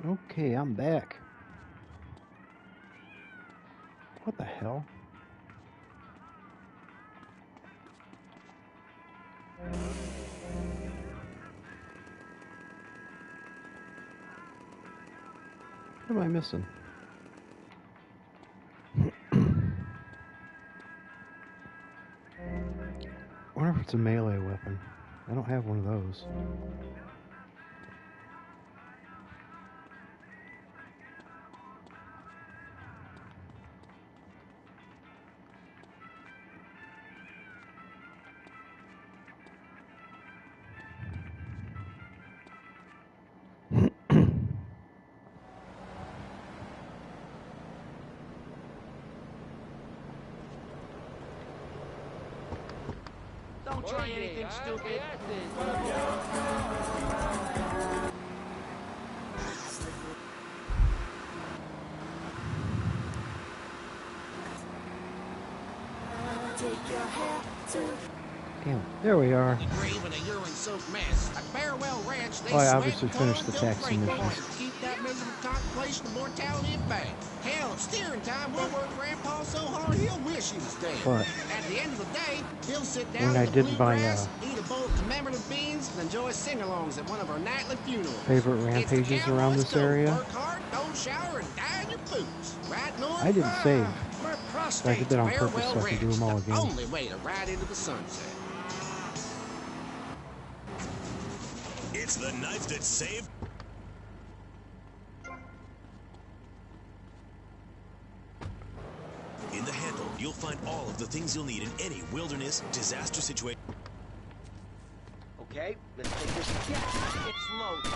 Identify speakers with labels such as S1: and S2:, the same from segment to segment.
S1: Okay, I'm back. What the hell? What am I missing? I wonder if it's a melee weapon. I don't have one of those.
S2: Don't try anything stupid.
S1: Damn, there we are. Oh, I obviously finished the taxi missions.
S2: Keep that miserable contemplation of mortality at bay. Hell, at steering time, we'll work Grandpa so hard he'll wish he was dead.
S1: But
S2: at the end of the day, he'll sit down
S1: when I
S2: in the
S1: did my
S2: bluegrass, eat a bowl of commemorative beans, and enjoy sing-alongs at one of our nightly funerals.
S1: favorite rampages around this area,
S2: work hard, don't shower, and die in your boots. Right, Norm?
S1: I didn't save.
S2: So
S1: I did that on purpose so I could do them all again.
S2: Only way to ride into the sunset.
S3: It's the knife that saved. In the handle, you'll find all of the things you'll need in any wilderness disaster situation.
S2: Okay, let's take this. It's loaded.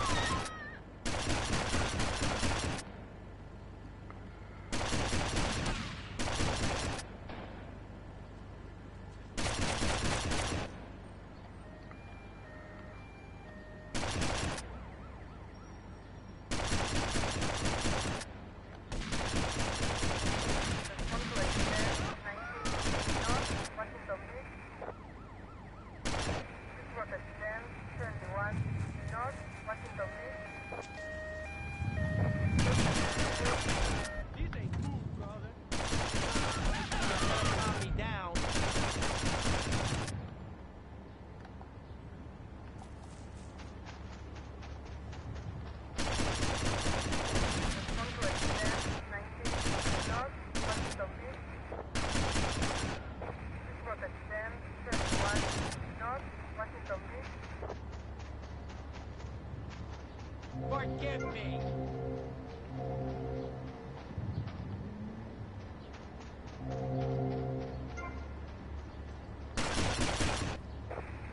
S2: Forgive me.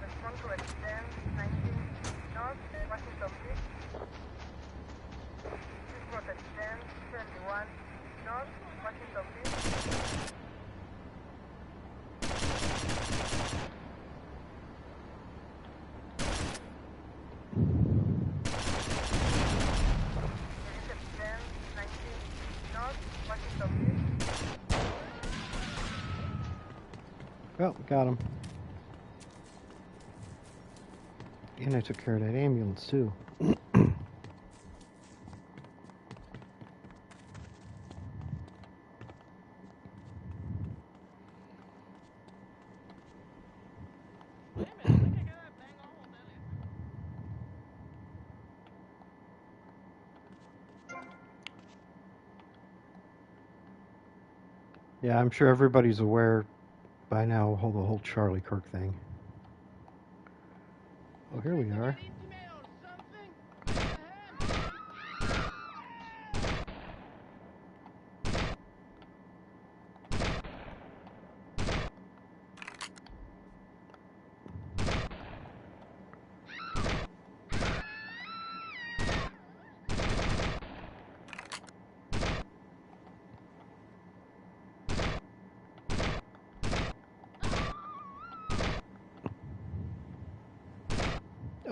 S4: Respond to extend 19 North Washington Beach. This was extend 21 North Washington Beach.
S1: Well, got him. And I took care of that ambulance too. Yeah, I'm sure everybody's aware by now of the whole Charlie Kirk thing. Oh, here we are.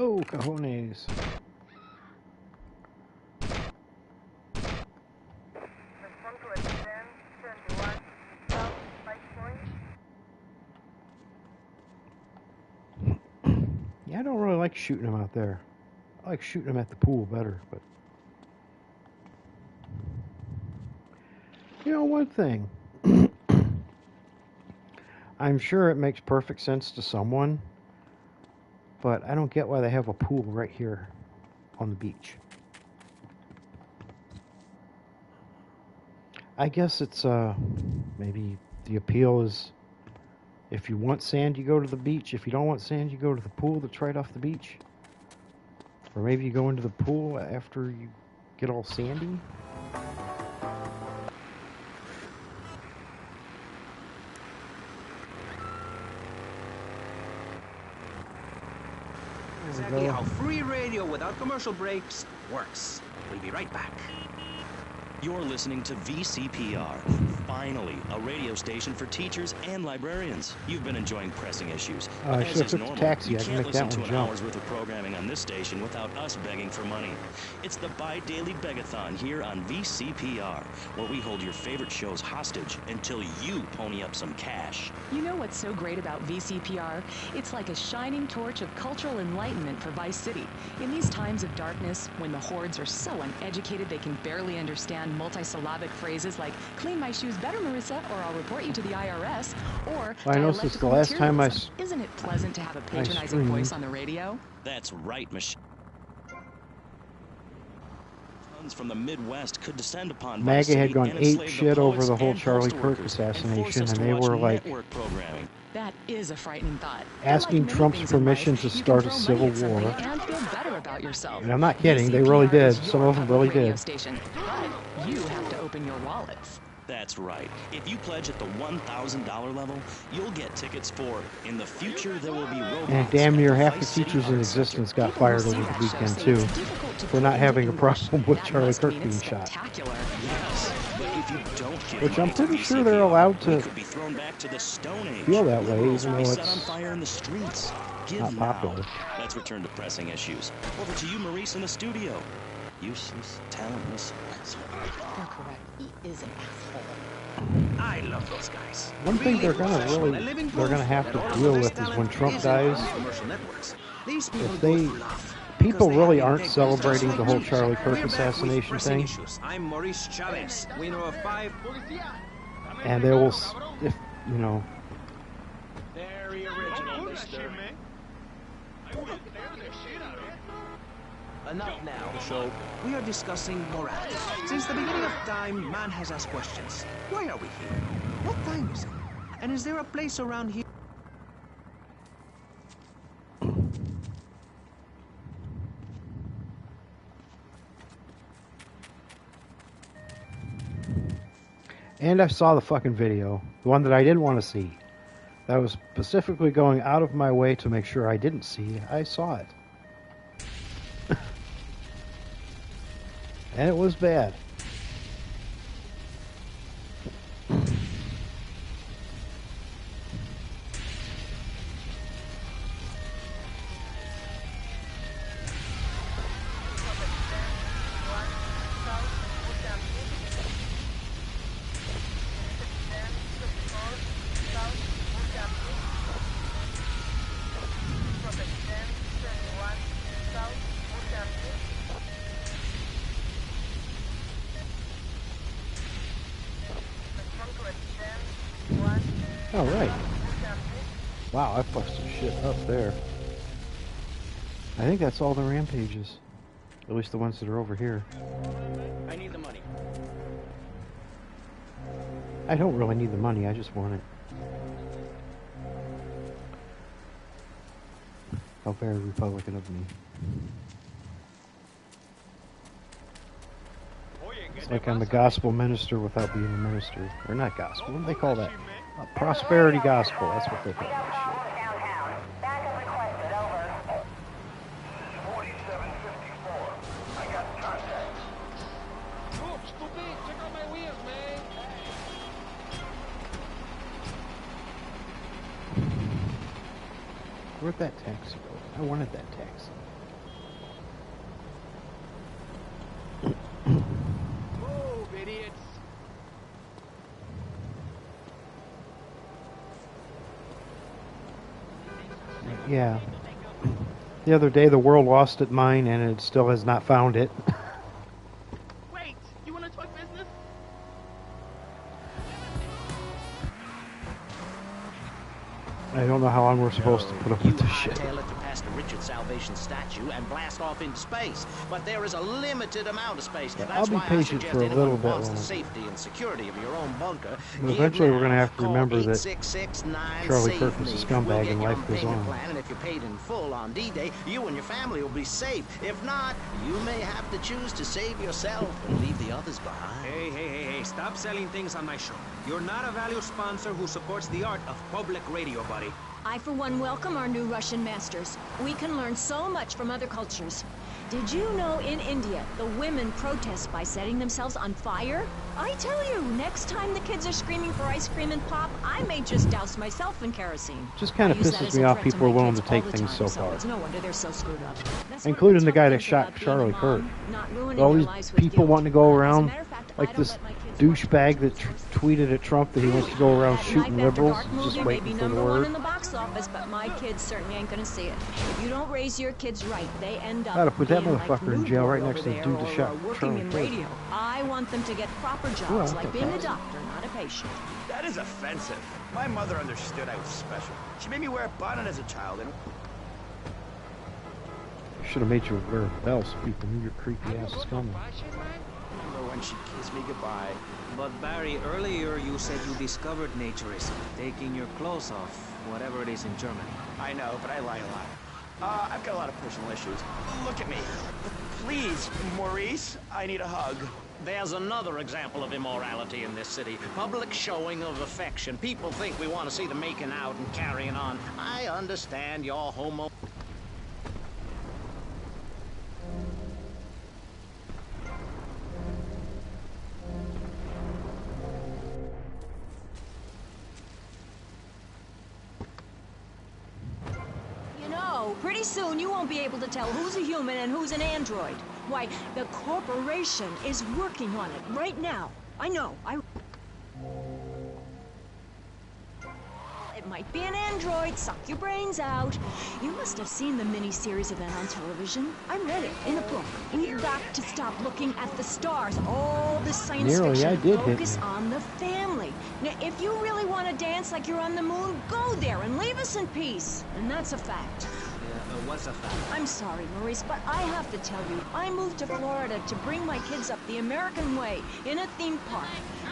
S1: Oh, cojones. Yeah, I don't really like shooting them out there. I like shooting them at the pool better, but You know, one thing. I'm sure it makes perfect sense to someone, but I don't get why they have a pool right here on the beach. I guess it's maybe the appeal is if you want sand, you go to the beach. If you don't want sand, you go to the pool that's right off the beach. Or maybe you go into the pool after you get all sandy.
S5: Exactly how free radio without commercial breaks works. We'll be right back.
S3: You're listening to VCPR, finally a radio station for teachers and librarians. You've been enjoying pressing issues.
S1: I
S3: As
S1: should
S3: is
S1: have took the
S3: normal,
S1: taxi.
S3: you
S1: I can
S3: can't
S1: make
S3: listen
S1: that
S3: to
S1: one
S3: an
S1: jump.
S3: hour's worth of programming on this station without us begging for money. It's the bi-daily begathon here on VCPR, where we hold your favorite shows hostage until you pony up some cash.
S6: You know what's so great about VCPR? It's like a shining torch of cultural enlightenment for Vice City. In these times of darkness, when the hordes are so uneducated they can barely understand multisyllabic phrases like, clean my shoes better, Marissa, or I'll report you to the IRS, or
S1: Well, I noticed this the
S6: dialectical
S1: last time
S6: materialism. Isn't it pleasant to have a patronizing
S1: streamed.
S6: voice on the radio?
S3: That's right, Michelle. Tons from the Midwest could descend upon Vice
S1: MAGA had
S3: City
S1: gone
S3: and
S1: ape
S3: enslave the
S1: shit over
S3: poets
S1: the whole
S3: and
S1: Charlie
S3: postal
S1: Kirk
S3: workers
S1: assassination,
S3: force us
S1: and
S3: to
S1: they
S3: watch
S1: were like
S3: network programming.
S6: That is a frightening thought.
S1: asking
S6: Unlike many
S1: Trump's
S6: things in
S1: permission
S6: life,
S1: to
S6: you can
S1: start a
S6: throw
S1: civil
S6: money at something
S1: war.
S6: and feel better about yourself.
S1: And I'm not kidding, they really did.
S6: VCPR is
S1: Some
S6: your
S1: of them
S6: public
S1: really
S6: radio
S1: did.
S6: Station, but you have to open your wallets.
S3: That's right. If you pledge at the $1,000 level, you'll get tickets for In the Future There Will Be Robots.
S1: And damn near
S3: at the
S1: half the
S3: Vice City
S1: teachers in
S3: Arts Center.
S1: existence got
S6: People who
S1: fired
S6: see
S1: over
S6: that
S1: the
S6: show
S1: weekend,
S6: say
S1: too,
S6: it's difficult to
S1: for
S6: put
S1: not
S6: into
S1: having a
S6: English.
S1: problem with
S6: That
S1: Charlie
S6: must
S1: Kirk
S6: mean
S1: being
S6: it's
S1: shot.
S6: spectacular.
S3: Yes, but if you don't give
S1: Which I'm
S3: money to
S1: pretty sure they're
S3: VCPR,
S1: allowed to
S3: we could be thrown back to the Stone Age.
S1: feel that way,
S3: Liberals
S1: even
S3: will be
S1: though
S3: set on
S1: it's
S3: fire in the streets. Give
S1: not
S3: now.
S1: popular.
S3: Let's return to pressing issues. Over to you, Maurice, in the studio. Useless, talentless asshole.
S6: You're correct. He is an asshole.
S5: I love those guys.
S1: One thing
S5: Really
S1: they're gonna
S5: professional
S1: really
S5: and living
S1: they're
S5: proof
S1: gonna have
S5: that
S1: to
S5: all of
S1: deal
S5: this
S1: with is when
S5: talent
S1: Trump
S5: isn't
S1: dies.
S5: on commercial networks. These people
S1: If
S5: do
S1: they
S5: it for love.
S1: people
S5: Because they
S1: really
S5: have
S1: aren't
S5: integrity,
S1: celebrating
S5: just
S1: the
S5: like
S1: whole
S5: me.
S1: Charlie Kirk
S5: We're back with
S1: assassination
S5: pressing
S1: thing,
S5: issues. I'm Maurice Chavez, winner of 5.
S1: and they will, if you know,
S5: Very original, mister. Enough now. So, we are discussing morality. Since the beginning of time, man has asked questions. Why are we here? What time is it? And is there a place around here?
S1: and I saw the fucking video, the one that I didn't want to see. That was specifically going out of my way to make sure I didn't see. I saw it. And it was bad. All right. Wow, I fucked some shit up there. I think that's all the rampages. At least the ones that are over here.
S5: I need the money.
S1: I don't really need the money, I just want it. How very Republican of me. It's like I'm a gospel minister without being a minister. Or not gospel, what do they call that? A prosperity gospel, that's what they call that shit.
S4: Downtown. Backup requested, over.
S7: 4754. I got contact.
S2: Oops, too big. Check out my wheels, man.
S1: Where'd that taxi go? I wanted that taxi.
S2: Move, idiots.
S1: Yeah. The other day the world lost it mine and it still has not found it.
S8: Wait, you want to talk business?
S1: I don't know how long we're supposed to put up
S8: You
S1: with this shit.
S8: hightail it to past the Richard Salvation statue and blast off into space. But there is a limited amount of space.
S1: Yeah,
S8: That's
S1: I'll be
S8: why I
S1: patient
S8: suggest
S1: for a
S8: anyone
S1: little
S8: who
S1: bit
S8: wants the
S1: longer.
S8: safety and security of your own bunker.
S1: But
S8: give
S1: eventually we're
S8: now.
S1: gonna have to
S8: Call
S1: remember that
S8: 866-9
S1: Charlie
S8: save
S1: Kirk was a
S8: me.
S1: scumbag
S8: We'll get
S1: and
S8: your
S1: life goes
S8: payment
S1: on.
S8: plan, and if you're paid in full on D-Day, you and your family will be safe. If not, you may have to choose to save yourself and leave the others behind.
S5: Hey, stop selling things on my show. You're not a valued sponsor who supports the art of public radio, buddy.
S9: I, for one, welcome our new Russian masters. We can learn so much from other cultures. Did you know in India, the women protest by setting themselves on fire? I tell you, next time the kids are screaming for ice cream and pop, I may just douse myself in kerosene.
S1: Just kind of
S9: I use that
S1: pisses
S9: as
S1: me
S9: a
S1: off
S9: threat to
S1: people are
S9: my
S1: willing to
S9: kids all
S1: take
S9: the
S1: things
S9: time,
S1: so far.
S9: It's no wonder they're so screwed up. That's
S1: Including
S9: one
S1: the
S9: of
S1: guy that
S9: things
S1: shot
S9: about being
S1: Charlie
S9: a mom,
S1: Kirk.
S9: not ruining
S1: All
S9: their
S1: these
S9: lives with
S1: people
S9: guilt.
S1: wanting to go
S9: As a
S1: around
S9: matter of fact, I
S1: like
S9: don't
S1: this
S9: let my kids watch
S1: douchebag that tweeted at Trump that he wants to go around
S9: That
S1: shooting
S9: Knife After
S1: liberals.
S9: Dark
S1: Just
S9: movie may
S1: waiting
S9: be
S1: for the
S9: number one
S1: word.
S9: in the box office, but my kids certainly ain't gonna see it. If you don't raise your kids right, they end up
S1: Gotta put that
S9: being like
S1: motherfucker in
S9: New
S1: jail
S9: Boy
S1: right
S9: over
S1: next to the
S9: there,
S1: dude that
S9: or,
S1: shot
S9: working
S1: Charlie
S9: in
S1: Kirk.
S9: radio. I want them to get proper jobs,
S1: Well,
S9: like being a doctor, not a patient.
S10: That is offensive. My mother understood I was special. She made me wear a bonnet as a child, and
S1: Should have made you wear a bell so people knew your creepy ass was coming.
S10: remember when she kissed me goodbye.
S5: But Barry, earlier you said you discovered naturism, taking your clothes off, whatever it is in Germany.
S10: I know, but I lie a lot. I've got a lot of personal issues. Look at me. Please, Maurice, I need a hug.
S8: There's another example of immorality in this city. Public showing of affection. People think we want to see them making out and carrying on. I understand you're homo.
S9: You know, pretty soon you won't be able to tell who's a human and who's an android. Why, the corporation is working on it right now. I know, It might be an android, suck your brains out. You must have seen the mini-series event on television. I read it in a book. We've got to stop looking at the stars. All this science
S1: Nearly, I
S9: fiction.
S1: did hit
S9: Focus
S1: me.
S9: on the family. Now, if you really want to dance like you're on the moon, go there and leave us in peace. And that's a fact.
S5: What's a fact?
S9: I'm sorry, Maurice, but I have to tell you, I moved to Florida to bring my kids up the American way in a theme park.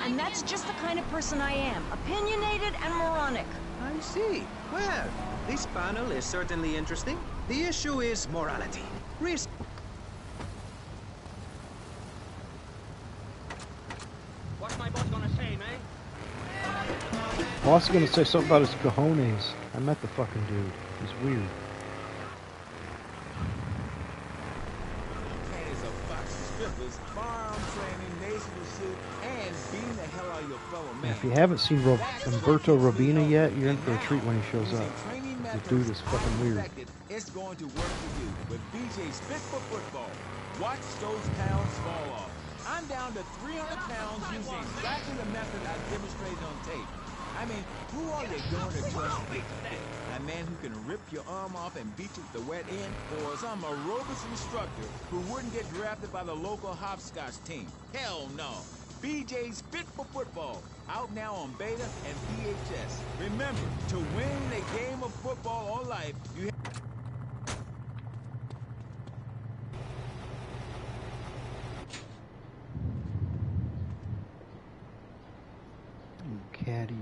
S9: And that's just the kind of person I am, opinionated and moronic.
S5: I see. Well, this panel is certainly interesting. The issue is morality.
S8: What's my boss gonna say, man?
S1: Boss is gonna say something about his cojones. I met the fucking dude. He's weird.
S2: Cannons of fox strippers, firearm training, nation pursuit, and beating the hell out of your fellow man.
S1: If you haven't seen Umberto Robina yet, you're in for a treat when he shows up. The dude is fucking weird.
S2: It's going to work for you with BJ's Fit for Football. Watch those pounds fall off. I'm down to 300 pounds using exactly the method I demonstrated on tape. I mean, who are you going to trust? A man who can rip your arm off and beat you with the wet end, or some aerobics instructor who wouldn't get drafted by the local hopscotch team? Hell no. BJ's Fit for Football, out now on beta and VHS. Remember, to win a game of football or life, you have
S1: Caddy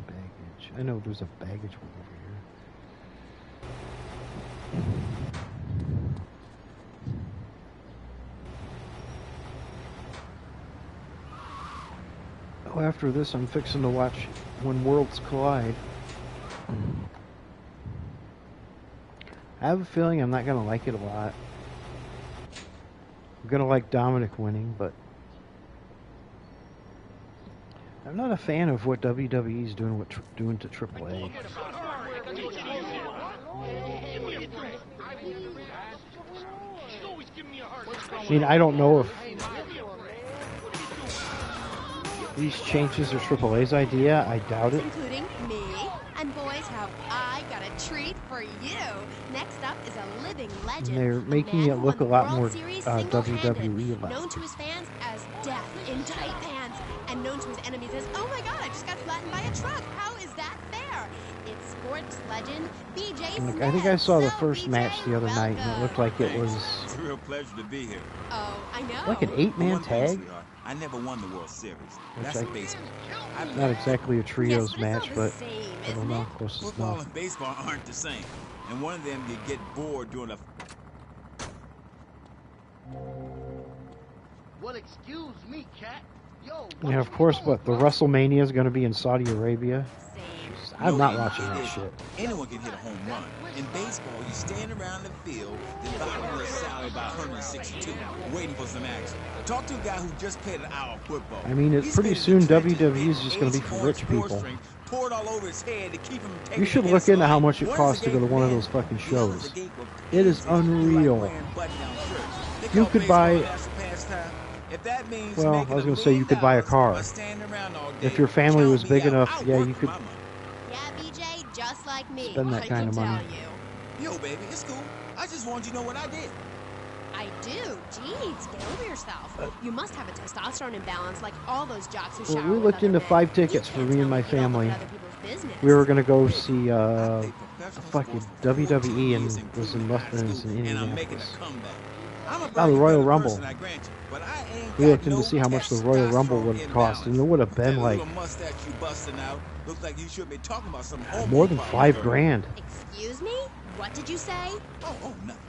S1: baggage. I know there's a baggage one over here. Oh, after this, I'm fixing to watch When Worlds Collide. I have a feeling I'm not going to like it a lot. I'm going to like Dominic winning, but I'm not a fan of what WWE's doing doing to AAA. I mean, I don't know if these changes are AAA's idea. I doubt it.
S11: Including me. And boys, have I got a treat for you. Next up is a living legend.
S1: They're making it look a lot more WWE-like.
S11: Known to his fans as Death in Tight Pants, and known to his enemies as, oh my god, I just got flattened by a truck. How is that fair? It's sports legend, BJ
S1: Like, I think I saw the
S11: Smith.
S1: first
S11: So,
S1: match the other
S11: BJ,
S1: night, and it looked like it was
S2: It's a real pleasure to be here.
S11: Oh, I know.
S1: like an
S2: But
S1: 8-man
S2: one thing,
S1: tag.
S2: sweetheart, I never won the World Series.
S1: Which
S2: That's
S1: I-
S2: baseball.
S1: Not exactly a trios
S11: Yes, but it's
S1: match,
S11: all the
S1: but
S11: same,
S1: I don't
S11: isn't
S1: know.
S11: it?
S1: Close as
S2: Football
S1: enough.
S2: and baseball aren't the same. And one of them you get bored during a...
S12: Well, excuse me, cat. Yo,
S1: Yeah, of course, but the WrestleMania is going to be in Saudi Arabia.
S11: Same.
S1: I'm
S2: No,
S1: not watching
S2: it
S1: that
S2: isn't.
S1: shit.
S2: Anyone can hit a home run. In baseball, you stand around the field, dividing your salary by 162, waiting for some action. Talk to a guy who just played an hour of football.
S1: I mean, it's
S2: He's
S1: pretty
S2: been in
S1: soon
S2: the trenches,
S1: WWE is
S2: been
S1: just gonna be for rich
S2: 8-ounce
S1: people.
S2: string poured all over his head to keep him taking
S1: You should
S2: the
S1: look into how
S2: insulin.
S1: much it
S2: One is
S1: costs
S2: a
S1: to go to
S2: gate
S1: one of
S2: man,
S1: those fucking
S2: the other is
S1: shows.
S2: a gate with
S1: It is
S2: pins that you like
S1: unreal.
S2: wearing button-down shirts. They
S1: You
S2: call
S1: could
S2: baseball
S1: buy-
S2: a national pastime. If that means
S1: Well,
S2: making
S1: I was
S2: $1
S1: gonna say you could buy a
S2: million
S1: car.
S2: by standing around all
S1: If
S2: day,
S1: your family
S2: count
S1: was
S2: me
S1: big
S2: out.
S1: enough,
S2: I'll
S1: yeah,
S2: work
S1: you
S2: for
S1: could
S2: my money.
S11: Yeah, BJ, just like me.
S1: spend that
S11: I
S1: kind of
S11: can
S1: money.
S11: tell you.
S2: Yo, baby, it's cool. I just want you to know what I did.
S11: I do. Jeez, get over yourself. You must have a testosterone imbalance like all those jocks who
S1: Well,
S11: shower
S1: we
S11: with
S1: looked
S11: other
S1: into
S11: men.
S1: 5
S11: You
S1: tickets for
S11: can't
S1: me
S11: tell
S1: and my
S11: you don't look at
S1: family.
S11: other people's business.
S1: We were gonna go see
S2: I played professional
S1: fucking
S2: sports for 14
S1: WWE and
S2: years,
S1: was in
S2: including high
S1: in
S2: school, and I'm making
S1: Indianapolis.
S2: a comeback. I'm a
S1: the
S2: very
S1: Royal
S2: better
S1: Rumble.
S2: person, I grant you, but I ain't
S1: We
S2: got
S1: looked in
S2: no
S1: to see how much the Royal Rumble would have cost, and it would have been
S2: That
S1: like
S2: little mustache you busting out looks like you should be talking about some
S1: more than
S2: homo
S1: $5
S2: problem.
S1: grand.
S11: Excuse me? What did you say?
S2: Oh, nothing.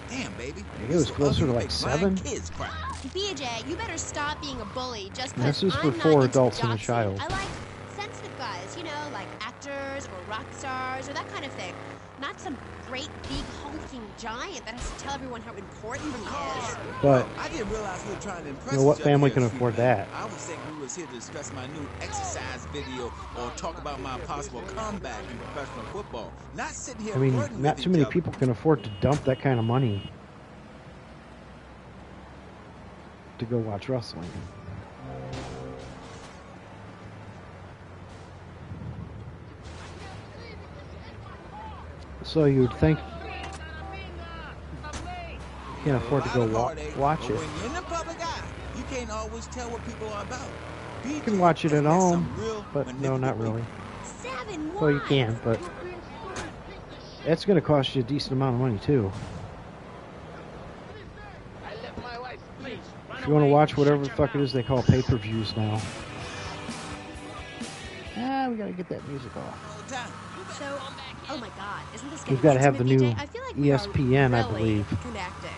S2: Damn, baby.
S1: It was closer to like 7.
S2: Kids cry.
S11: BJ, you better stop being a bully just
S1: And this
S11: because
S1: is for
S11: I'm
S1: 4
S11: not into
S1: adults and a
S11: jock scene.
S1: child.
S11: I like sensitive guys, you know, like actors or rock stars or that kind of thing. Not some great big hulking giant that has to tell everyone how important he is.
S1: But
S2: I didn't realize we were trying to impress
S1: you know what
S2: each other
S1: family
S2: here,
S1: can
S2: sweet
S1: afford
S2: man.
S1: that?
S2: I was thinking we was here to discuss my new exercise video or talk about my possible comeback in professional football. Not sitting here
S1: I mean,
S2: flirting
S1: not
S2: with
S1: too
S2: each
S1: many
S2: other.
S1: people can afford to dump that kind of money to go watch wrestling. So you'd think you can't afford to go watch
S2: But
S1: it.
S2: when you're in the public eye, you can't always tell what people are about.
S1: You can watch it at
S2: That's
S1: home,
S2: some real
S1: but no, not
S2: manipulative
S1: really.
S11: 7-1.
S1: Well, you can, but it's going to cost you a decent amount of money too. If you want to watch whatever the fuck it is they call pay-per-views now. Ah, we got to get that music off.
S11: So, oh my God, isn't this
S1: We've
S11: getting
S1: got to have the
S11: intimate,
S1: new
S11: BJ? I feel like we are
S1: ESPN, I
S11: really
S1: believe.
S11: connecting.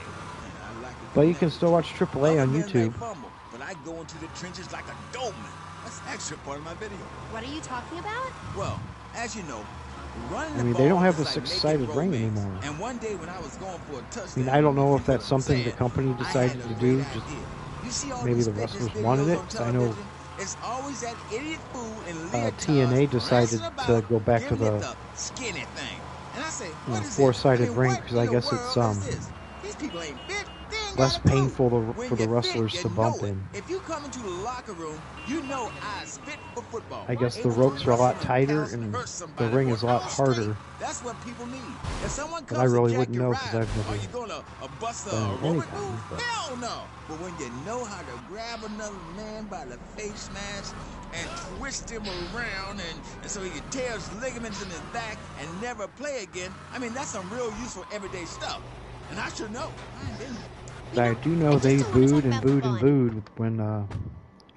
S1: But you can still watch AAA on YouTube.
S2: Fumble, but I go into the trenches like a dope man. That's actually part of my video.
S11: What are you talking about?
S2: Well, as you know, running
S1: I
S2: the
S1: mean, they don't
S2: ball
S1: have
S2: is
S1: the
S2: like
S1: six-sided
S2: making
S1: ring
S2: romance.
S1: anymore.
S2: And one day when I was going for a
S1: I
S2: touchdown,
S1: mean, I don't know if
S2: people
S1: that's something the
S2: said,
S1: company
S2: I
S1: decided
S2: had a
S1: to do.
S2: great
S1: Just
S2: idea. You see all
S1: maybe
S2: these
S1: the
S2: fitness
S1: wrestlers
S2: videos
S1: wanted it.
S2: on
S1: 'Cause I know
S2: television? It's always that idiot fool in leotards
S1: TNA decided
S2: prancing
S1: to
S2: about,
S1: go back to
S2: giving it
S1: the
S2: skinny thing. And I say,
S1: you
S2: what
S1: know,
S2: is
S1: four-sided
S2: it? I mean,
S1: ring
S2: what
S1: because I
S2: in the
S1: guess it's
S2: world is this? These people ain't fit. They ain't
S1: less
S2: got a clue.
S1: painful
S2: When
S1: for the
S2: you
S1: wrestlers
S2: fit,
S1: to
S2: you
S1: bump
S2: know it.
S1: in.
S2: If you come into the locker room, you know I fit for football.
S1: I guess the
S2: Able to
S1: ropes are a lot
S2: wrestle
S1: tighter
S2: and
S1: and
S2: hurt
S1: the
S2: somebody
S1: ring
S2: for
S1: is a lot
S2: hours straight.
S1: harder.
S2: That's what people need. If someone
S1: But
S2: comes
S1: I really
S2: to jack
S1: wouldn't
S2: your
S1: know
S2: ride,
S1: 'cause I've never
S2: are you gonna bust a
S1: done
S2: aerobic
S1: anything,
S2: move?
S1: but-
S2: Hell no. But when you know how to grab another man by the face mask and twist him around and so he can tear his ligaments in his back and never play again, I mean, that's some real useful everyday stuff. And I should know. I didn't.
S1: But I do know they booed and booed and booed when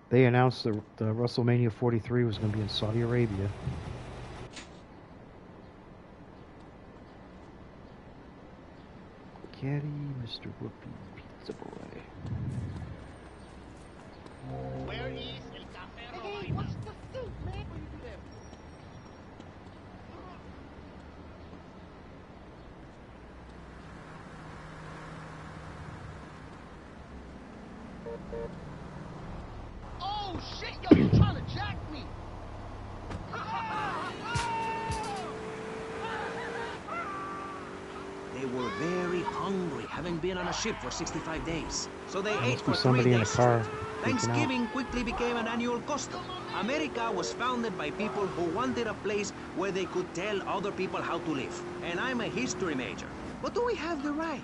S1: they announced that the WrestleMania 43 was going to be in Saudi Arabia. Caddy, Mr. Whoopi, Pizza Boy.
S12: Where is El Café Robaina? What's the soup, man? What you do there? Oh shit, yo, you trying to jack me?
S5: They were very hungry, having been on a ship for 65 days. So they ate
S1: Must be
S5: for 3
S1: somebody in a
S5: days
S1: car
S5: straight.
S1: freaking out.
S5: Thanksgiving quickly became an annual custom. America was founded by people who wanted a place where they could tell other people how to live. And I'm a history major. But do we have the right?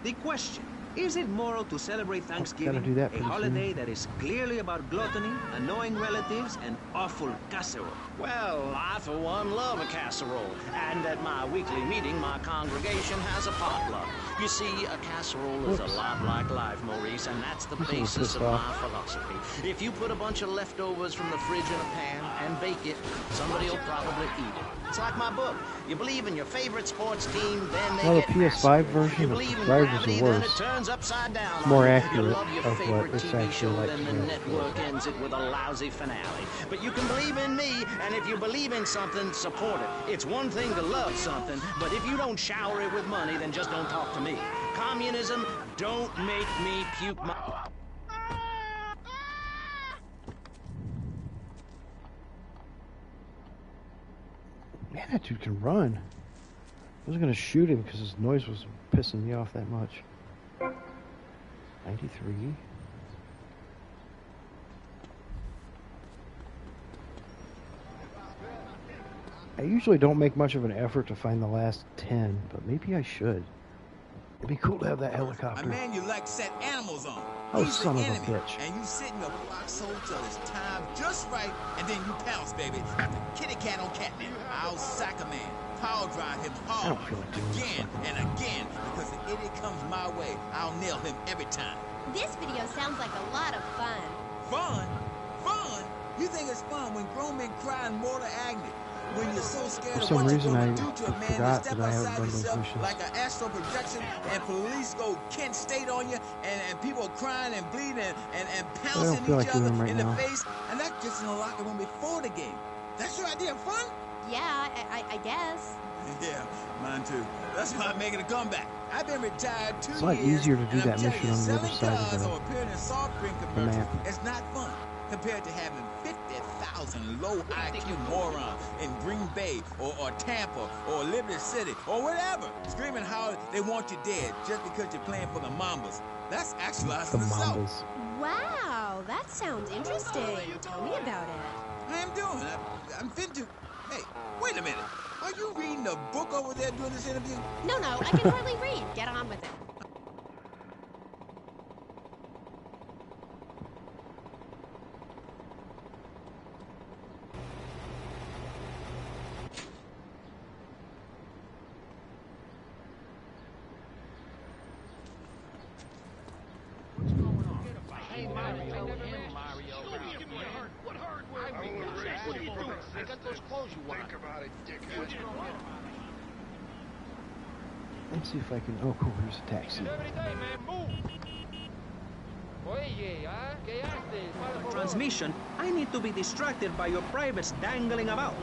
S5: The question, Is it moral to celebrate Thanksgiving,
S1: do that
S5: a
S1: pretty
S5: holiday
S1: soon.
S5: that is clearly about gluttony, annoying relatives, and awful casserole?
S8: Well, I for one love a casserole, and at my weekly meeting, my congregation has a potluck. You see, a casserole is a lot like life, Maurice, and that's the basis of my philosophy. If you put a bunch of leftovers from the fridge in a pan and bake it, somebody will probably eat it. It's like my book. You believe in your favorite sports team, then they
S1: Well, the
S8: get
S1: PS5
S8: massacred.
S1: version
S8: You
S1: of
S8: believe in
S1: Subscribers
S8: gravity,
S1: is
S8: then it
S1: worse.
S8: turns upside down.
S1: It's more
S8: on you.
S1: accurate
S8: You love your
S1: of what
S8: favorite
S1: it's
S8: TV
S1: actually
S8: show,
S1: like
S8: then the
S1: to
S8: network ends it with a lousy finale. But you can believe in me, and if you believe in something, support it. It's one thing to love something, but if you don't shower it with money, then just don't talk to me. Communism, don't make me puke my...
S1: Man, that dude can run. I was gonna shoot him because his noise was pissing me off that much. 93. I usually don't make much of an effort to find the last 10, but maybe I should. It'd be cool to have that
S2: A
S1: helicopter.
S2: man you like set animals on.
S1: Oh,
S2: He's
S1: son
S2: the
S1: of a
S2: enemy,
S1: bitch.
S2: and you sit in your foxhole till it's time just right, and then you pounce, baby. Like the kitty cat on catnip. I'll sack a man, power drive him hard,
S1: don't feel like doing this
S2: again and again, because the idiot comes my way. I'll nail him every time.
S11: This video sounds like a lot of fun.
S2: Fun? Fun? You think it's fun when grown men cry in mortal agony? When you're so scared
S1: For
S2: of
S1: some
S2: what
S1: reason,
S2: you're
S1: I
S2: going to do to a man, you
S1: forgot
S2: step
S1: that I haven't
S2: outside
S1: done those
S2: yourself
S1: missions.
S2: like an astral projection, and police go Kent State on you, and people are crying and bleeding and pouncing
S1: feel
S2: each
S1: like doing
S2: other
S1: them right
S2: in
S1: now.
S2: the face, and that gets in the locker room before the game. That's your idea of fun?
S11: Yeah, I guess.
S2: Yeah, mine too. That's why I'm making a comeback. I've been retired 2 years.
S1: It's a lot easier to do
S2: and I'm
S1: that
S2: telling
S1: mission
S2: you,
S1: on the other
S2: selling
S1: side of
S2: cars
S1: the-
S2: or appearing in soft drink
S1: the
S2: commercials
S1: map.
S2: is not fun compared to having 50,000 low IQ morons in Green Bay or Tampa or Liberty City or whatever screaming how they want you dead just because you're playing for the Mambas. That's actualizing
S1: The
S2: the South.
S1: Mambas.
S11: Wow, that sounds interesting. Tell me about it.
S2: I am doing. I'm fit to. Hey, wait a minute. Are you reading a book over there doing this interview?
S11: No, I can hardly read. Get on with it.
S12: Hey, Mario, him, Mario. What hard work? I got those clothes you want. Think about it, dickhead.
S1: Let's see if I can. Oh, cool. Here's a taxi.
S12: Every day, man, move. Oye, ¿qué haces?
S5: Transmission, I need to be distracted by your privates dangling about.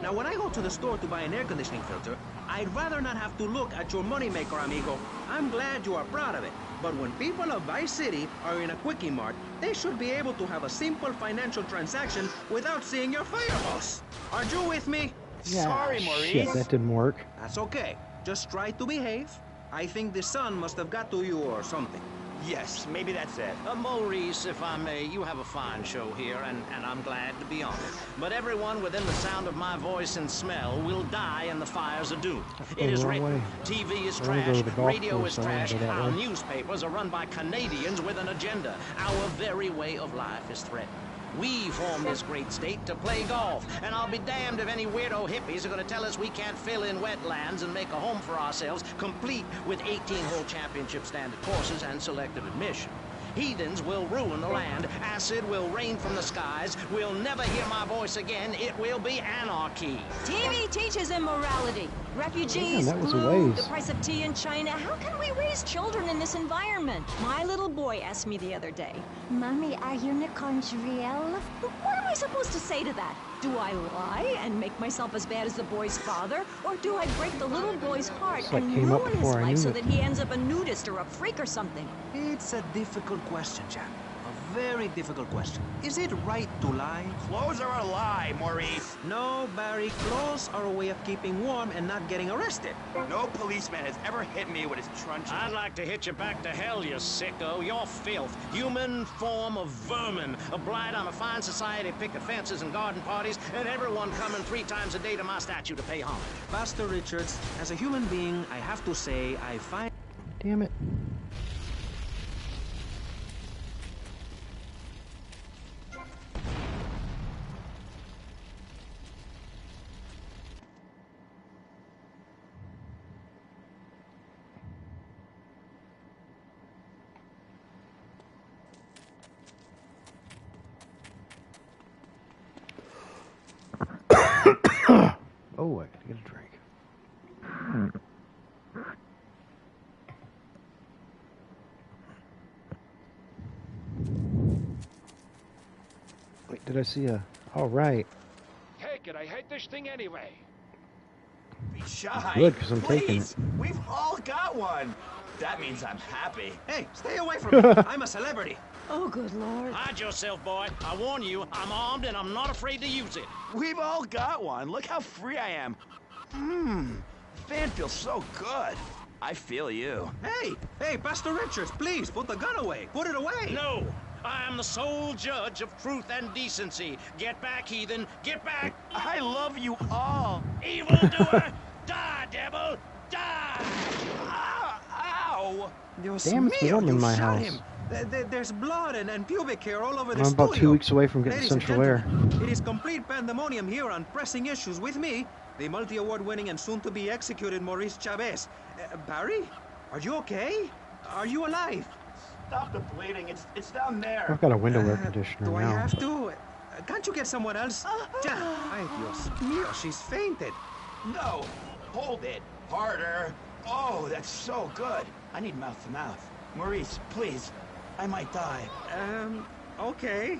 S5: Now, when I go to the store to buy an air conditioning filter, I'd rather not have to look at your moneymaker, amigo. I'm glad you are proud of it. But when people of Vice City are in a Quickie Mart, they should be able to have a simple financial transaction without seeing your fireballs. Are you with me?
S1: Yeah,
S10: Sorry, Maurice.
S1: Shit, that didn't work.
S5: That's okay. Just try to behave. I think the sun must have got to you or something.
S10: Yes, maybe that's it.
S8: Maurice, if I may, you have a fine show here, and I'm glad to be on it. But everyone within the sound of my voice and smell will die in the fires of doom. It is
S1: wrong
S8: written.
S1: way.
S8: TV is
S1: I wanna go
S8: trash,
S1: to the golf
S8: radio
S1: course,
S8: is
S1: I wanna
S8: trash,
S1: go that
S8: our
S1: way.
S8: newspapers are run by Canadians with an agenda. Our very way of life is threatened. We formed this great state to play golf, and I'll be damned if any weirdo hippies are going to tell us we can't fill in wetlands and make a home for ourselves, complete with 18-hole championship standard courses and selective admission. Heathens will ruin the land. Acid will rain from the skies. We'll never hear my voice again. It will be anarchy.
S9: TV teaches immorality. Refugees,
S1: Man, that was a
S9: food,
S1: ways.
S9: the price of tea in China. How can we raise children in this environment? My little boy asked me the other day, Mommy, are unicorns real? What am I supposed to say to that? Do I lie and make myself as bad as the boy's father? Or do I break the little boy's heart
S1: It's like
S9: and
S1: came up
S9: ruin his
S1: before I
S9: life
S1: knew
S9: so
S1: it.
S9: that he ends up a nudist or a freak or something?
S5: It's a difficult question, Jack. A very difficult question. Is it right to lie?
S10: Clothes are a lie, Maurice.
S5: No, Barry. Clothes are a way of keeping warm and not getting arrested.
S10: No policeman has ever hit me with his truncheon.
S8: I'd like to hit you back to hell, you sicko. You're filth. Human form of vermin. A blight on a fine society, picket fences and garden parties, and everyone coming 3 times a day to my statue to pay homage.
S5: Pastor Richards, as a human being, I have to say I find...
S1: Damn it. Did I see a... All right.
S12: Take it. I hate this thing anyway.
S10: Be shy.
S1: Good, because I'm taking
S10: Please.
S1: it.
S10: We've all got one. That means I'm happy.
S5: Hey, stay away from me. I'm a celebrity.
S9: Oh, good Lord.
S8: Hide yourself, boy. I warn you, I'm armed and I'm not afraid to use it.
S10: We've all got one. Look how free I am. Fan feels so good. I feel you.
S5: Hey, Pastor Richards, please, put the gun away. Put it away.
S8: No, I am the sole judge of truth and decency. Get back, heathen. Get back.
S10: I love you all.
S8: Evildoer, die, devil, die.
S10: Ow!
S5: Dios
S1: Damn, it's
S5: mío,
S1: warm in
S5: you
S1: my
S5: shot
S1: house.
S5: him. There's blood and pubic hair all over the
S1: I'm
S5: studio.
S1: about 2 weeks away from getting
S5: Ladies and
S1: central air.
S5: gentlemen, it is complete pandemonium here on Pressing Issues with me, the multi-award-winning and soon-to-be executed Maurice Chavez. Barry, are you okay? Are you alive?
S10: Stop the bleeding. It's down there.
S1: I've got a window air conditioner
S5: Do I
S1: now.
S5: have to? Can't you get someone else? Ay, Dios mío, she's fainted.
S10: No. Hold it. Harder. Oh, that's so good. I need mouth to mouth. Maurice, please. I might die.
S5: Okay.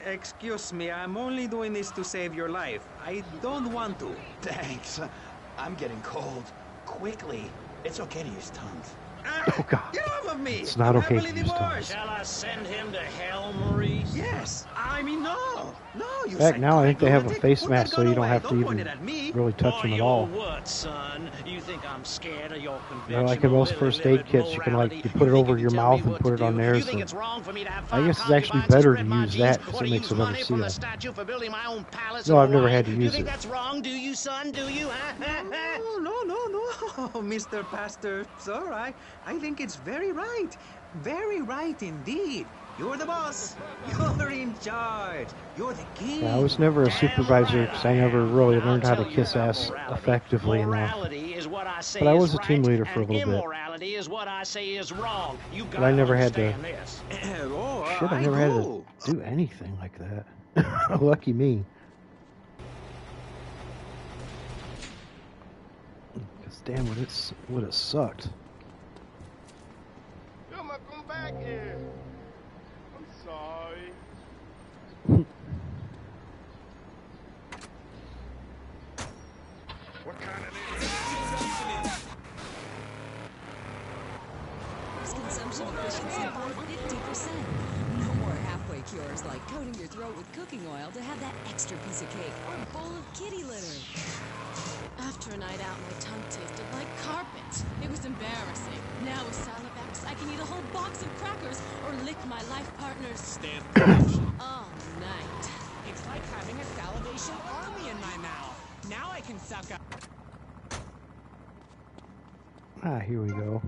S5: Excuse me, I'm only doing this to save your life. I don't want to.
S10: Thanks. I'm getting cold. Quickly. It's okay to use tongues.
S1: Oh, God.
S5: Get off of me!
S1: It's not
S5: I'm
S1: okay
S5: happily
S1: to use tongues.
S5: divorced.
S8: Shall I send him to hell, Maurice?
S5: Yes. I mean, no. No, you
S1: In fact, now I think they have a
S5: psychotic
S1: face
S5: lunatic.
S1: mask so
S5: Put
S1: you
S5: that
S1: don't
S5: gun
S1: have
S5: away.
S1: to
S5: Don't point
S1: even
S5: it at me.
S1: really touch them at
S8: Or
S1: all.
S8: your what, son? You think I'm scared of your
S1: You
S8: conventional
S1: know, like in most first aid kits, you can like you put it over your mouth and put it on there. So I guess it's actually better to use that because it makes a better seal. No, I've never had to use
S8: You think
S1: it.
S8: that's wrong, do you, son? Do you?
S5: No, Mr. Pastor, sir, I think it's very right. Very right indeed. You're the boss. You're in charge. You're the king.
S1: Yeah, I was never a supervisor because I never really learned how to kiss ass effectively enough. But I was a team leader for a little bit.
S8: Immorality is what I say is wrong. You
S1: But I never had to.
S8: understand this.
S1: Shit, I never had to do anything like that. Lucky me. Because damn, would it sucked.
S12: Come on, come back here. I'm sorry. What kind of
S13: Consumption efficiency by 50%. No more halfway cures like coating your throat with cooking oil to have that extra piece of cake or bowl of kitty litter.
S14: After a night out, my tongue tasted like carpet. It was embarrassing. Now with Salivex, I can eat a whole box of crackers or lick my life partner's
S2: Stand
S14: all night.
S15: It's like having a salivation army in my mouth. Now I can suck up.
S1: Ah, here we go.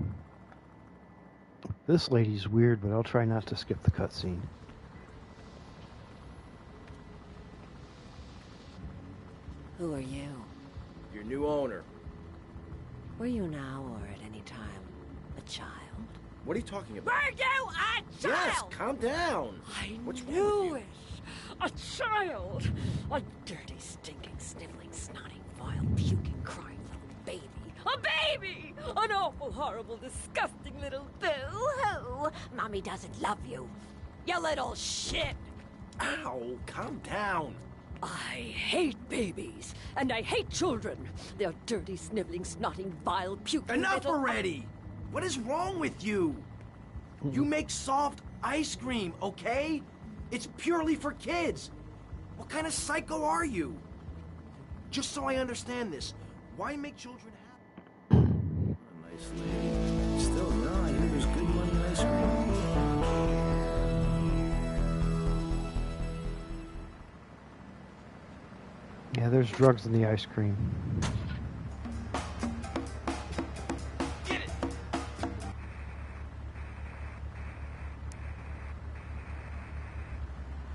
S1: This lady's weird, but I'll try not to skip the cutscene.
S16: Who are you?
S17: Your new owner.
S16: Were you now or at any time a child?
S17: What are you talking about?
S16: Were you a child?
S17: Yes, calm down. What's wrong with you?
S16: A child! A dirty, stinking, sniveling, snotty, vile, puking, crying little baby. A baby! An awful, horrible, disgusting little boo-hoo! Mommy doesn't love you. You little shit!
S17: Ow, calm down.
S16: I hate babies, and I hate children. They're dirty, sniveling, snotting, vile, puking
S17: Enough
S16: little...
S17: already! What is wrong with you? You make soft ice cream, okay? It's purely for kids. What kind of psycho are you? Just so I understand this, why make children happy?
S18: A nice lady. Still, no, I hear there's good money in ice cream.
S1: Yeah, there's drugs in the ice cream.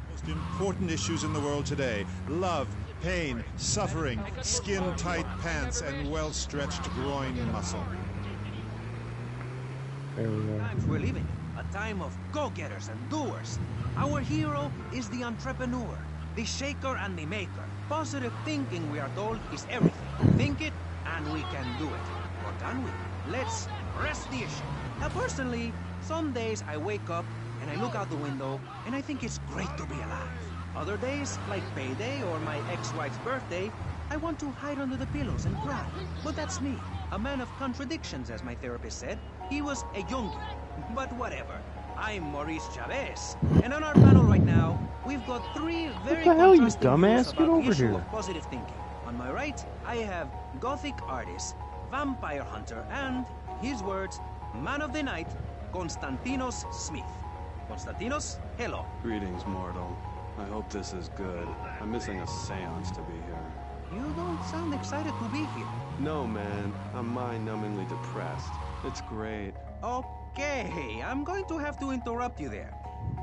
S19: Most important issues in the world today: love, pain, suffering, skin-tight pants, and well-stretched groin muscle.
S1: There we go.
S5: Times we're living, a time of go-getters and doers. Our hero is the entrepreneur, the shaker and the maker. Positive thinking, we are told, is everything. Think it, and we can do it. Or can we? Let's press the issue. Now, personally, some days I wake up and I look out the window and I think it's great to be alive. Other days, like payday or my ex-wife's birthday, I want to hide under the pillows and cry. But that's me, a man of contradictions, as my therapist said. He was a Jungie. But whatever. I'm Maurice Chavez. And on our panel right now, we've got three very
S1: What the hell, you
S5: contrasting
S1: dumbass?
S5: views
S1: Get
S5: about the
S1: over
S5: issue
S1: here.
S5: of positive thinking. On my right, I have Gothic artist, vampire hunter, and, his words, man of the night, Konstantinos Smith. Konstantinos, hello.
S20: Greetings, mortal. I hope this is good. I'm missing a seance to be here.
S5: You don't sound excited to be here.
S20: No, man. I'm mind-numbingly depressed. It's great.
S5: Okay, I'm going to have to interrupt you there.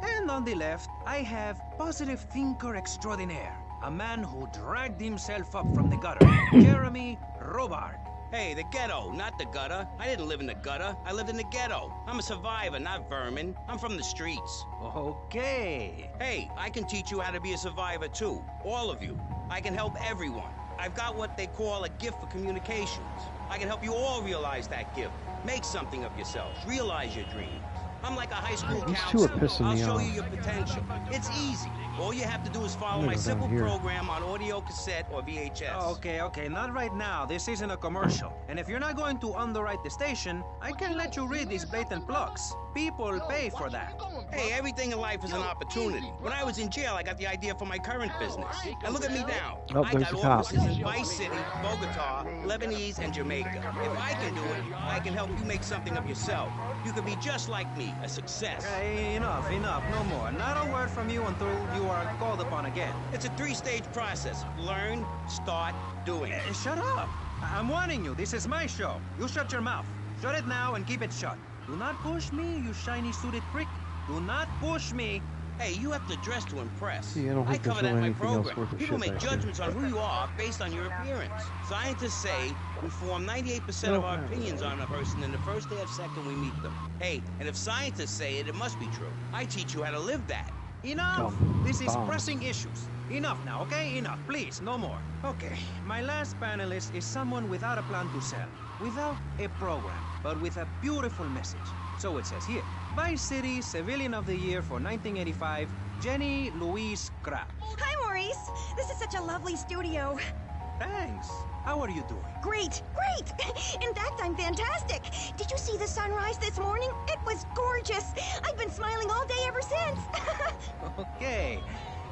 S5: And on the left, I have positive thinker extraordinaire, a man who dragged himself up from the gutter, Jeremy Robart.
S8: Hey, the ghetto, not the gutter. I didn't live in the gutter. I lived in the ghetto. I'm a survivor, not vermin. I'm from the streets.
S5: Okay.
S8: Hey, I can teach you how to be a survivor too. All of you. I can help everyone. I've got what they call a gift for communications. I can help you all realize that gift. Make something of yourselves. Realize your dreams. I'm like a high school
S1: These two are
S8: counselor.
S1: pissing
S8: I'll
S1: me
S8: show
S1: off.
S8: you your potential. It's easy. All you have to do is follow my
S1: Go down
S8: simple
S1: here.
S8: program on audio cassette or VHS.
S5: Okay, not right now. This isn't a commercial. And if you're not going to underwrite the station, I can let you read these blatant plugs. People pay for that.
S8: Hey, everything in life is an opportunity. When I was in jail, I got the idea for my current business. And look at me now.
S1: Oh,
S8: I
S1: there's
S8: got
S1: the cop.
S8: offices in Vice City, Bogota, Lebanese, and Jamaica. If I can do it, I can help you make something of yourself. You could be just like me, a success.
S5: Okay, enough, no more. Not a word from you until you are called upon again.
S8: It's a three-stage process. Learn, start, doing.
S5: Shut up. I'm warning you, this is my show. You shut your mouth. Shut it now and keep it shut. Do not push me, you shiny suited prick. Do not push me.
S8: Hey, you have to dress to impress.
S1: See, I don't think there's
S8: cover that in
S1: really
S8: my
S1: anything else
S8: program.
S1: worth a
S8: People
S1: shit
S8: make
S1: back
S8: judgments on who you are based on your appearance. Scientists say we form 98% of our opinions on a person in the first day of second we meet them. Hey, and if scientists say it, it must be true. I teach you how to live that.
S5: Enough! This is pressing issues. Enough now, okay? Enough, please, no more. Okay, my last panelist is someone without a plan to sell, without a program, but with a beautiful message. So it says here, Vice City Civilian of the Year for 1985, Jenny Louise Krapp.
S21: Hi, Maurice. This is such a lovely studio.
S5: Thanks. How are you doing?
S21: Great, great. In fact, I'm fantastic. Did you see the sunrise this morning? It was gorgeous. I've been smiling all day ever since.
S5: Okay.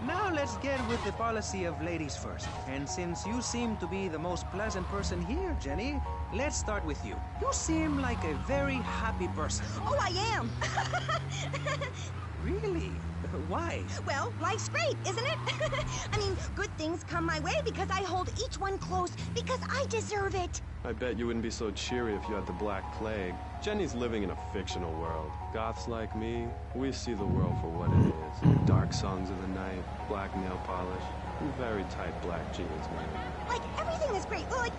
S5: Now let's get with the policy of ladies first. And since you seem to be the most pleasant person here, Jenny, let's start with you. You seem like a very happy person.
S21: Oh, I am.
S5: Really? Why?
S21: Well, life's great, isn't it? I mean, good things come my way because I hold each one close because I deserve it.
S20: I bet you wouldn't be so cheery if you had the Black Plague. Jenny's living in a fictional world. Goths like me, we see the world for what it is. Dark songs of the night, black nail polish, and very tight black jeans, man.
S21: Like, everything is great. Like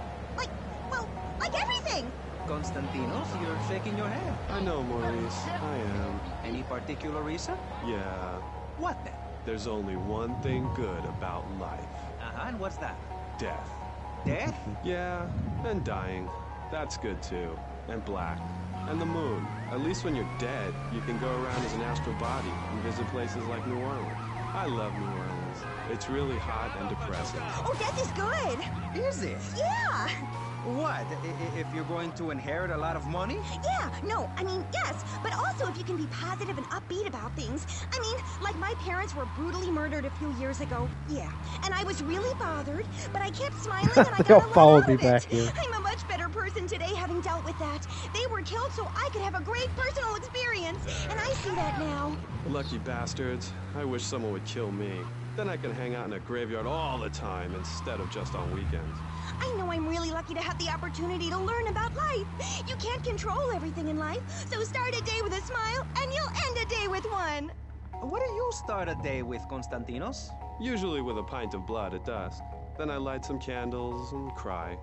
S21: everything.
S5: Konstantinos, you're shaking your head.
S20: I know, Maurice. I am.
S5: Any particular reason?
S20: Yeah.
S5: What then?
S20: There's only one thing good about life.
S5: And what's that?
S20: Death.
S5: Death?
S20: Yeah, and dying. That's good too. And black. And the moon. At least when you're dead, you can go around as an astral body and visit places like New Orleans. I love New Orleans. It's really hot and depressing.
S21: Oh, death is good.
S5: Is it?
S21: Yeah.
S5: What? If you're going to inherit a lot of money?
S21: Yeah, no, I mean, yes, but also if you can be positive and upbeat about things. I mean, like my parents were brutally murdered a few years ago. Yeah, and I was really bothered, but I kept smiling and I
S1: They all
S21: got a lot
S1: followed
S21: out
S1: me
S21: of
S1: back
S21: it.
S1: here.
S21: I'm a much better person today having dealt with that. They were killed so I could have a great personal experience, and I see that now.
S20: Lucky bastards. I wish someone would kill me. Then I can hang out in a graveyard all the time instead of just on weekends.
S21: I know I'm really lucky to have the opportunity to learn about life. You can't control everything in life, so start a day with a smile, and you'll end a day with one.
S5: What do you start a day with, Konstantinos?
S20: Usually with a pint of blood at dusk. Then I light some candles and cry.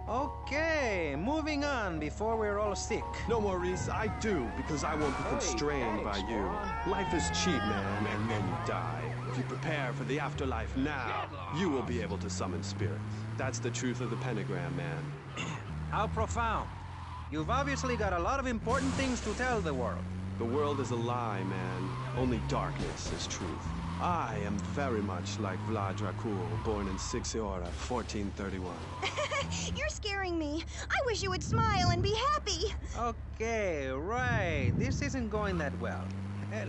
S5: Okay, moving on before we're all sick.
S20: No, Maurice, I do, because I won't be constrained by you. Life is cheap, man, and then you die. If you prepare for the afterlife now, you will be able to summon spirits. That's the truth of the pentagram, man.
S5: How profound. You've obviously got a lot of important things to tell the world.
S20: The world is a lie, man. Only darkness is truth. I am very much like Vlad Dracul, born in Sixiora, 1431.
S21: You're scaring me. I wish you would smile and be happy.
S5: Okay, right. This isn't going that well.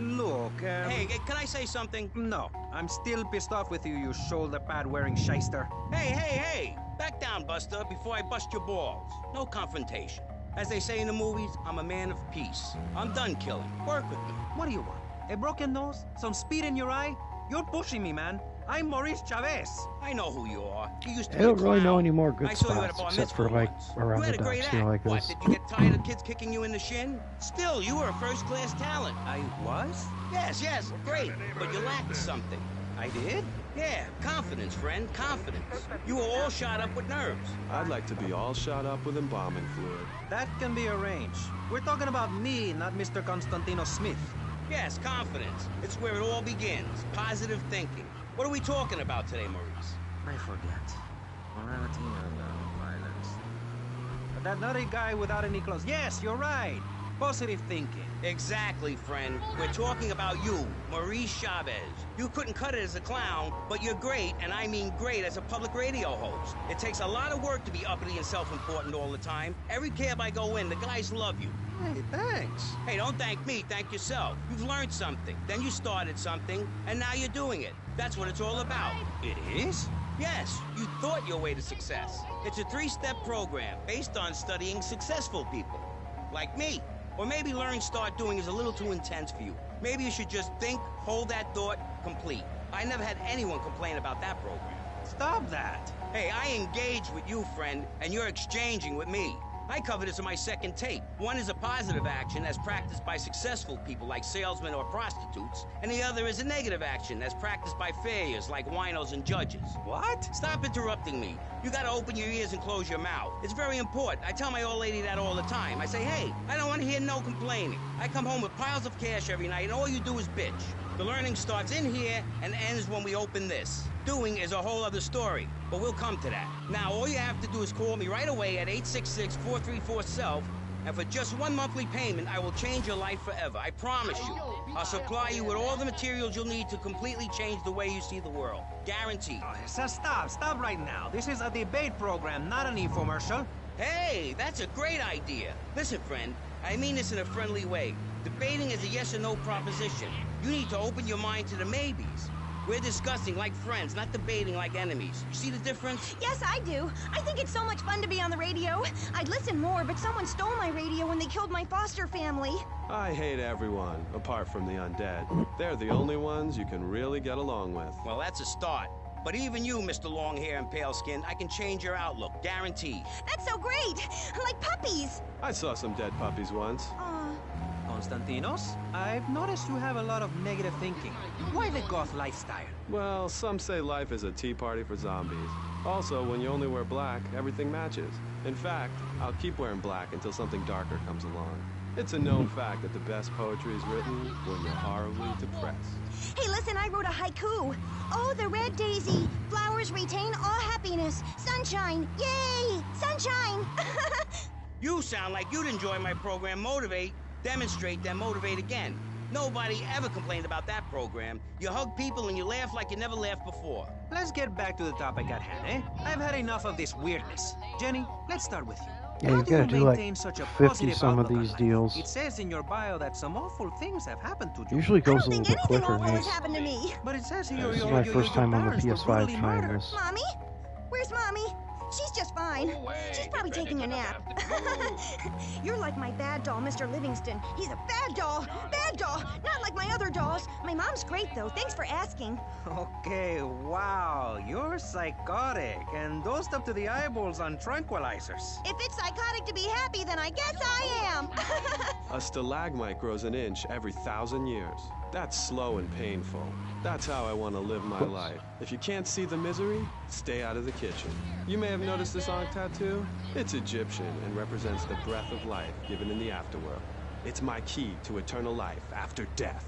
S5: Look,
S8: Hey, can I say something?
S5: No, I'm still pissed off with you, you shoulder pad wearing shyster.
S8: Hey! Back down, Buster, before I bust your balls. No confrontation. As they say in the movies, I'm a man of peace. I'm done killing. Work with me.
S5: What do you want? A broken nose? Some speed in your eye? You're pushing me, man. I'm Maurice Chavez.
S8: I know who you are. You used to
S1: I
S8: be a
S1: don't really know
S8: clown.
S1: any more good
S8: I saw you at a
S1: spots
S8: bar
S1: except for
S8: mitzvah
S1: like
S8: once.
S1: around
S8: You
S1: the
S8: had a great
S1: docks
S8: act.
S1: here like
S8: What,
S1: this.
S8: did you get tired of kids kicking you in the shin? Still, you were a first-class talent.
S5: I was?
S8: Yes, great. But you lacked something.
S5: I did?
S8: Yeah, confidence, friend, confidence. You were all shot up with nerves.
S20: I'd like to be all shot up with embalming fluid.
S5: That can be arranged. We're talking about me, not Mr. Constantino Smith.
S8: Yes, confidence. It's where it all begins. Positive thinking. What are we talking about today, Maurice?
S5: I forget. Morality and violence. But that nutty guy without any clothes. Yes, you're right. Positive thinking.
S8: Exactly, friend. We're talking about you, Maurice Chavez. You couldn't cut it as a clown, but you're great, and I mean great, as a public radio host. It takes a lot of work to be uppity and self-important all the time. Every cab I go in, the guys love you.
S5: Hey, thanks.
S8: Hey, don't thank me, thank yourself. You've learned something, then you started something, and now you're doing it. That's what it's all about.
S5: It is?
S8: Yes, you thought your way to success. It's a 3-step program based on studying successful people. Like me. Or maybe learn start doing is a little too intense for you. Maybe you should just think, hold that thought, complete. I never had anyone complain about that program.
S5: Stop that.
S8: Hey, I engage with you, friend, and you're exchanging with me. I cover this in my second tape. One is a positive action as practiced by successful people like salesmen or prostitutes, and the other is a negative action as practiced by failures like winos and judges.
S5: What?
S8: Stop interrupting me. You gotta open your ears and close your mouth. It's very important. I tell my old lady that all the time. I say, hey, I don't want to hear no complaining. I come home with piles of cash every night, and all you do is bitch. The learning starts in here and ends when we open this. Doing is a whole other story, but we'll come to that. Now, all you have to do is call me right away at 866-434-SELF, and for just one monthly payment, I will change your life forever. I promise you. I'll supply you with all the materials you'll need to completely change the way you see the world. Guaranteed.
S5: Oh, so stop right now. This is a debate program, not an infomercial.
S8: Hey, that's a great idea. Listen, friend, I mean this in a friendly way. Debating is a yes or no proposition. You need to open your mind to the maybes. We're discussing like friends, not debating like enemies. You see the difference?
S21: Yes, I do. I think it's so much fun to be on the radio. I'd listen more, but someone stole my radio when they killed my foster family.
S20: I hate everyone, apart from the undead. They're the only ones you can really get along with.
S8: Well, that's a start. But even you, Mr. Long Hair and Pale Skin, I can change your outlook, guaranteed.
S21: That's so great! Like puppies!
S20: I saw some dead puppies once.
S5: Constantinos, I've noticed you have a lot of negative thinking. Why the goth lifestyle?
S20: Well, some say life is a tea party for zombies. Also, when you only wear black, everything matches. In fact, I'll keep wearing black until something darker comes along. It's a known fact that the best poetry is written when you're horribly depressed.
S21: Hey, listen, I wrote a haiku. Oh, the red daisy. Flowers retain all happiness. Sunshine. Yay! Sunshine!
S8: You sound like you'd enjoy my program Motivate, Demonstrate, then Motivate Again. Nobody ever complained about that program. You hug people and you laugh like you never laughed before.
S5: Let's get back to the topic at hand, eh? I've had enough of this weirdness. Jenny, let's start with you.
S1: Yeah,
S5: How
S1: you
S5: do
S1: gotta do like
S5: maintain such a
S1: 50
S5: positive
S1: some of
S5: outlook on
S1: these
S5: life?
S1: deals.
S5: It says in your bio that some awful things have happened to you.
S1: Usually goes
S21: I don't
S1: a
S21: think
S1: little bit
S21: anything
S1: quicker
S21: awful
S1: than
S21: has
S1: this.
S21: happened to me.
S5: But it says here
S1: This is
S5: your
S1: my first time on the
S5: parents were
S1: PS5
S5: brutally
S1: trying
S5: murdered.
S1: this.
S21: Mommy? Where's Mommy? She's just fine. She's probably taking a nap. You're like my bad doll, Mr. Livingston. He's a bad doll. Bad doll. Not like my other dolls. My mom's great, though. Thanks for asking.
S5: Okay, wow, you're psychotic and dosed up to the eyeballs on tranquilizers.
S21: If it's psychotic to be happy, then I guess I am.
S20: A stalagmite grows an inch every 1,000 years. That's slow and painful. That's how I want to live my life. If you can't see the misery, stay out of the kitchen. You may have noticed this on tattoo. It's Egyptian and represents the breath of life given in the afterworld. It's my key to eternal life after death.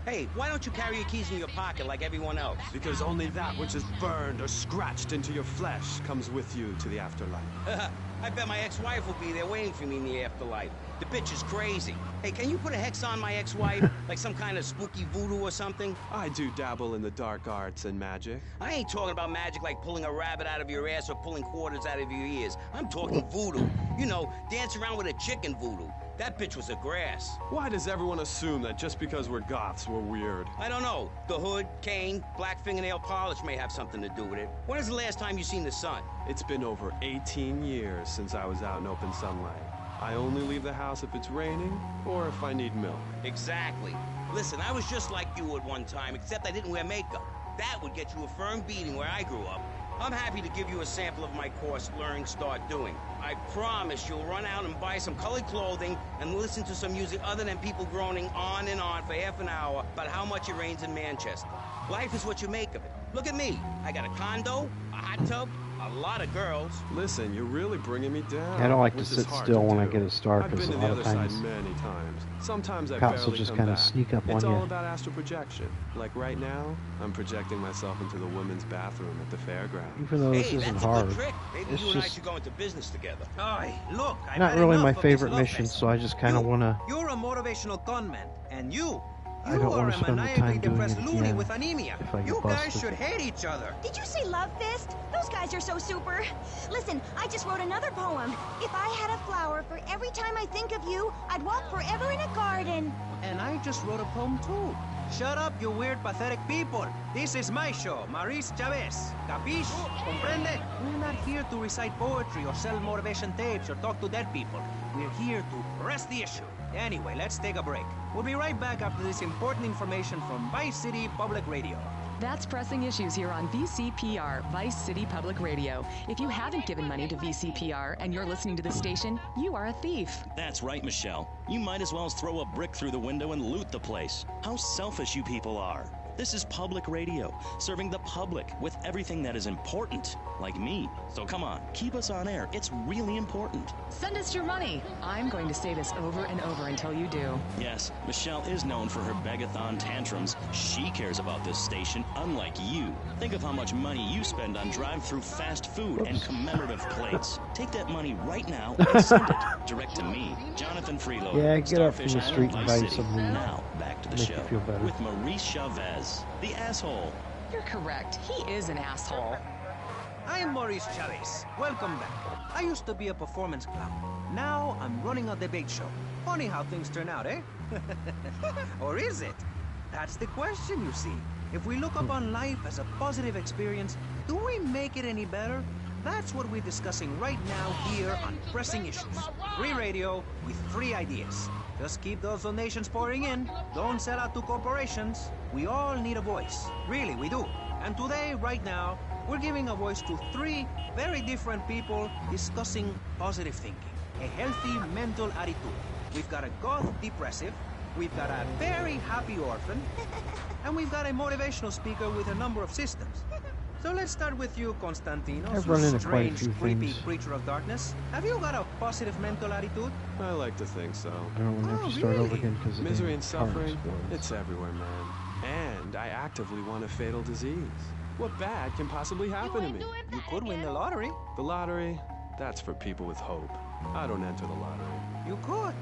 S8: Hey, why don't you carry your keys in your pocket like everyone else?
S20: Because only that which is burned or scratched into your flesh comes with you to the afterlife.
S3: I bet my ex-wife will be there waiting for me in the afterlife. The bitch is crazy. Hey, can you put a hex on my ex-wife? Like some kind of spooky voodoo or something?
S20: I do dabble in the dark arts and magic.
S3: I ain't talking about magic like pulling a rabbit out of your ass or pulling quarters out of your ears. I'm talking voodoo. You know, dance around with a chicken voodoo. That bitch was a grass.
S20: Why does everyone assume that just because we're goths, we're weird?
S3: I don't know. The hood, cane, black fingernail polish may have something to do with it. When is the last time you seen the sun?
S20: It's been over 18 years since I was out in open sunlight. I only leave the house if it's raining or if I need milk.
S3: Exactly. Listen, I was just like you at one time, except I didn't wear makeup. That would get you a firm beating where I grew up. I'm happy to give you a sample of my course, Learn, Start Doing. I promise you'll run out and buy some colored clothing and listen to some music other than people groaning on and on for half an hour about how much it rains in Manchester. Life is what you make of it. Look at me. I got a condo, a hot tub, a lot of girls.
S20: Listen, you're really bringing me down.
S1: I don't like to sit still when I get a star
S20: I've
S1: because
S20: been
S1: a
S20: to
S1: lot
S20: the
S1: of
S20: other
S1: times
S20: side many times. Sometimes I
S1: cops will
S20: barely
S1: just
S20: come
S1: kind of
S20: back.
S1: sneak up on
S20: It's
S1: you.
S20: all about astral projection. Like right now, I'm projecting myself into the women's bathroom at the fairground.
S1: Even though this isn't
S3: that's
S1: hard,
S3: a good trick. Maybe
S1: it's
S3: you and I
S1: just
S3: should go into business together.
S5: Hey, look, I've
S1: not
S5: had
S1: really
S5: enough
S1: my
S5: of this
S1: favorite
S5: love
S1: mission,
S5: fest.
S1: so I just kind of want to.
S5: You're a motivational conman, and you
S1: I don't
S5: are
S1: want
S5: a
S1: to spend the
S5: maniacally
S1: time doing
S5: depressed
S1: it
S5: loony
S1: again
S5: with anemia.
S1: if I get
S5: You guys
S1: busted.
S5: should hate each other.
S21: Did you say love fist? Those guys are so super. Listen, I just wrote another poem. If I had a flower for every time I think of you, I'd walk forever in a garden.
S5: And I just wrote a poem too. Shut up, you weird, pathetic people. This is my show, Maurice Chavez. Capiche? Comprende? We're not here to recite poetry or sell motivation tapes or talk to dead people. We're here to press the issue. Anyway, let's take a break. We'll be right back after this important information from Vice City Public Radio.
S6: That's Pressing Issues here on VCPR, Vice City Public Radio. If you haven't given money to VCPR and you're listening to the station, you are a thief.
S22: That's right, Michelle. You might as well throw a brick through the window and loot the place. How selfish you people are. This is public radio, serving the public with everything that is important, like me. So come on, keep us on air. It's really important.
S6: Send us your money. I'm going to say this over and over until you do.
S22: Yes, Michelle is known for her begathon tantrums. She cares about this station, unlike you. Think of how much money you spend on drive-through fast food and commemorative plates. Take that money right now and send it direct to me, Jonathan Freeloader.
S1: Yeah, get up from
S22: Starfish
S1: the
S22: Island,
S1: street and
S22: Vice
S1: buy
S22: City.
S1: some weed.
S22: Now, back to the
S1: Make
S22: show
S1: you feel better.
S22: with Maurice Chavez, the asshole.
S6: You're correct. He is an asshole.
S5: I'm Maurice Chavez. Welcome back. I used to be a performance clown. Now I'm running a debate show. Funny how things turn out, eh? Or is it? That's the question, you see. If we look upon life as a positive experience, do we make it any better? That's what we're discussing right now here on Pressing Issues. Free radio with free ideas. Just keep those donations pouring in. Don't sell out to corporations. We all need a voice. Really, we do. And today, right now, we're giving a voice to three very different people discussing positive thinking. A healthy mental attitude. We've got a goth depressive. We've got a very happy orphan. And we've got a motivational speaker with a number of systems. So let's start with you, Constantinos,
S1: I've run
S5: you
S1: into quite a
S5: strange,
S1: few
S5: creepy
S1: things.
S5: creature of darkness. Have you got a positive mental attitude?
S20: I like to think so.
S1: I don't want to have to start over again because of
S20: Misery
S1: the
S20: and
S1: car
S20: suffering,
S1: explodes.
S20: it's everywhere, man. And I actively want a fatal disease. What bad can possibly happen to me?
S5: You could win the lottery.
S20: The lottery, that's for people with hope. I don't enter the lottery.
S5: You could.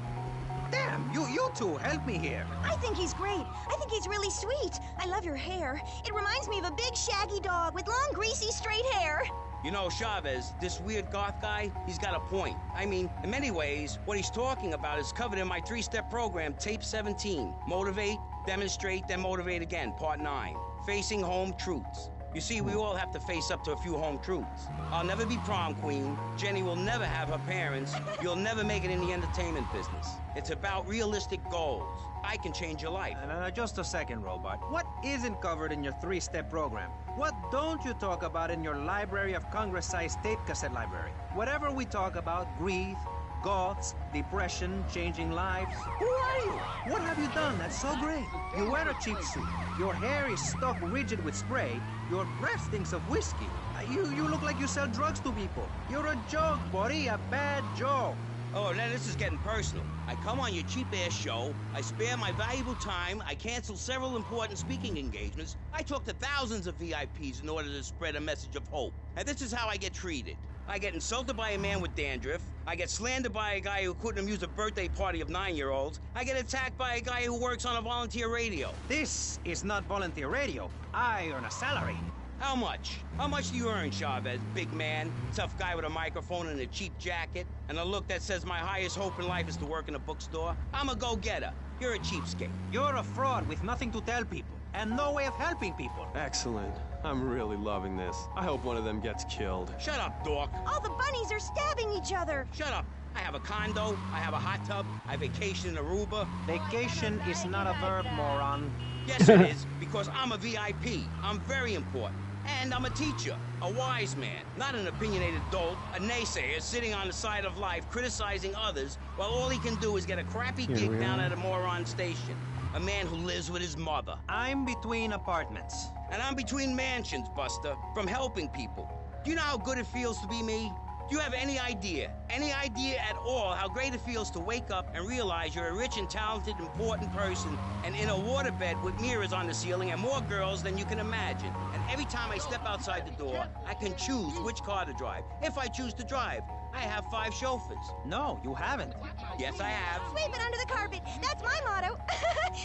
S5: Damn, you two, help me here.
S21: I think he's great. I think he's really sweet. I love your hair. It reminds me of a big shaggy dog with long, greasy, straight hair.
S3: You know, Chavez, this weird goth guy, he's got a point. I mean, in many ways, what he's talking about is covered in my 3-step program, Tape 17. Motivate, demonstrate, then motivate again, Part 9. Facing home truths. You see, we all have to face up to a few home truths. I'll never be prom queen. Jenny will never have her parents. You'll never make it in the entertainment business. It's about realistic goals. I can change your life.
S5: Just a second, Robot. What isn't covered in your 3-step program? What don't you talk about in your Library of Congress-sized tape cassette library? Whatever we talk about, grief, goths, depression, changing lives. Who are you? What have you done that's so great? You wear a cheap suit. Your hair is stuck rigid with spray. Your breath stinks of whiskey. You look like you sell drugs to people. You're a joke, buddy, a bad joke.
S3: Oh, now this is getting personal. I come on your cheap-ass show, I spare my valuable time, I cancel several important speaking engagements, I talk to thousands of VIPs in order to spread a message of hope. And this is how I get treated. I get insulted by a man with dandruff. I get slandered by a guy who couldn't amuse a birthday party of 9-year-olds. I get attacked by a guy who works on a volunteer radio.
S5: This is not volunteer radio. I earn a salary.
S3: How much? How much do you earn, Chavez, big man? Tough guy with a microphone and a cheap jacket, and a look that says my highest hope in life is to work in a bookstore? I'm a go-getter. You're a cheapskate.
S5: You're a fraud with nothing to tell people, and no way of helping people.
S20: Excellent. I'm really loving this. I hope one of them gets killed.
S3: Shut up, dork.
S21: All the bunnies are stabbing each other.
S3: Shut up. I have a condo, I have a hot tub, I vacation in Aruba.
S5: Vacation is not a verb, moron.
S3: Yes, it is, because I'm a VIP. I'm very important. And I'm a teacher, a wise man, not an opinionated dolt, a naysayer sitting on the side of life criticizing others while all he can do is get a crappy gig down at a moron station. A man who lives with his mother.
S5: I'm between apartments.
S3: And I'm between mansions, Buster, from helping people. Do you know how good it feels to be me? Do you have any idea at all how great it feels to wake up and realize you're a rich and talented, important person and in a waterbed with mirrors on the ceiling and more girls than you can imagine? And every time I step outside the door, I can choose which car to drive. If I choose to drive, I have 5 chauffeurs.
S5: No, you haven't.
S3: Yes, I have.
S21: Sweep it under the carpet. That's my motto.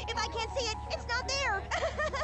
S21: If I can't see it, it's not there.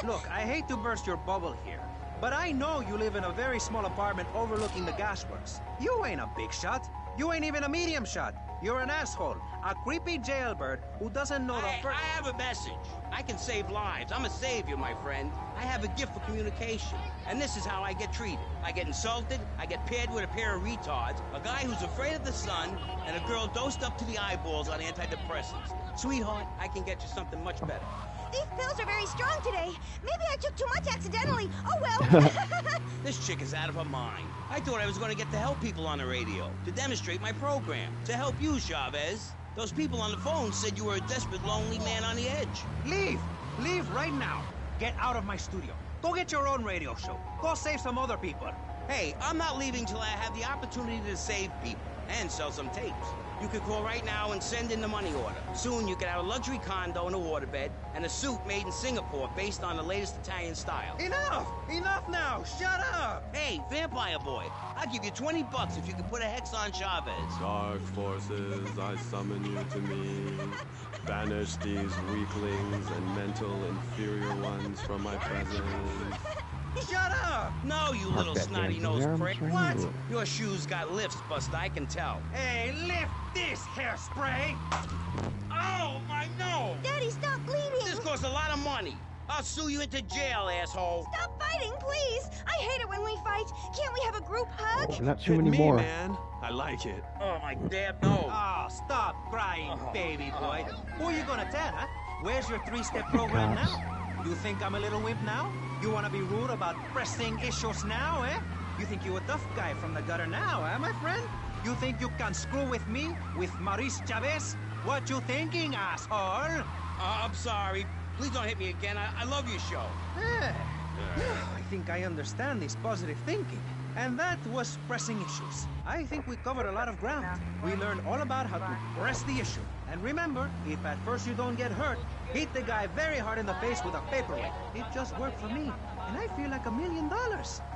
S5: Look, I hate to burst your bubble here, but I know you live in a very small apartment overlooking the gasworks. You ain't a big shot. You ain't even a medium shot. You're an asshole. A creepy jailbird who doesn't know the first...
S3: I have a message. I can save lives. I'm a savior, my friend. I have a gift for communication. And this is how I get treated. I get insulted, I get paired with a pair of retards, a guy who's afraid of the sun, and a girl dosed up to the eyeballs on antidepressants. Sweetheart, I can get you something much better.
S21: These pills are very strong today. Maybe I took too much accidentally. Oh, well.
S3: This chick is out of her mind. I thought I was going to get to help people on the radio, to demonstrate my program, to help you, Chavez. Those people on the phone said you were a desperate, lonely man on the edge.
S5: Leave! Leave right now. Get out of my studio. Go get your own radio show. Go save some other people.
S3: Hey, I'm not leaving till I have the opportunity to save people and sell some tapes. You could call right now and send in the money order. Soon you could have a luxury condo and a waterbed and a suit made in Singapore based on the latest Italian style.
S5: Enough! Enough now! Shut up!
S3: Hey, Vampire Boy, I'll give you $20 if you can put a hex on Chavez.
S20: Dark forces, I summon you to me. Banish these weaklings and mental inferior ones from my presence.
S5: Shut up!
S3: No, you little snotty-nosed prick. What? Your shoes got lifts, Buster, I can tell.
S5: Hey, lift this hairspray!
S3: Oh, my nose!
S21: Daddy, stop bleeding!
S3: This costs a lot of money. I'll sue you into jail, asshole.
S21: Stop fighting, please! I hate it when we fight. Can't we have a group hug?
S1: Not too many more.
S20: Man. I like it.
S3: Oh, my damn nose.
S5: Oh, stop crying, baby boy. Who are you gonna tell, huh? Where's your 3-step program now? You think I'm a little wimp now? You wanna be rude about pressing issues now, eh? You think you a tough guy from the gutter now, eh, my friend? You think you can screw with me, with Maurice Chavez? What you thinking, asshole?
S3: I'm sorry. Please don't hit me again. I love your show.
S5: I think I understand this positive thinking. And that was pressing issues. I think we covered a lot of ground. We learned all about how to press the issue. And remember, if at first you don't get hurt, hit the guy very hard in the face with a paperweight. It just worked for me. And I feel like $1 million.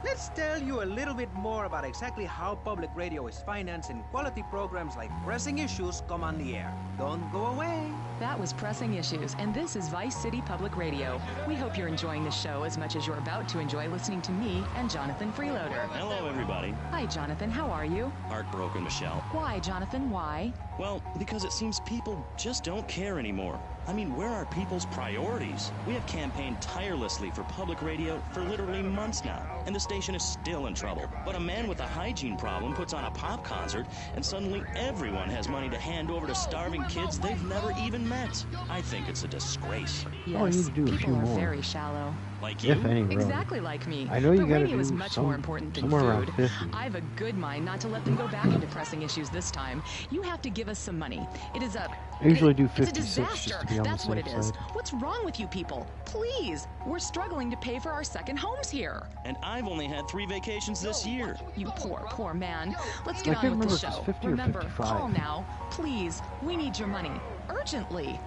S5: Let's tell you a little bit more about exactly how public radio is financed and quality programs like Pressing Issues come on the air. Don't go away.
S6: That was Pressing Issues, and this is Vice City Public Radio. We hope you're enjoying the show as much as you're about to enjoy listening to me and Jonathan Freeloader.
S22: Hello, everybody.
S6: Hi, Jonathan. How are you?
S22: Heartbroken, Michelle.
S6: Why, Jonathan? Why?
S22: Well, because it seems people just don't care anymore. I mean, where are people's priorities? We have campaigned tirelessly for public radio for literally months now, and the station is still in trouble. But a man with a hygiene problem puts on a pop concert, and suddenly everyone has money to hand over to starving kids they've never even met. I think it's a disgrace.
S6: Yes, people are very shallow.
S22: Like you?
S6: Exactly like me.
S1: I know you
S6: but
S1: gotta
S6: radio
S1: do
S6: is much more important than
S1: somewhere around
S6: food.
S1: 50.
S6: I have a good mind not to let them go back into Pressing Issues this time. You have to give us some money. It is a...
S1: I usually do
S6: It's a
S1: 56
S6: disaster.
S1: just to be on
S6: That's
S1: the
S6: what
S1: safe
S6: it is.
S1: side.
S6: What's wrong with you people? Please, we're struggling to pay for our second homes here.
S22: And I've only had 3 vacations this year.
S6: You poor man. Let's
S1: I
S6: get
S1: can't
S6: on with the
S1: remember if it's
S6: show.
S1: 50 or
S6: Remember,
S1: 55.
S6: call now. Please, we need your money. Urgently.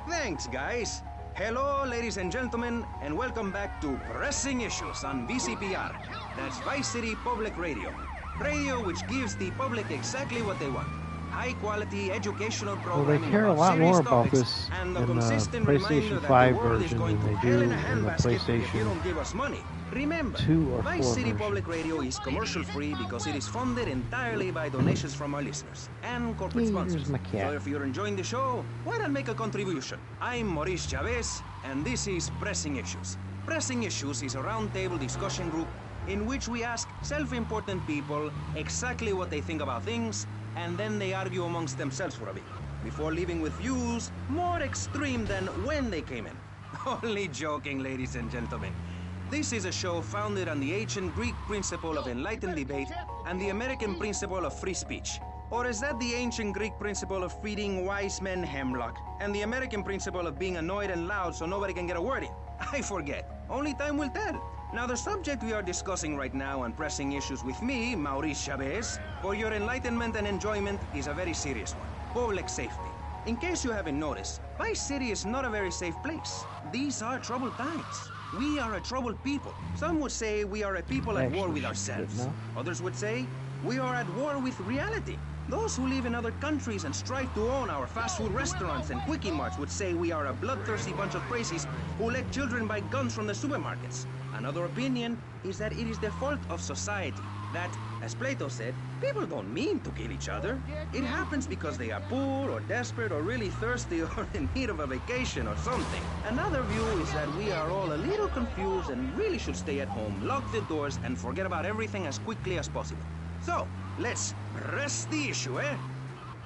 S5: Thanks, guys. Hello, ladies and gentlemen, and welcome back to Pressing Issues on VCPR. That's Vice City Public Radio. Radio which gives the public exactly what they want. High-quality educational
S1: Well,
S5: programming
S1: they care a
S5: about
S1: lot
S5: serious
S1: more about
S5: topics,
S1: this
S5: and the
S1: in the
S5: consistent reminder
S1: PlayStation
S5: that
S1: 5
S5: the world is
S1: version
S5: going
S1: than
S5: to
S1: they
S5: hell
S1: do
S5: in a
S1: in the
S5: handbasket if you
S1: PlayStation
S5: don't give us money. Remember,
S1: 2 or 4
S5: Vice City
S1: version.
S5: Public Radio is commercial-free because it is funded entirely by donations from our listeners and corporate
S1: Hey,
S5: sponsors.
S1: here's my cat.
S5: So if you're enjoying the show, why not make a contribution? I'm Maurice Chavez, and this is Pressing Issues. Pressing Issues is a roundtable discussion group in which we ask self-important people exactly what they think about things, and then they argue amongst themselves for a bit, before leaving with views more extreme than when they came in. Only joking, ladies and gentlemen. This is a show founded on the ancient Greek principle of enlightened debate and the American principle of free speech. Or is that the ancient Greek principle of feeding wise men hemlock and the American principle of being annoyed and loud so nobody can get a word in? I forget. Only time will tell. Now, the subject we are discussing right now on Pressing Issues with me, Maurice Chavez, for your enlightenment and enjoyment is a very serious one. Public safety. In case you haven't noticed, Vice City is not a very safe place. These are troubled times. We are a troubled people. Some would say we are a people at war with ourselves. Others would say we are at war with reality. Those who live in other countries and strive to own our fast food restaurants and quickie marts would say we are a bloodthirsty bunch of crazies who let children buy guns from the supermarkets. Another opinion is that it is the fault of society. That, as Plato said, people don't mean to kill each other. It happens because they are poor or desperate or really thirsty or in need of a vacation or something. Another view is that we are all a little confused and really should stay at home, lock the doors, and forget about everything as quickly as possible. So, let's press the issue, eh?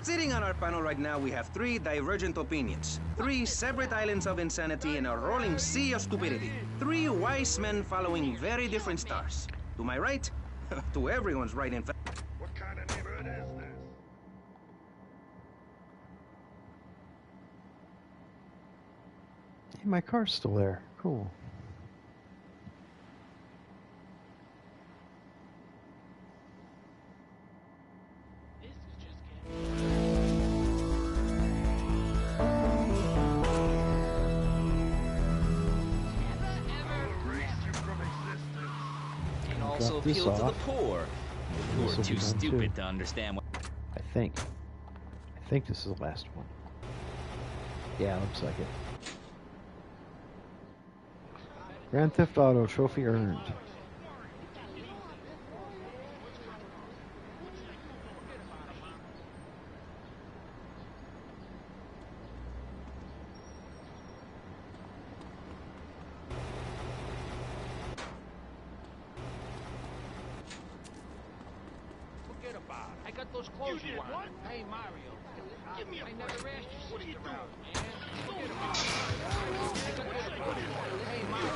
S5: Sitting on our panel right now, we have 3 divergent opinions. 3 separate islands of insanity in a rolling sea of stupidity. 3 wise men following very different stars. To my right, to everyone's right, in fact.
S12: What kind of neighborhood is this?
S1: Hey, my car's still there. Cool.
S4: And also
S1: this
S4: appeal to the
S1: off.
S4: poor, who
S1: This
S4: are
S1: will
S4: too
S1: be done,
S4: stupid
S1: too.
S4: to understand what.
S1: I think this is the last one. Yeah, looks like it. Grand Theft Auto trophy earned.
S12: Forget about it. I got those clothes you want. Hey, Mario. Give me a break. Never asked you. What are you doing? Forget about it. I got those clothes you want. Hey, Mario.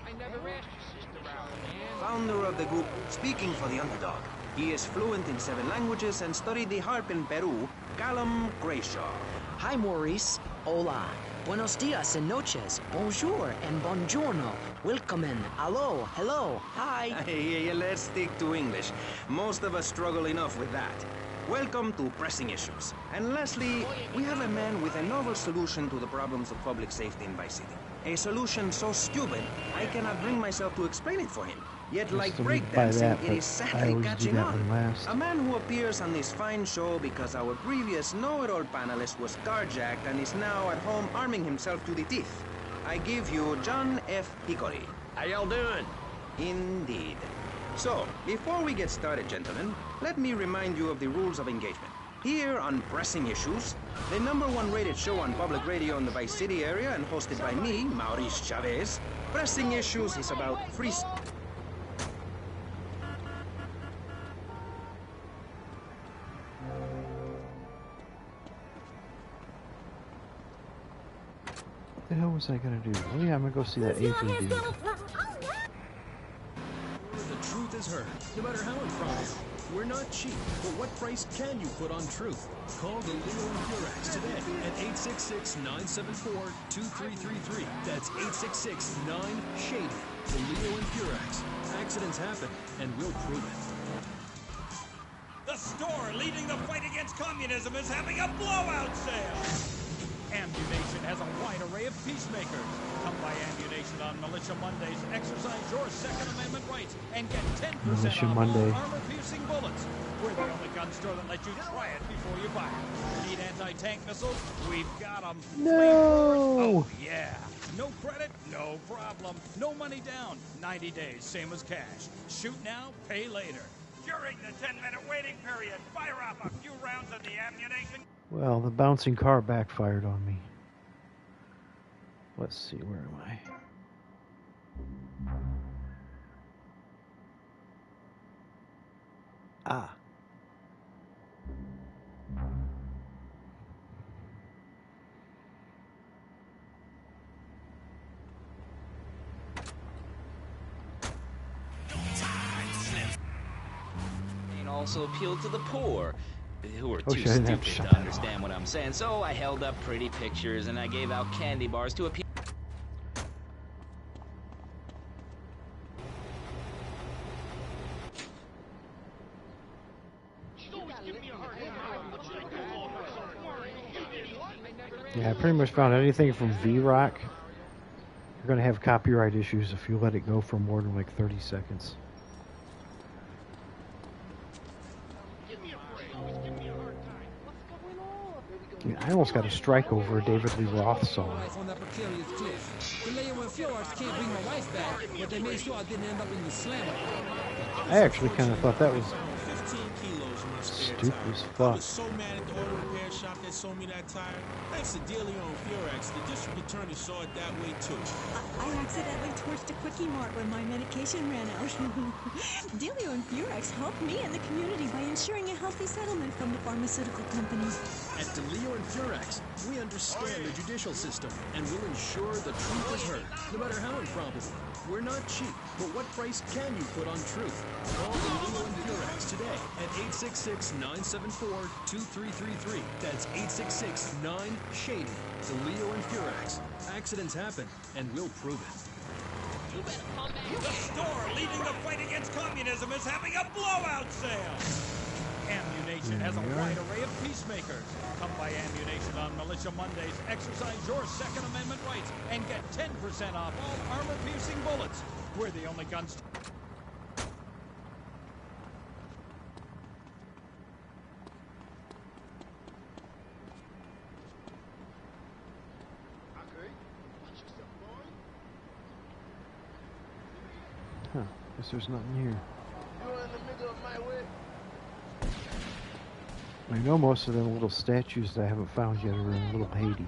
S12: I never asked your sister out, man.
S5: Founder of the group Speaking for the Underdog. He is fluent in 7 languages and studied the harp in Peru, Callum Grayshaw.
S7: Hi, Maurice. Hola. Buenos dias and noches. Bonjour and buongiorno. Welcome and hello, hello, hi.
S5: Hey, let's stick to English. Most of us struggle enough with that. Welcome to Pressing Issues. And lastly, we have a man with a novel solution to the problems of public safety in Vice City. A solution so stupid, I cannot bring myself to explain it for him. Yet, like
S1: Used to lead by
S5: breakdancing,
S1: that,
S5: it
S1: but
S5: is
S1: I
S5: sadly
S1: always do
S5: catching
S1: that
S5: on.
S1: one last.
S5: A man who appears on this fine show because our previous know-it-all panelist was carjacked and is now at home arming himself to the teeth. I give you John F. Hickory.
S8: How y'all doing?
S5: Indeed. So, before we get started, gentlemen, let me remind you of the rules of engagement. Here on Pressing Issues, the #1 rated show on public radio in the Vice City area and hosted by me, Maurice Chavez, Pressing Issues is about free...
S1: What the hell was I gonna do? Oh yeah, I'm gonna go see that Asian dude.
S23: The truth is heard, no matter how it fries. We're not cheap, but what price can you put on truth? Call the Leo and Purax today at 866-974-2333. That's 866-9-SHADY. The Leo and Purax. Accidents happen, and we'll prove it.
S24: The store leading the fight against communism is having a blowout sale. Ammunation has a wide array of peacemakers. Come by Ammunation Ammunition on Militia Mondays. Exercise your Second Amendment rights and get 10%
S1: Militia
S24: off
S1: Monday.
S24: all armor-piercing bullets. We're the only gun store that lets you try it before you buy it. Need anti-tank missiles? We've got them.
S1: No!
S24: Oh, yeah. No credit? No problem. No money down. 90 days, same as cash. Shoot now, pay later.
S9: During the 10-minute waiting period, fire up a few rounds of the ammunition.
S1: Well, the bouncing car backfired on me. Let's see, where am I? Ah.
S22: Also appealed to the poor, who are
S1: Oh,
S22: too
S1: shit, I didn't have
S22: stupid
S1: to
S22: to
S1: shut that
S22: understand what I'm saying. So I held up pretty pictures and I gave out candy bars to appeal.
S1: Yeah, I pretty much found anything from V-Rock. You're going to have copyright issues if you let it go for more than like 30 seconds. Yeah, I almost got a strike over a David Lee Roth song.
S10: On that precarious cliff. The layer and Fjords can't bring my wife back, but they made sure I didn't end up in the slammer.
S1: I actually kind of thought that was
S11: 15 kilos in my spare
S1: stupid
S11: tire.
S1: as
S11: I
S1: fuck.
S11: was so mad at the auto repair shop that sold me that tire. Thanks to Delio and Furax, the district attorney saw it that way too.
S13: I accidentally torched a Quickie Mart when my medication ran out. Delio and Furax helped me and the community by ensuring a healthy settlement from the pharmaceutical company.
S23: At DeLeo and Furax, we understand the judicial system and will ensure the truth is heard, no matter how improbable. We're not cheap, but what price can you put on truth? Call DeLeo and Furax today at 866-974-2333. That's 866-9-SHADY. DeLeo and Furax. Accidents happen, and we'll prove it.
S24: The store leading the fight against communism is having a blowout sale. Ammunition has a wide array of peacemakers. Come by Ammunition on Militia Mondays. Exercise your Second Amendment rights and get 10% off all armor-piercing bullets. We're the only gun store.
S1: Huh, guess there's nothing here.
S12: You're in the middle of my way.
S1: I know most of them little statues that I haven't found yet are in Little Haiti.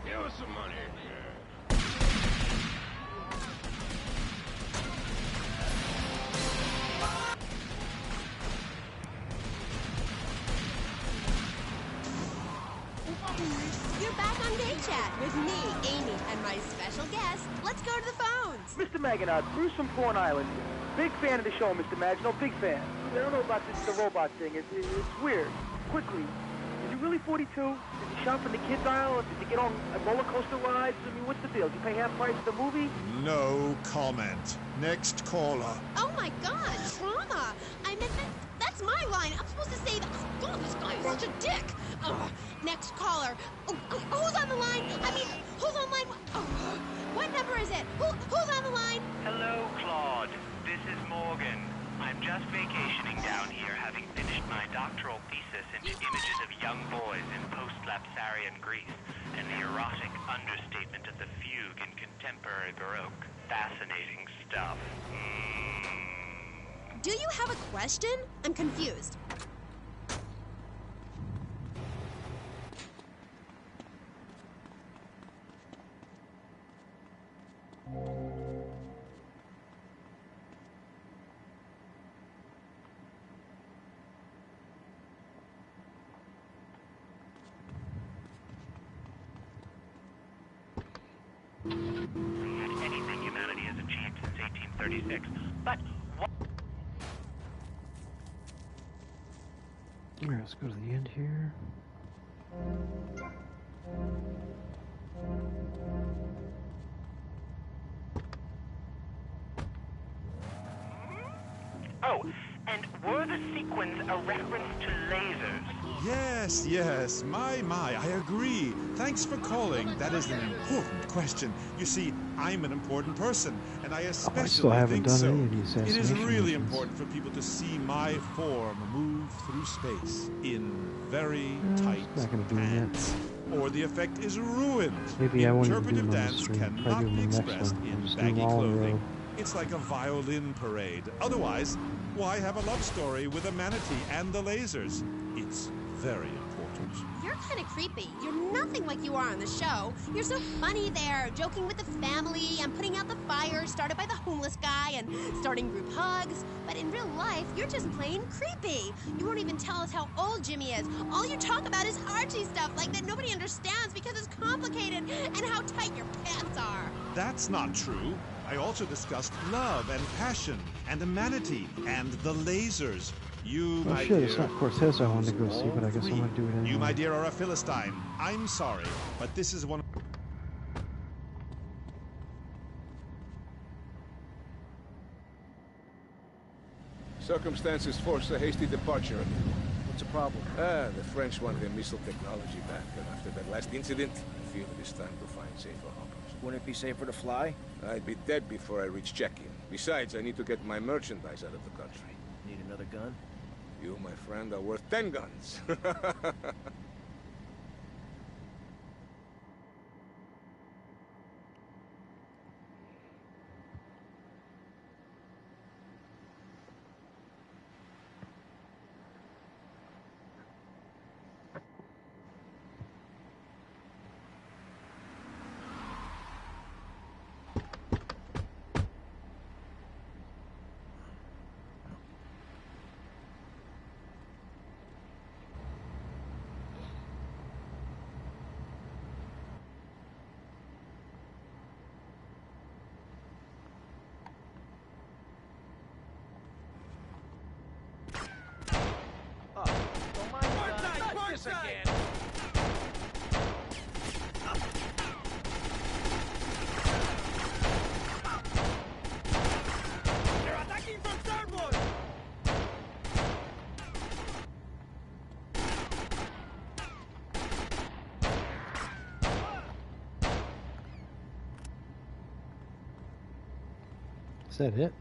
S12: Give us some money.
S25: You're back on Day Chat with me, Amy, and my special guest. Let's go to the phones.
S26: Mr. Maginot, Bruce from Corn Island. Big fan of the show, Mr. Maginot, big fan. I don't know about the robot thing. It's weird. Quickly, is you really 42? Did you shop in the kids aisle? Did you get on roller coaster rides? I mean, what's the deal? Did you pay half price for the movie?
S19: No comment. Next caller.
S25: Oh my God, trauma. I meant that's my line. I'm supposed to say that. Oh God, this guy is such a dick. Next caller. Who's on the line? I mean, who's on line? What number is it? Who's on the line?
S27: Hello, Claude. This is Morgan. I'm just vacationing down here, having finished my doctoral thesis into images of young boys in post-Lapsarian Greece and the erotic understatement of the fugue in contemporary Baroque. Fascinating stuff.
S25: Do you have a question? I'm confused.
S27: Anything humanity has achieved since 1836. But what?
S1: Alright, let's go to the end here.
S27: Oh, and were the sequins a reference to lasers?
S19: Yes, yes. My, I agree. Thanks for calling. That is an important question. You see, I'm an important person, and I especially
S1: still haven't
S19: think
S1: done
S19: so.
S1: any of these
S19: It is
S1: assassination
S19: really
S1: missions.
S19: important for people to see my form move through space in very tight
S1: Not gonna do that.
S19: pants. Or the effect is ruined.
S1: Maybe I won't even do
S19: Interpretive
S1: them on the
S19: dance
S1: stream.
S19: cannot
S1: Probably
S19: be
S1: do them next
S19: expressed
S1: one. I'll
S19: in
S1: just do them
S19: baggy
S1: all in a row.
S19: clothing. It's like a violin parade. Otherwise, why have a love story with a manatee and the lasers? It's very important.
S25: You're kind of creepy. You're nothing like you are on the show. You're so funny there, joking with the family and putting out the fire started by the homeless guy and starting group hugs. But in real life, you're just plain creepy. You won't even tell us how old Jimmy is. All you talk about is Archie stuff, like that nobody understands because it's complicated, and how tight your pants are.
S19: That's not true. I also discussed love and passion and a manatee and the lasers. You,
S1: Oh
S19: my
S1: shit,
S19: dear,
S1: it's not Cortez I wanted to go see, but I guess I'm gonna do it anyway.
S19: you, my dear, are a Philistine. I'm sorry, but this is one of...
S2: Circumstances force a hasty departure.
S14: What's the problem?
S2: The French want their missile technology back, and after that last incident, I feel it is time to find safer harbors.
S14: Wouldn't it be safer to fly?
S2: I'd be dead before I reach check-in. Besides, I need to get my merchandise out of the country.
S14: Need another gun?
S2: You, my friend, are worth 10 guns.
S1: Is that it?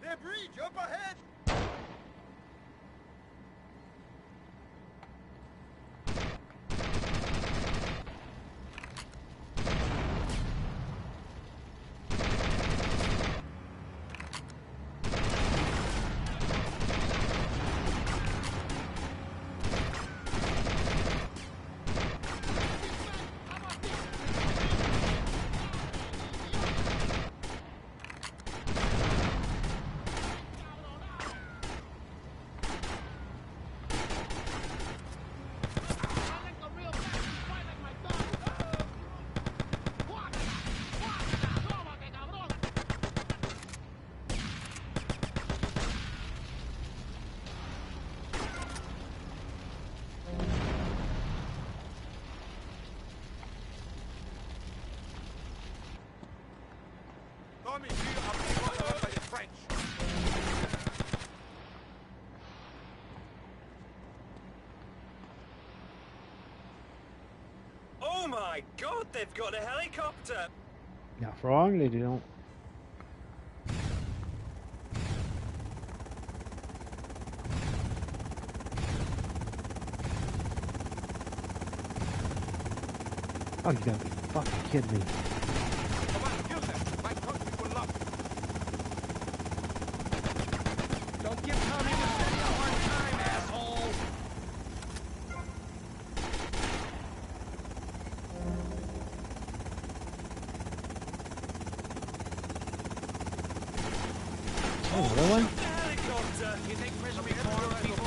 S9: Their breach up ahead!
S15: Oh my god, they've got a helicopter!
S1: Not wrong, they don't. Oh, you gotta be fucking kidding me.
S9: Don't give Tommy Machete a hard time, asshole!
S1: Oh, really?
S15: Helicopter! You think prison reform people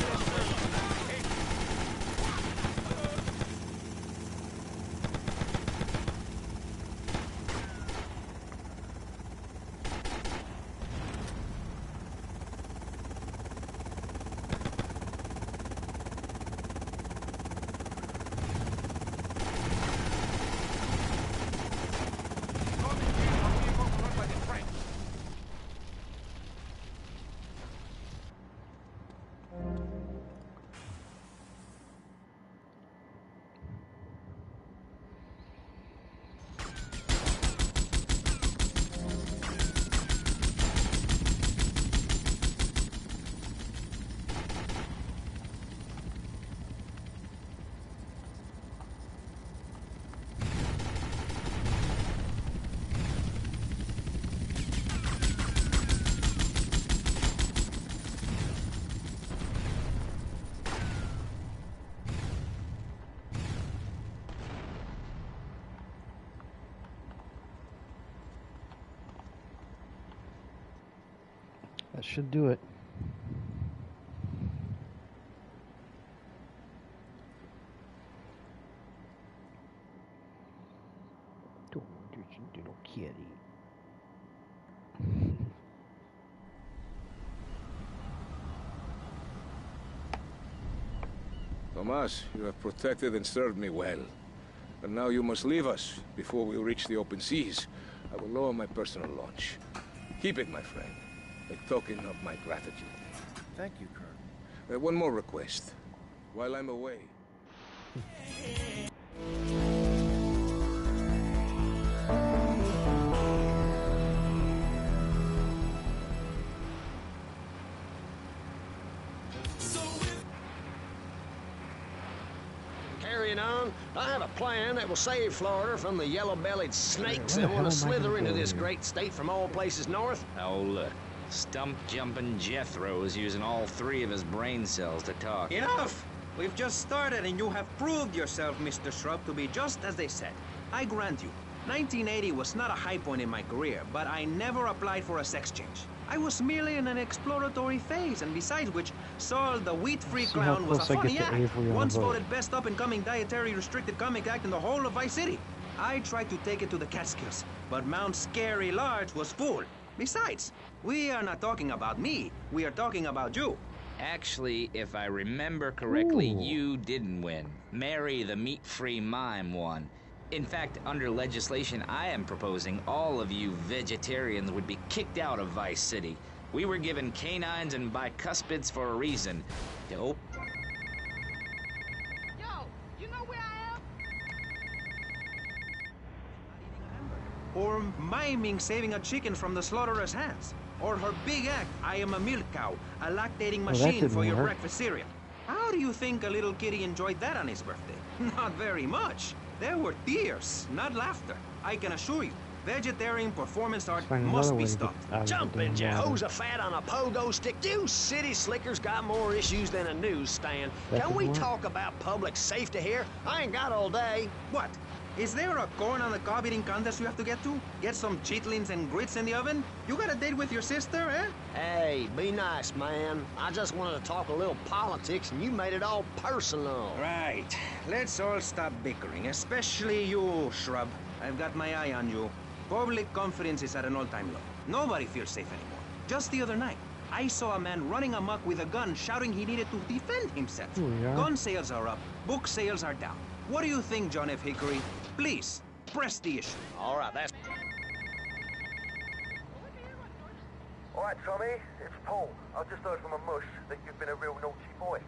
S1: That should do it. Don't do you little kitty.
S2: Tomas, you have protected and served me well. But now you must leave us before we reach the open seas. I will lower my personal launch. Keep it, my friend. A token of my gratitude.
S14: Thank you, Kirk.
S2: One more request. While I'm away...
S8: Carrying on, I have a plan that will save Florida from the yellow-bellied snakes that want to slither into this great state from all places north.
S4: Oh, look. Stump-jumping Jethro is using all 3 of his brain cells to talk.
S5: Enough! We've just started and you have proved yourself, Mr. Shrub, to be just as they said. I grant you, 1980 was not a high point in my career, but I never applied for a sex change. I was merely in an exploratory phase, and besides which, Saul the wheat-free clown was a funny act. Once voted best up-and-coming dietary restricted comic act in the whole of Vice City. I tried to take it to the Catskills, but Mount Scary Large was full. Besides, we are not talking about me, we are talking about you.
S4: Actually, if I remember correctly, you didn't win. Mary the meat-free mime won. In fact, under legislation I am proposing, all of you vegetarians would be kicked out of Vice City. We were given canines and bicuspids for a reason.
S12: Yo, you know where I am?
S5: Or miming saving a chicken from the slaughterer's hands. Or her big act, I am a milk cow, a lactating machine for your breakfast cereal. How do you think a little kitty enjoyed that on his birthday? Not very much. There were tears, not laughter. I can assure you, vegetarian performance art must be stopped.
S8: Jumping Jehoshaphat on a pogo stick. You city slickers got more issues than a newsstand. Can we talk about public safety here? I ain't got all day.
S5: What? Is there a corn on the cob eating contest you have to get to? Get some chitlins and grits in the oven? You got a date with your sister, eh?
S8: Hey, be nice, man. I just wanted to talk a little politics, and you made it all personal.
S5: Right. Let's all stop bickering, especially you, Shrub. I've got my eye on you. Public confidence is at an all-time low. Nobody feels safe anymore. Just the other night, I saw a man running amok with a gun, shouting he needed to defend himself. Gun sales are up, book sales are down. What do you think, John F. Hickory? Please, press the issue.
S8: All right, that's...
S3: All right, Tommy, it's Paul. I've just heard from a mush that you've been a real naughty boy.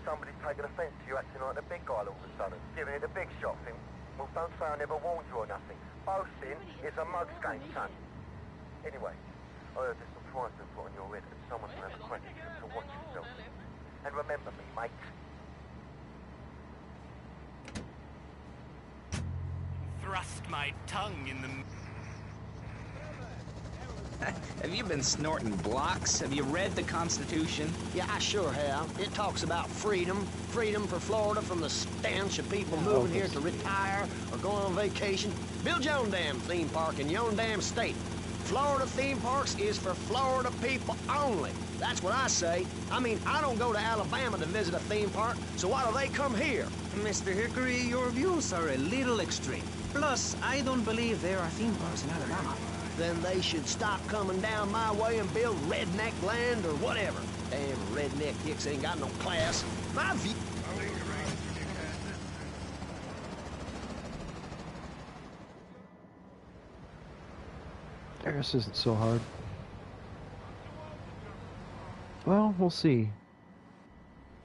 S3: Somebody's taken offense to you acting like the big guy all of a sudden, giving it a big shot thing. Well, don't say I never warned you or nothing. Boasting is a mug's game, son. Anyway, I heard there's some fines been put on your head and someone's going to have a crack at you, so watch yourself. And remember me, mate.
S12: Thrust my tongue in the...
S4: Have you been snorting blocks? Have you read the Constitution?
S8: Yeah, I sure have. It talks about freedom. Freedom for Florida from the stench of people moving here to retire or going on vacation. Build your own damn theme park in your own damn state. Florida theme parks is for Florida people only. That's what I say. I mean, I don't go to Alabama to visit a theme park, so why do they come here?
S5: Mr. Hickory, your views are a little extreme. Plus, I don't believe there are theme parks in Alabama.
S8: Then they should stop coming down my way and build redneck land or whatever. Damn redneck hicks ain't got no class. My view...
S1: This isn't so hard. Well, we'll see.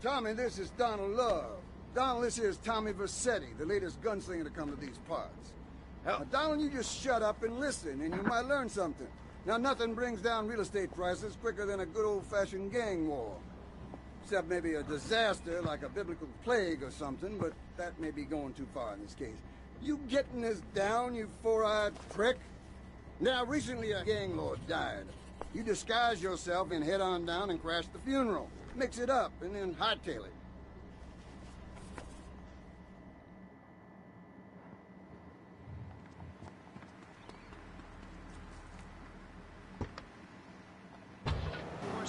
S6: Tommy, this is Donald Love. Donald, this is Tommy Vercetti, the latest gunslinger to come to these parts. Now, Donald, you just shut up and listen, and you might learn something. Now, nothing brings down real estate prices quicker than a good old-fashioned gang war. Except maybe a disaster like a biblical plague or something, but that may be going too far in this case. You getting this down, you four-eyed prick? Now, recently a gang lord died. You disguise yourself and head on down and crash the funeral. Mix it up and then hightail it.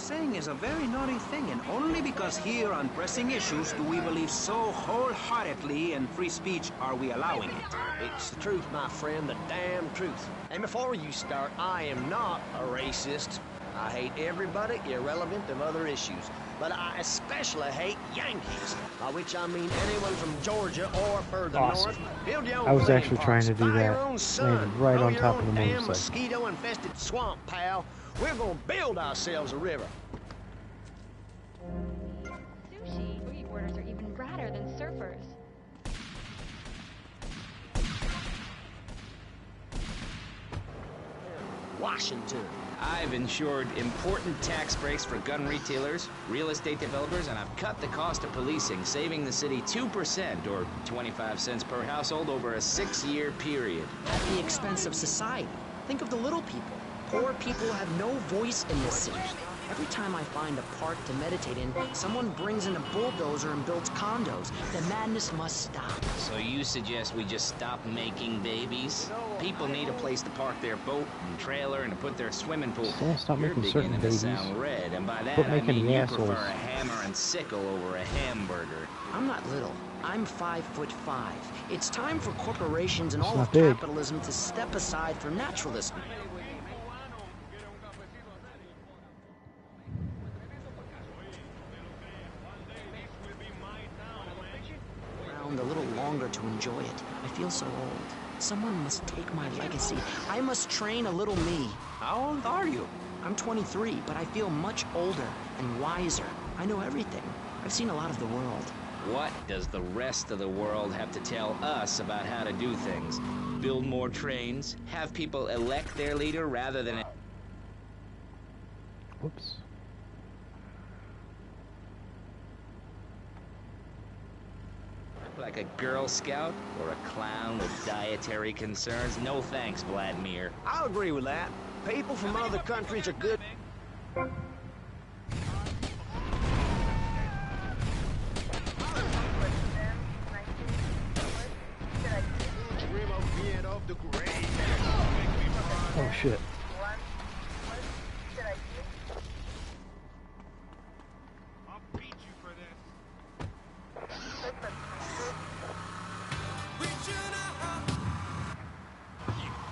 S5: saying is a very naughty thing, and only because here on pressing issues do we believe so wholeheartedly in free speech are we allowing it.
S8: It's the truth, my friend, the damn truth. And before you start, I am not a racist. I hate everybody irrelevant of other issues. But I especially hate Yankees, by which I mean anyone from Georgia or further north. Build your own
S1: I was
S8: thing,
S1: actually trying to do
S8: fire
S1: that.
S8: your own sun.
S1: Landed right
S8: Grow
S1: on
S8: your
S1: top
S8: own
S1: of the
S8: damn
S1: motorcycle.
S8: mosquito-infested swamp, pal. We're gonna build ourselves a river.
S7: Sushi boogie boarders are even radder than surfers.
S8: Washington.
S4: I've ensured important tax breaks for gun retailers, real estate developers, and I've cut the cost of policing, saving the city 2% or 25 cents per household over a 6-year period.
S16: At the expense of society. Think of the little people. Poor people have no voice in this city. Every time I find a park to meditate in, someone brings in a bulldozer and builds condos. The madness must stop.
S4: So you suggest we just stop making babies? People need a place to park their boat and trailer and to put their swimming pool.
S1: Yeah, stop
S4: You're
S1: making certain
S4: beginning to
S1: babies.
S4: sound red, and by that
S1: Quit
S4: I
S1: making
S4: mean
S1: the
S4: you
S1: assholes.
S4: prefer a hammer and sickle over a hamburger.
S16: I'm not little. I'm 5'5". It's time for corporations and
S1: It's
S16: all
S1: not
S16: of
S1: big.
S16: capitalism to step aside for naturalism. Around a little longer to enjoy it. I feel so old. Someone must take my legacy. I must train a little me.
S5: How old are you?
S16: I'm 23, but I feel much older and wiser. I know everything. I've seen a lot of the world.
S4: What does the rest of the world have to tell us about how to do things? Build more trains? Have people elect their leader rather than...
S1: Whoops.
S4: Like a Girl Scout or a clown with dietary concerns? No thanks, Vladimir.
S8: I'll agree with that. People from other countries are good.
S1: Oh shit.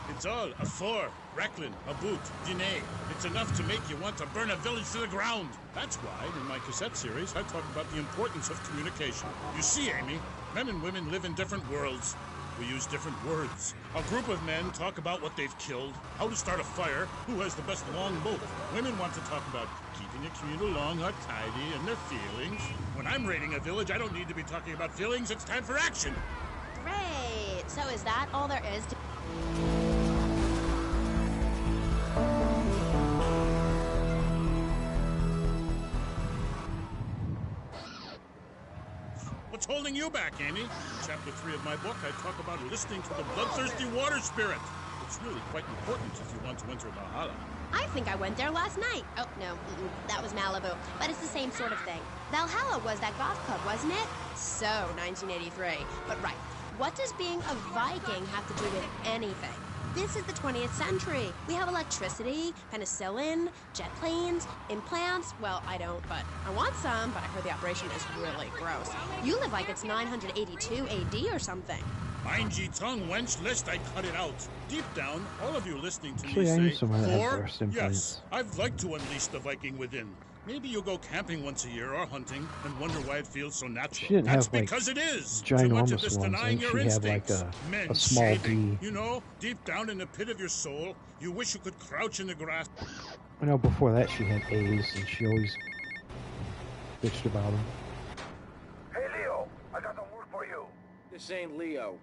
S11: It's all a four, Recklin, a boot, dîner. It's enough to make you want to burn a village to the ground. That's why, in my cassette series, I talk about the importance of communication. You see, Amy, men and women live in different worlds. We use different words. A group of men talk about what they've killed, how to start a fire, who has the best long boat. Women want to talk about keeping a communal long or tidy and their feelings. When I'm raiding a village, I don't need to be talking about feelings. It's time for action.
S25: Great. So is that all there is to...
S11: What's holding you back, Amy? In Chapter 3 of my book, I talk about listening to the bloodthirsty water spirit. It's really quite important if you want to enter Valhalla.
S25: I think I went there last night. Oh, no, that was Malibu. But it's the same sort of thing. Valhalla was that golf club, wasn't it? So, 1983. But right, what does being a Viking have to do with anything? This is the 20th century. We have electricity, penicillin, jet planes, implants. Well, I don't, but I want some, but I heard the operation is really gross. You live like it's 982 AD or something.
S11: Mind ye tongue, wench, lest I cut it out. Deep down, all of you listening to
S1: Actually, I
S11: me
S1: need
S11: say,
S1: someone that has
S11: "For?"
S1: breast implants.
S11: Yes, I'd like to unleash the Viking within. Maybe you'll go camping once a year or hunting and wonder why it feels so natural.
S1: She didn't
S11: That's
S1: have, like,
S11: because it is. Too much of
S1: ginormous
S11: this
S1: ones. I
S11: denying
S1: think
S11: your
S1: she had like
S11: instincts. Men
S1: a small
S11: shaving.
S1: D.
S11: You know, deep down in the pit of your soul, you wish you could crouch in the grass.
S1: I know before that she had A's and she always bitched about them.
S3: Hey, Leo, I got some work for you.
S8: This ain't Leo.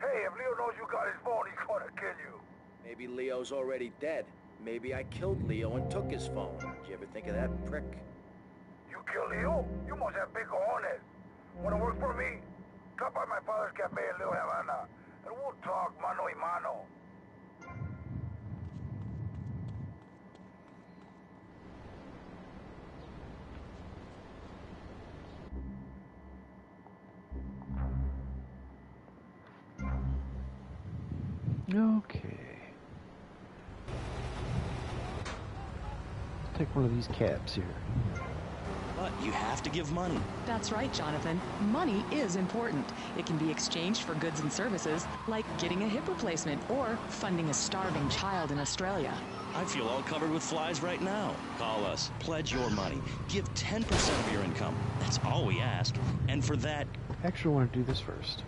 S3: Hey, if Leo knows you got his phone, he's gonna kill you.
S8: Maybe Leo's already dead. Maybe I killed Leo and took his phone. Did you ever think of that prick?
S3: You kill Leo? You must have big cojones. Wanna work for me? Stop by my father's cafe in Little Havana, and we'll talk mano y mano.
S1: Okay. take one of these cabs here.
S10: But you have to give money.
S13: That's right, Jonathan. Money is important. It can be exchanged for goods and services, like getting a hip replacement or funding a starving child in Australia.
S10: I feel all covered with flies right now. Call us. Pledge your money. Give 10% of your income. That's all we ask. And for that...
S1: Actually, I want to do this first.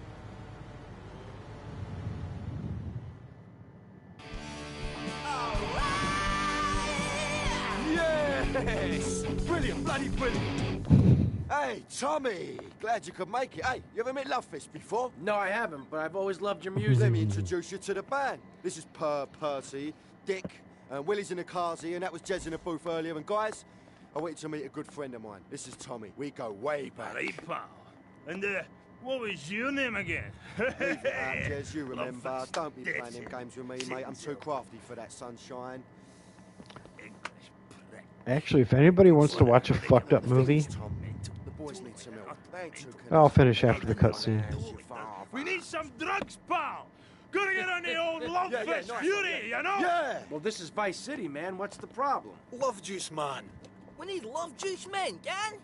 S3: Yes! Brilliant, bloody brilliant! Hey, Tommy! Glad you could make it. Hey, you ever met Lovefist before?
S17: No, I haven't, but I've always loved your music.
S3: Let me introduce you to the band. This is Percy, Dick, and Willie's in the cars here, and that was Jez in the booth earlier. And guys, I wanted to meet a good friend of mine. This is Tommy. We go way back.
S9: Hey, pal. And, what was your name again?
S3: Leave it out, Jez, you remember. Don't be playing them games with me, mate. I'm too crafty for that, sunshine.
S1: Actually, if anybody wants to watch a fucked up movie, I'll finish after the cutscene.
S9: We need some drugs, pal. Gotta get on the old Lovefist Fury, you know?
S17: Yeah! Well, this is Vice City, man. What's the problem?
S3: Love juice, man.
S15: We need love juice men, gang.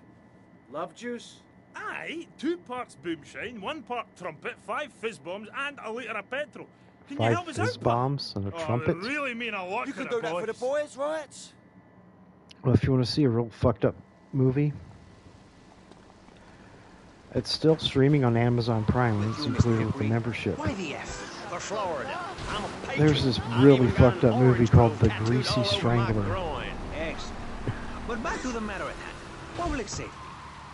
S17: Love juice?
S9: Aye, 2 parts boomshine, 1 part trumpet, 5 fizz bombs, and a litre of petrol. Can you
S1: 5
S9: help us
S1: fizz
S9: out,
S1: bombs and a trumpet.
S9: It really mean a lot
S3: You
S9: to
S3: can
S9: the
S3: do that for the boys, right?
S1: Well, if you want to see a real fucked up movie, it's still streaming on Amazon Prime, and it's included with the membership.
S8: Why the F? For Florida. I'm a patriot.
S1: There's this really fucked up movie called The Greasy Strangler.
S5: Excellent. But back to the matter at hand. Public safety.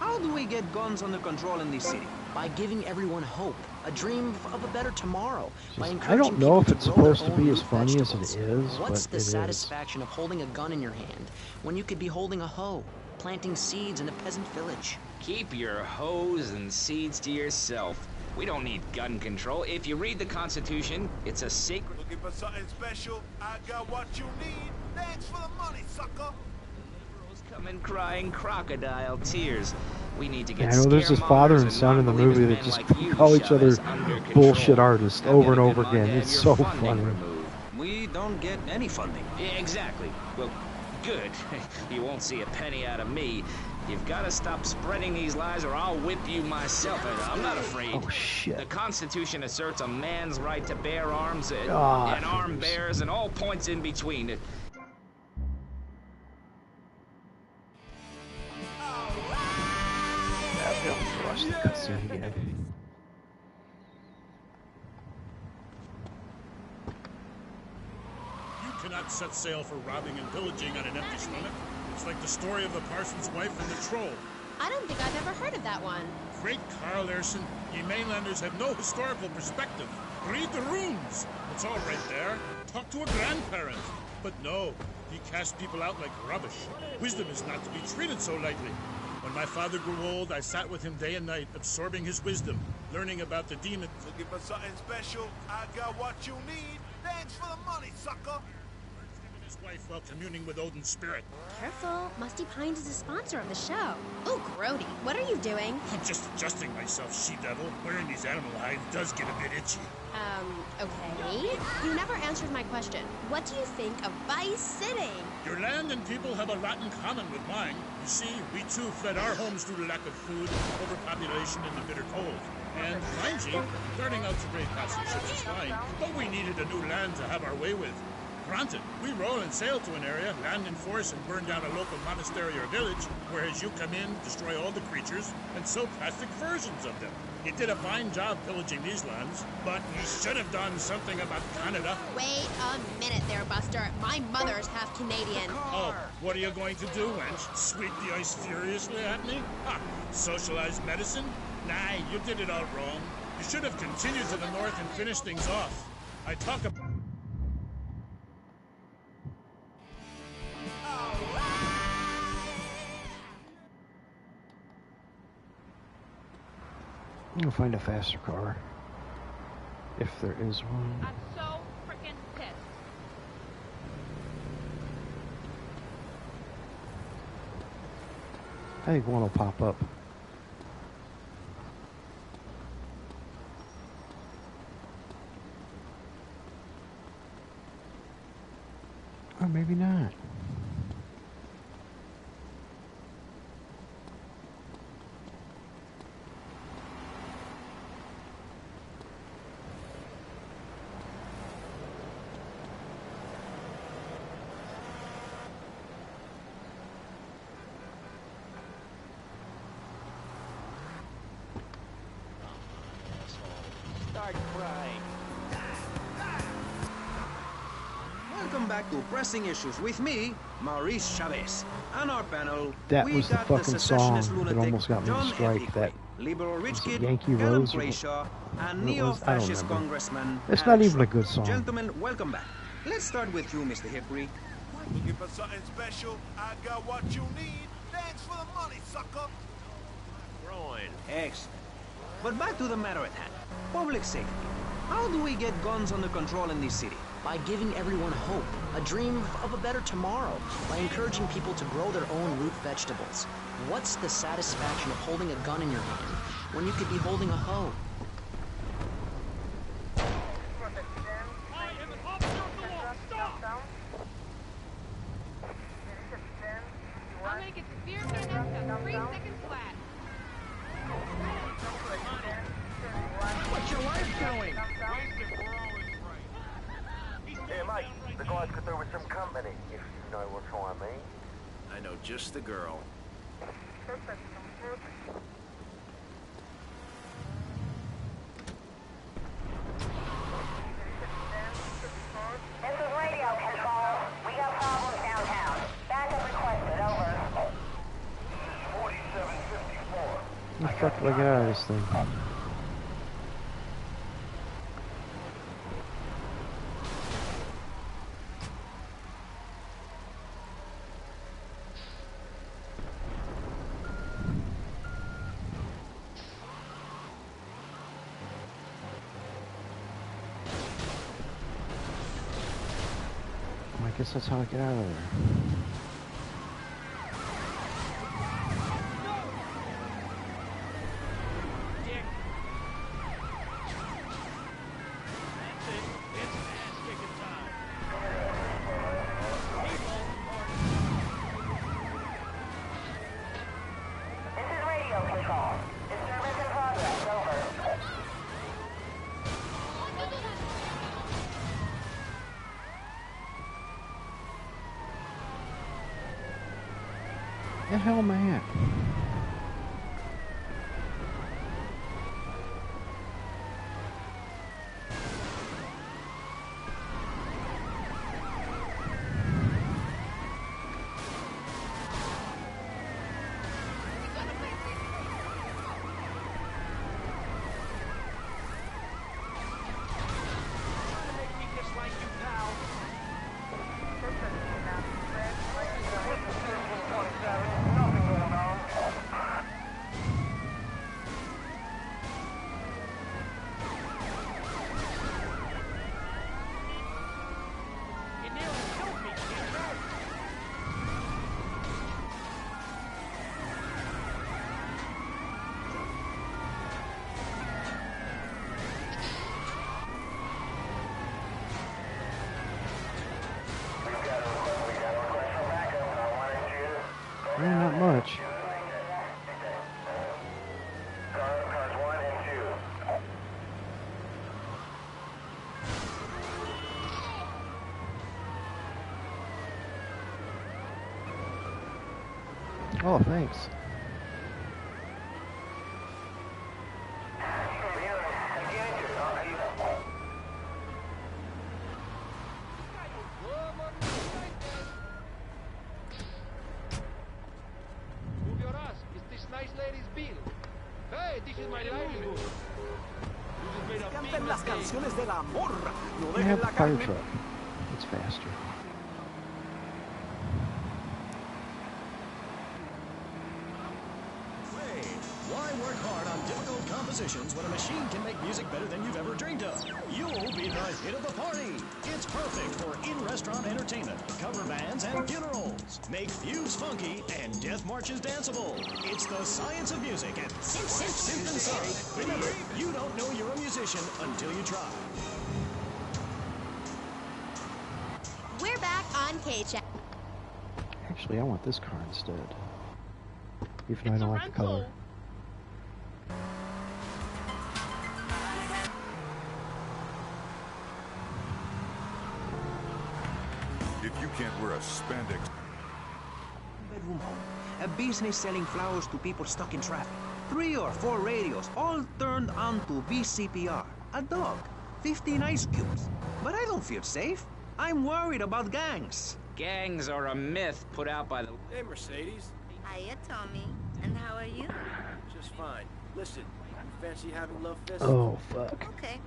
S5: How do we get guns under control in this city?
S16: By giving everyone hope, a dream of a better tomorrow. By
S1: I
S16: encouraging
S1: don't know
S16: people
S1: if it's
S16: to grow their
S1: supposed to
S16: own
S1: be as
S16: root
S1: funny as
S16: vegetables.
S1: it is,
S16: What's
S1: but
S16: the
S1: it is.
S16: satisfaction of holding a gun in your hand when you could be holding a hoe, planting seeds in a peasant village?
S4: Keep your hoes and seeds to yourself. We don't need gun control. If you read the Constitution, it's a sacred...
S18: Looking for something special? I got what you need. Thanks for the money, sucker.
S4: Come in crying crocodile tears. We need to get
S1: I know there's this father and son in the movie that just call each other bullshit artists over and over again. It's so funny.
S5: We don't get any funding.
S4: Yeah, exactly. Well, good. You won't see a penny out of me. You've got to stop spreading these lies or I'll whip you myself. I'm not afraid.
S1: Oh, shit.
S4: The Constitution asserts a man's right to bear arms and arm bears and all points in between.
S1: Watch the cutscene again.
S11: You cannot set sail for robbing and pillaging on an empty stomach. It's like the story of the parson's wife and the troll.
S25: I don't think I've ever heard of that one.
S11: Great Carl Erson, ye mainlanders have no historical perspective. Read the runes. It's all right there. Talk to a grandparent. But no, he cast people out like rubbish. Wisdom is not to be treated so lightly. When my father grew old, I sat with him day and night, absorbing his wisdom, learning about the demon.
S18: Looking for something special? I got what you need. Thanks for the money, sucker.
S11: His wife while communing with Odin's spirit.
S25: Careful. Musty Pines is a sponsor of the show. Ooh, Grody, what are you doing?
S11: I'm just adjusting myself, she-devil. Wearing these animal hides does get a bit itchy.
S25: Okay. You never answered my question. What do you think of Vice City?
S11: Your land and people have a lot in common with mine. You see, we too fled our homes due to lack of food, overpopulation, and the bitter cold. And, mind you, starting out to raid passing ships is fine, but we needed a new land to have our way with. Granted, we roll and sail to an area, land in force, and burn down a local monastery or village, whereas you come in, destroy all the creatures, and sew plastic versions of them. You did a fine job pillaging these lands, but you should have done something about Canada.
S25: Wait a minute there, Buster. My mother's half Canadian.
S11: Oh, what are you going to do, wench? Sweep the ice furiously at me? Ha! Socialized medicine? Nah, you did it all wrong. You should have continued to the north and finished things off. I talk about...
S1: You'll find a faster car. If there is one.
S7: I'm so freaking pissed.
S1: I think one will pop up. Or maybe not.
S5: back to pressing issues with me, Maurice Chavez. On our panel,
S1: That
S5: we
S1: was the
S5: got
S1: fucking
S5: secessionist
S1: song that
S5: lunatic
S1: almost got me to
S5: John
S1: strike.
S5: F.
S1: That
S5: liberal rich kid,
S1: Yankee
S5: Callum
S1: Rose.
S5: Grayshaw, and
S1: What it was? I don't
S5: neo-fascist
S1: remember.
S5: congressman.
S1: It's
S5: Alex
S1: not even a
S5: Sharp.
S1: good song.
S5: Gentlemen, welcome back. Let's start with you, Mr. Hickory.
S18: Looking for something special? I got what you need. Thanks for the money, sucker.
S12: Groin.
S5: Excellent. But back to the matter at hand. Public safety. How do we get guns under control in this city?
S16: By giving everyone hope, a dream of a better tomorrow, by encouraging people to grow their own root vegetables. What's the satisfaction of holding a gun in your hand when you could be holding a hoe?
S7: I'll make it severe conduct 3 seconds flat.
S3: What's your wife doing? Yeah, mate, the guys could do with some company, if you know what I mean.
S17: I know just the girl.
S20: This is radio control. We got problems downtown. Backup requested, over.
S3: 4754.
S1: The fuck do I get out of this thing? I guess that's how I get out of there.
S20: This is radio control. Disturbance in progress, over.
S1: The hell am I at? Well, not much. Oh, thanks.
S12: Move your ass. It's this nice lady's bill. Hey, this is my livelihood. You just made a big
S17: Canten las
S12: mistake.
S17: canciones del amor. No
S1: I
S17: dejen
S1: have
S17: la
S1: a fire
S17: carne.
S1: truck. It's faster.
S21: Hey, why work hard on difficult compositions when a machine can make music better than you've ever dreamed of? You'll be the hit of the party. It's perfect for in-restaurant entertainment, cover bands, and funerals. Make fugues funky and death marches danceable. It's the science of music at Synth and Son. Remember, you don't know you're a musician until you try.
S25: We're back on K-Chat.
S1: Actually, I want this car instead. Even though I don't like the color.
S22: If you can't wear a spandex...
S5: Bedroom home. A business selling flowers to people stuck in traffic. 3 or 4 radios, all turned on to VCPR. A dog. 15 ice cubes. But I don't feel safe. I'm worried about gangs.
S4: Gangs are a myth put out by the...
S17: Hey, Mercedes.
S2: Hiya, Tommy. And how are you?
S17: Just fine. Listen, you fancy having love fest?
S1: Oh, fuck.
S2: Okay.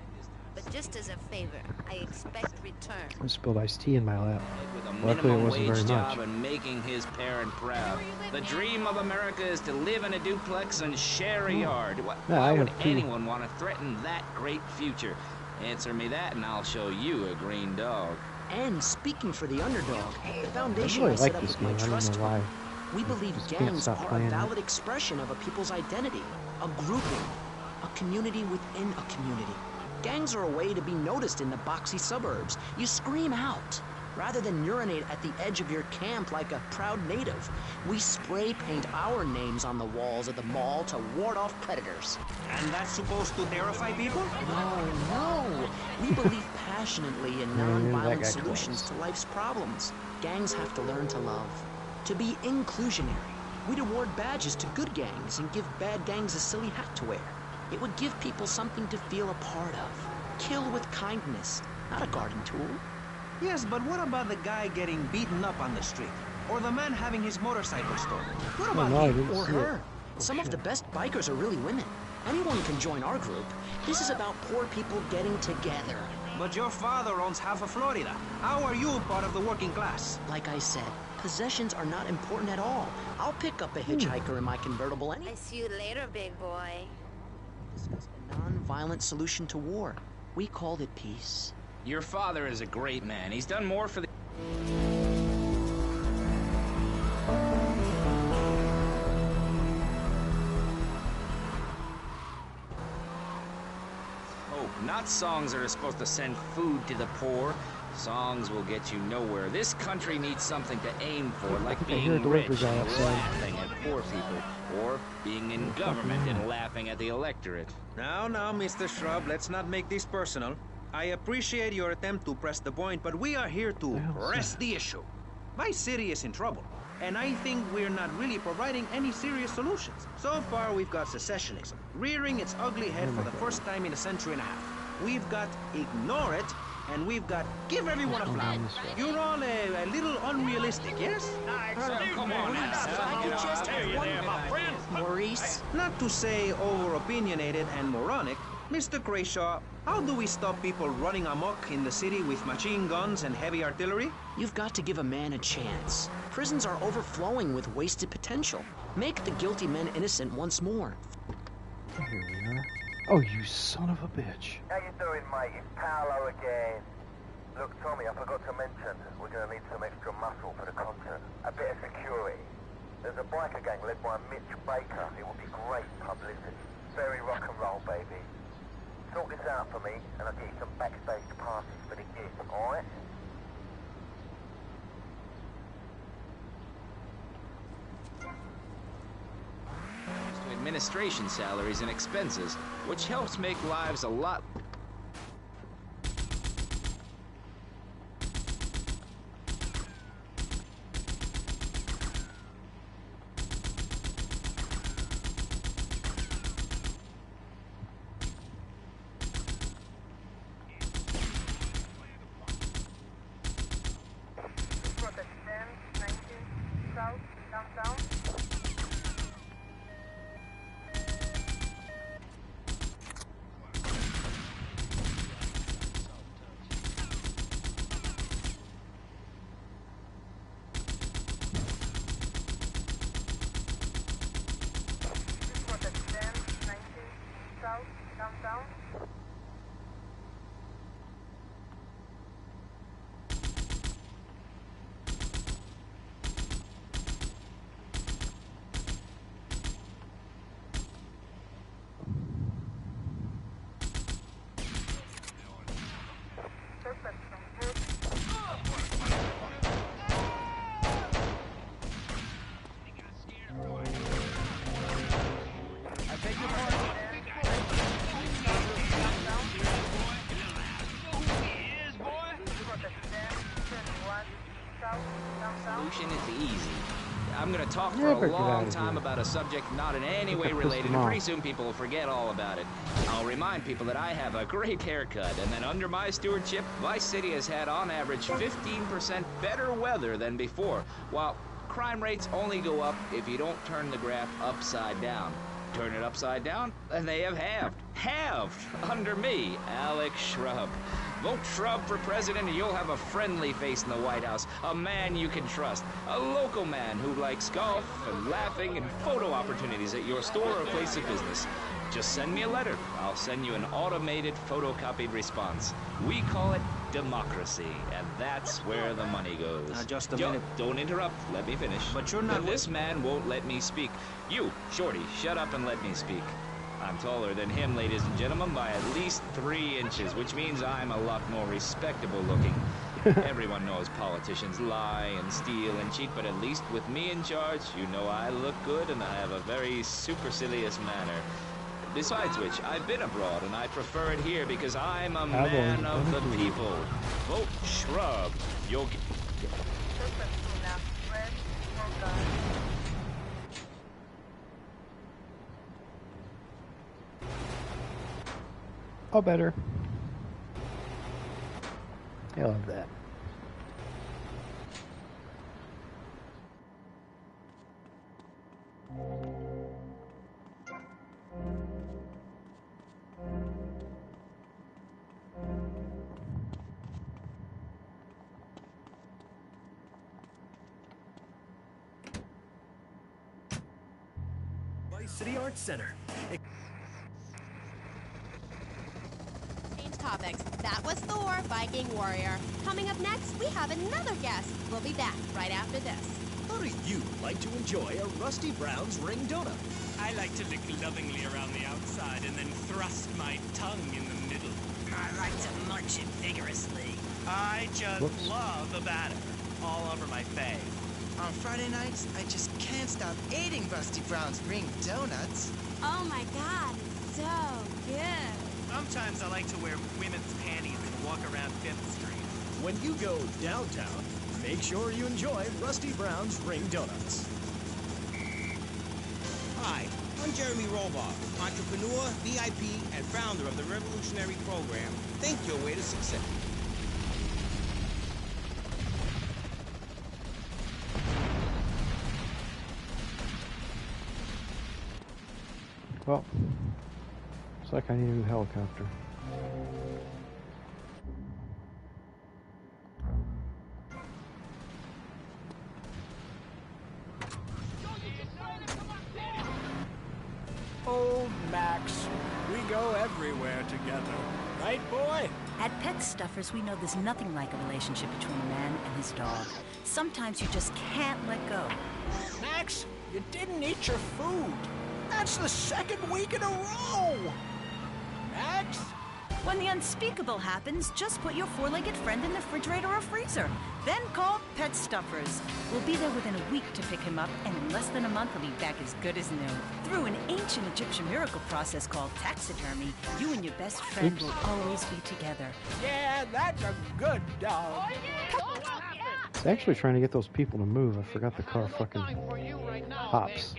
S2: But just as a favor, I expect return.
S1: I spilled iced tea in my lap.
S4: With a
S1: Luckily, it
S4: minimum
S1: wasn't
S4: wage
S1: very
S4: job
S1: much.
S4: and making his parent proud. The dream of America is to live in a duplex and share a yard.
S1: Yeah,
S4: Why
S1: I
S4: would
S1: have two.
S4: anyone want to threaten that great future? Answer me that and I'll show you a green dog.
S16: And speaking for the underdog, the foundation
S1: I
S16: I
S1: really
S16: set
S1: like
S16: up
S1: this
S16: with my
S1: game. I don't
S16: trust
S1: know why.
S16: fund. We believe
S1: Just can't
S16: gangs
S1: stop
S16: are a
S1: playing it.
S16: valid expression of a people's identity, a grouping, a community within a community. Gangs are a way to be noticed in the boxy suburbs. You scream out. Rather than urinate at the edge of your camp like a proud native, we spray paint our names on the walls of the mall to ward off predators.
S5: And that's supposed to terrify people?
S16: No. We believe passionately in
S1: that
S16: non-violent
S1: guy
S16: solutions
S1: twice.
S16: to life's problems. Gangs have to learn to love, to be inclusionary. We'd award badges to good gangs and give bad gangs a silly hat to wear. It would give people something to feel a part of. Kill with kindness, not a garden tool.
S5: Yes, but what about the guy getting beaten up on the street? Or the man having his motorcycle stolen? What about
S1: no, I
S5: him?
S1: didn't
S16: Or
S1: see
S16: her.
S1: it.
S16: Some of the best bikers are really women. Anyone can join our group. This is about poor people getting together.
S5: But your father owns half of Florida. How are you part of the working class?
S16: Like I said, possessions are not important at all. I'll pick up a hitchhiker in my convertible
S2: I see you later, big boy.
S16: Discuss a non-violent solution to war. We called it peace.
S4: Your father is a great man. He's done more for the... Oh, not songs that are supposed to send food to the poor. Songs will get you nowhere. This country needs something to aim for, like
S1: I hear a
S4: being
S1: delivery
S4: rich
S1: guy
S4: and
S1: outside.
S4: laughing at poor people, or being in government and laughing at the electorate.
S5: Now, Mr. Shrub, let's not make this personal. I appreciate your attempt to press the point, but we are here to press the issue. My city is in trouble, and I think we're not really providing any serious solutions. So far, we've got secessionism, rearing its ugly head for the first time in a century and a half. We've got ignore it, and we've got give everyone a flower. You're all a little unrealistic, yes?
S4: Come on
S16: Maurice?
S5: Not to say over-opinionated and moronic, Mr. Crashaw, how do we stop people running amok in the city with machine guns and heavy artillery?
S16: You've got to give a man a chance. Prisons are overflowing with wasted potential. Make the guilty men innocent once more.
S1: Here we are. Oh, you son of a bitch.
S3: How you doing, mate? It's Paolo again. Look, Tommy, I forgot to mention, we're going to need some extra muscle for the concert. A bit of security. There's a biker gang led by Mitch Baker. It will be great publicity. Very rock and roll, baby. Sort this out for me, and I'll get you some backstage passes for the gig, alright?
S4: To administration salaries and expenses, which helps make lives a lot... I'm gonna talk for
S1: Yeah,
S4: a
S1: but get
S4: long
S1: outta
S4: time
S1: here.
S4: about a subject not in any
S1: Look,
S4: way
S1: I pissed
S4: related,
S1: them
S4: and
S1: off.
S4: pretty soon people will forget all about it. I'll remind people that I have a great haircut, and that under my stewardship, Vice City has had on average 15% better weather than before, while crime rates only go up if you don't turn the graph upside down. Turn it upside down, and they have halved. Halved! Under me, Alex Shrub. Vote Shrub for president and you'll have a friendly face in the White House. A man you can trust. A local man who likes golf and laughing and photo opportunities at your store or place of business. Just send me a letter. I'll send you an automated photocopied response. We call it democracy, and that's where the money goes.
S5: Now, just a minute.
S4: Don't interrupt. Let me finish.
S5: But you're not...
S4: And this man won't let me speak. You, Shorty, shut up and let me speak. I'm taller than him, ladies and gentlemen, by at least 3 inches, which means I'm a lot more respectable looking. Everyone knows politicians lie and steal and cheat, but at least with me in charge, you know I look good and I have a very supercilious manner. Besides which, I've been abroad and I prefer it here because I'm a man of the people. Vote Shrub. You'll get...
S1: Oh, better. I love that.
S21: Vice City Arts Center.
S25: Change topics. That was Thor, Viking warrior. Coming up next, we have another guest. We'll be back right after this.
S21: How do you like to enjoy a Rusty Brown's ring donut?
S6: I like to lick lovingly around the outside and then thrust my tongue in the middle.
S14: I like to munch it vigorously.
S6: I just love the batter all over my face.
S19: On Friday nights, I just can't stop eating Rusty Brown's ring donuts.
S25: Oh my God, it's so good.
S6: Sometimes I like to wear women's panties and walk around 5th Street.
S21: When you go downtown, make sure you enjoy Rusty Brown's ring donuts.
S23: Hi, I'm Jeremy Robar, entrepreneur, VIP, and founder of the revolutionary program, Think Your Way to Success.
S1: Well, looks like I need a new helicopter.
S24: Old Max, we go everywhere together. Right, boy?
S26: At Pet Stuffers, we know there's nothing like a relationship between a man and his dog. Sometimes you just can't let go.
S24: Max, you didn't eat your food. That's the 2nd week in a row. Max?
S26: When the unspeakable happens, just put your 4-legged friend in the refrigerator or freezer. Then call Pet Stuffers. We'll be there within a week to pick him up, and in less than a month, he'll be back as good as new. Through an ancient Egyptian miracle process called taxidermy, you and your best friend will always be together.
S24: Yeah, that's a good dog.
S1: It's actually trying to get those people to move. I forgot the car fucking hops.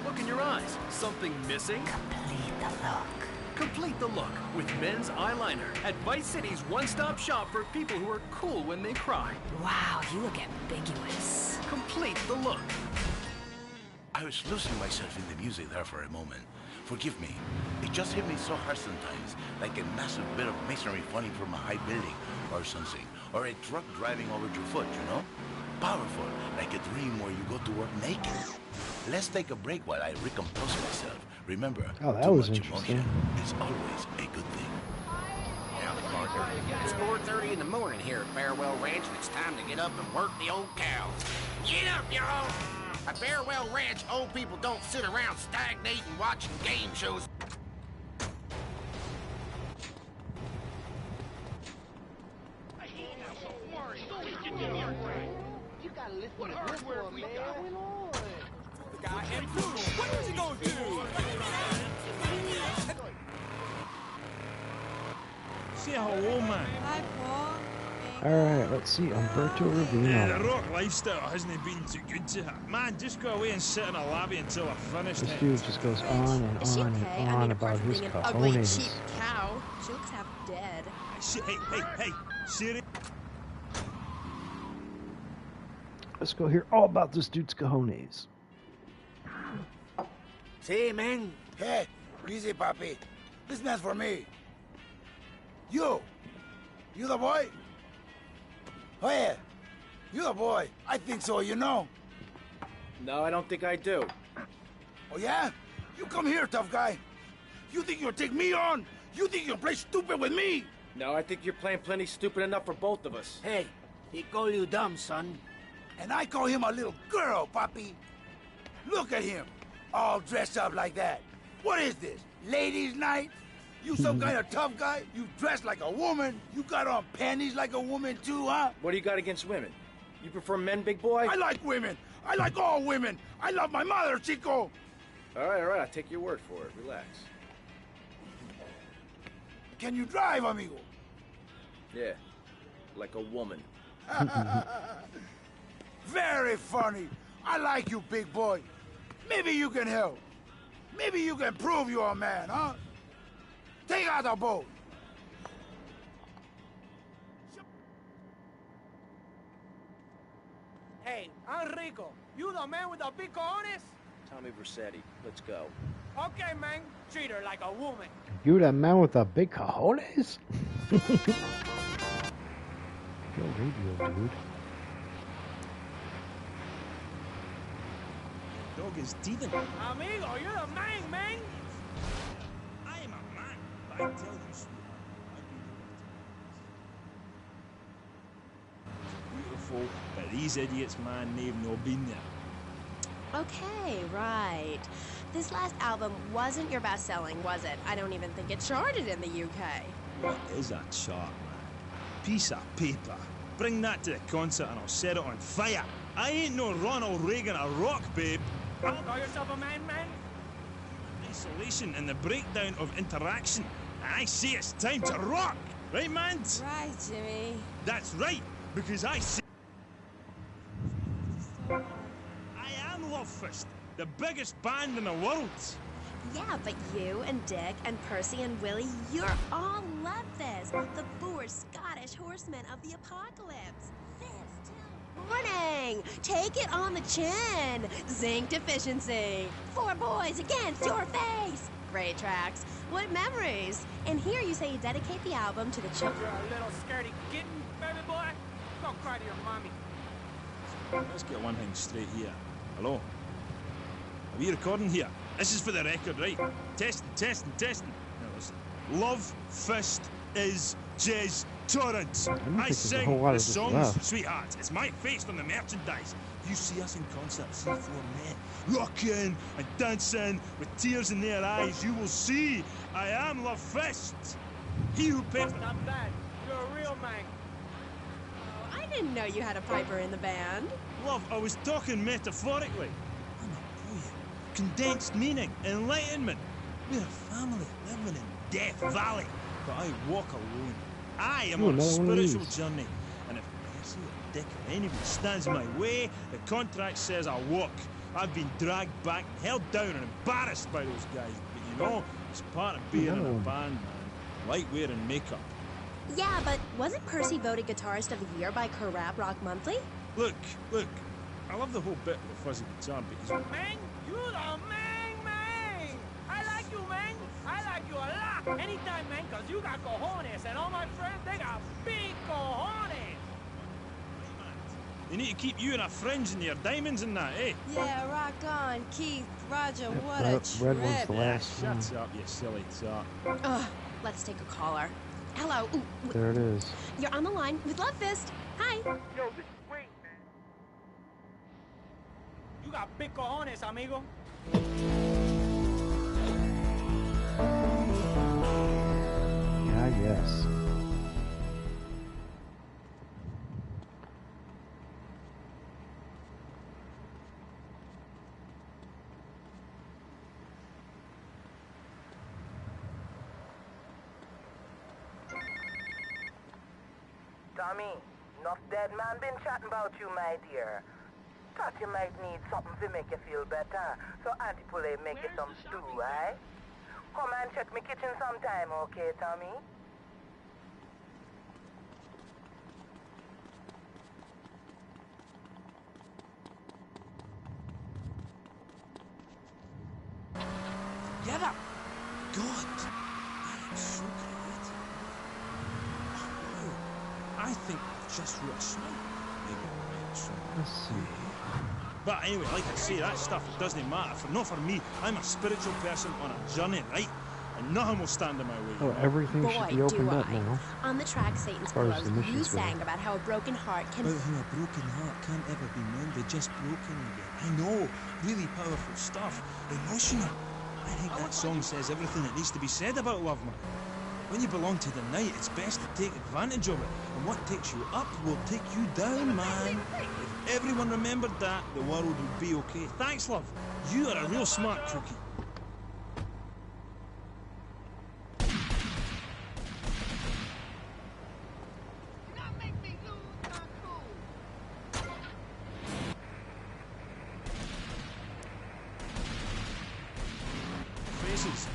S21: Look in your eyes. Something missing?
S26: Complete the look.
S21: Complete the look with men's eyeliner at Vice City's one-stop shop for people who are cool when they cry.
S26: Wow, you look ambiguous.
S21: Complete the look.
S18: I was losing myself in the music there for a moment. Forgive me. It just hit me so hard sometimes, like a massive bit of masonry falling from a high building or something. Or a truck driving over your foot, you know? Powerful, like a dream where you go to work naked. Let's take a break while I recompose myself. Remember,
S1: Oh, that
S18: too
S1: was
S18: much
S1: interesting.
S18: emotion is always a good thing.
S8: Howdy, partner. It's 4:30 in the morning here at Farewell Ranch, and it's time to get up and work the old cows. Get up, y'all! At Farewell Ranch, old people don't sit around stagnating watching game shows.
S12: You gotta listen to this one, man. The guy and Poodle, what was he gonna do?
S9: See how woman.
S25: Hi, Paul.
S1: Alright, let's see. Umberto
S9: The
S1: Rubino.
S9: rock lifestyle hasn't been too good to her. Man, just go away and sit in a lobby until I finish
S1: This
S9: it.
S1: dude just goes on and
S25: Is she
S1: on
S25: okay?
S1: and
S25: I
S1: on
S25: mean,
S1: about
S25: apart from
S1: his
S25: being an ugly,
S1: cojones.
S25: cheap cow, she looks half dead.
S9: Hey, Siri.
S1: Let's go hear all about this dude's cojones.
S7: See, man. Hey, easy, papi. This man's for me. You the boy? Oh, yeah. You the boy. I think so, you know.
S17: No, I don't think I do.
S7: Oh, yeah? You come here, tough guy. You think you'll take me on? You think you'll play stupid with me?
S17: No, I think you're playing plenty stupid enough for both of us.
S7: Hey, he call you dumb, son. And I call him a little girl, papi. Look at him, all dressed up like that. What is this, ladies' night? You some kind of tough guy? You dress like a woman? You got on panties like a woman too, huh?
S17: What do you got against women? You prefer men, big boy?
S7: I like women. I like all women. I love my mother, Chico.
S17: All right, I'll take your word for it. Relax.
S7: Can you drive, amigo?
S17: Yeah, like a woman.
S7: Very funny. I like you, big boy. Maybe you can help. Maybe you can prove you're a man, huh? Take out the boat.
S24: Hey, Enrico, you the man with the big cojones?
S17: Tommy Versetti, let's go.
S24: Okay, man. Treat her like a woman.
S1: You that man with the big cojones? Yo, radio, dude.
S9: Dog is teething.
S24: Amigo, you're the man, man.
S9: I am a man, but I tell you, sweetheart, beautiful, but these idiots, man, they've not been there.
S25: Okay, right. This last album wasn't your best-selling, was it? I don't even think it charted in the UK.
S9: What is a chart, man? Piece of paper. Bring that to the concert and I'll set it on fire. I ain't no Ronald Reagan a rock, babe.
S24: Call yourself a man, man?
S9: Isolation and the breakdown of interaction. And I say it's time to rock. Right, man?
S25: Right, Jimmy.
S9: That's right, because I say... I am Love Fist, the biggest band in the world.
S25: Yeah, but you and Dick and Percy and Willie, you're all Love Fist, the four Scottish horsemen of the apocalypse. Warning! Take it on the chin! Zinc deficiency! 4 boys against your face! Great tracks. What memories! And here you say you dedicate the album to the children.
S24: You're a little scaredy kitten, baby boy. Go cry to your mommy.
S9: Let's get one thing straight here. Hello? Are we recording here? This is for the record, right? Testing. Now listen. Love Fist is Jez Torrance. I sing the songs, sweethearts. It's my face on the merchandise. You see us in concert, see 4 men rocking and dancing with tears in their eyes. You will see I am Love Fist. He who paid for...
S24: Not bad. You're a real man.
S25: Oh, I didn't know you had a piper in the band.
S9: Love, I was talking metaphorically. I'm a poet. Condensed meaning, enlightenment. We're a family living in Death Valley, but I walk alone. I am on a spiritual journey, and if Percy or Dick or anyone stands in my way, the contract says I walk. I've been dragged back, held down, and embarrassed by those guys, but you know, it's part of being in a band, man. Like wearing makeup.
S25: Yeah, but wasn't Percy voted Guitarist of the Year by Rap Rock Monthly?
S9: Look, I love the whole bit with the fuzzy guitar, but he's...
S24: Man, you the man! I like you, man! I like you a lot! Anytime, man, cause you got cojones, and all my friends, they got big cojones!
S9: They need to keep you in a fringe and your diamonds and that, eh?
S25: Yeah, rock on, Keith, Roger, what a
S1: Red one's the
S25: trip.
S1: last one.
S9: Shut up, you silly tart.
S25: Ugh, let's take a caller. Hello. Ooh,
S1: There it is.
S25: you're on the line with Love Fist. Hi.
S24: Yo, this is great, man. You got big cojones, amigo.
S1: Yeah, yes.
S3: Tommy,
S10: Enough dead man been chatting about you, my dear. Thought you might need something to make you feel better. So Auntie Poulet make you some stew, eh? Come and check me kitchen sometime, okay, Tommy?
S9: Get up! God, I am so creative. Oh, wow. I think I've just wrote a song. Maybe I'll write some.
S1: Let's see.
S9: But anyway, like I say, that stuff doesn't matter. Not for me. I'm a spiritual person on a journey, right? And nothing will stand in my way.
S1: Oh, everything should be opened up now.
S11: On the track, Satan's
S1: far as
S11: Pillows,
S1: the missions
S11: you
S1: go.
S11: sang about how a broken heart can...
S9: About how a broken heart can't ever be mended, just broken again. I know, really powerful stuff, emotional. I think that song says everything that needs to be said about love, man. When you belong to the night, it's best to take advantage of it. And what takes you up will take you down, man. If everyone remembered that, the world would be okay. Thanks, love. You are a real smart cookie.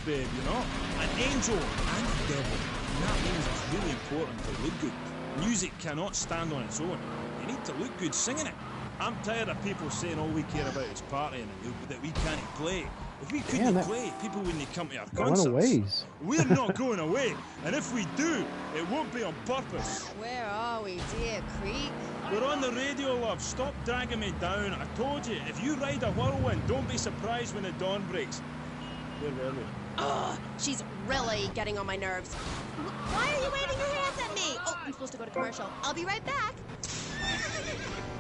S9: Babe, you know, an angel and a devil. And that means it's really important to look good. Music cannot stand on its own. You need to look good singing it. I'm tired of people saying all we care about is partying and that we can't play. If we couldn't play, people wouldn't come to our concerts. We're not going away, and if we do, it won't be on purpose.
S11: Where are we, dear Creek?
S9: We're on the radio, love. Stop dragging me down. I told you, if you ride a whirlwind, don't be surprised when the dawn breaks. Where were we?
S11: Ugh, she's really getting on my nerves. Why are you waving your hands at me? Oh, I'm supposed to go to commercial. I'll be right back.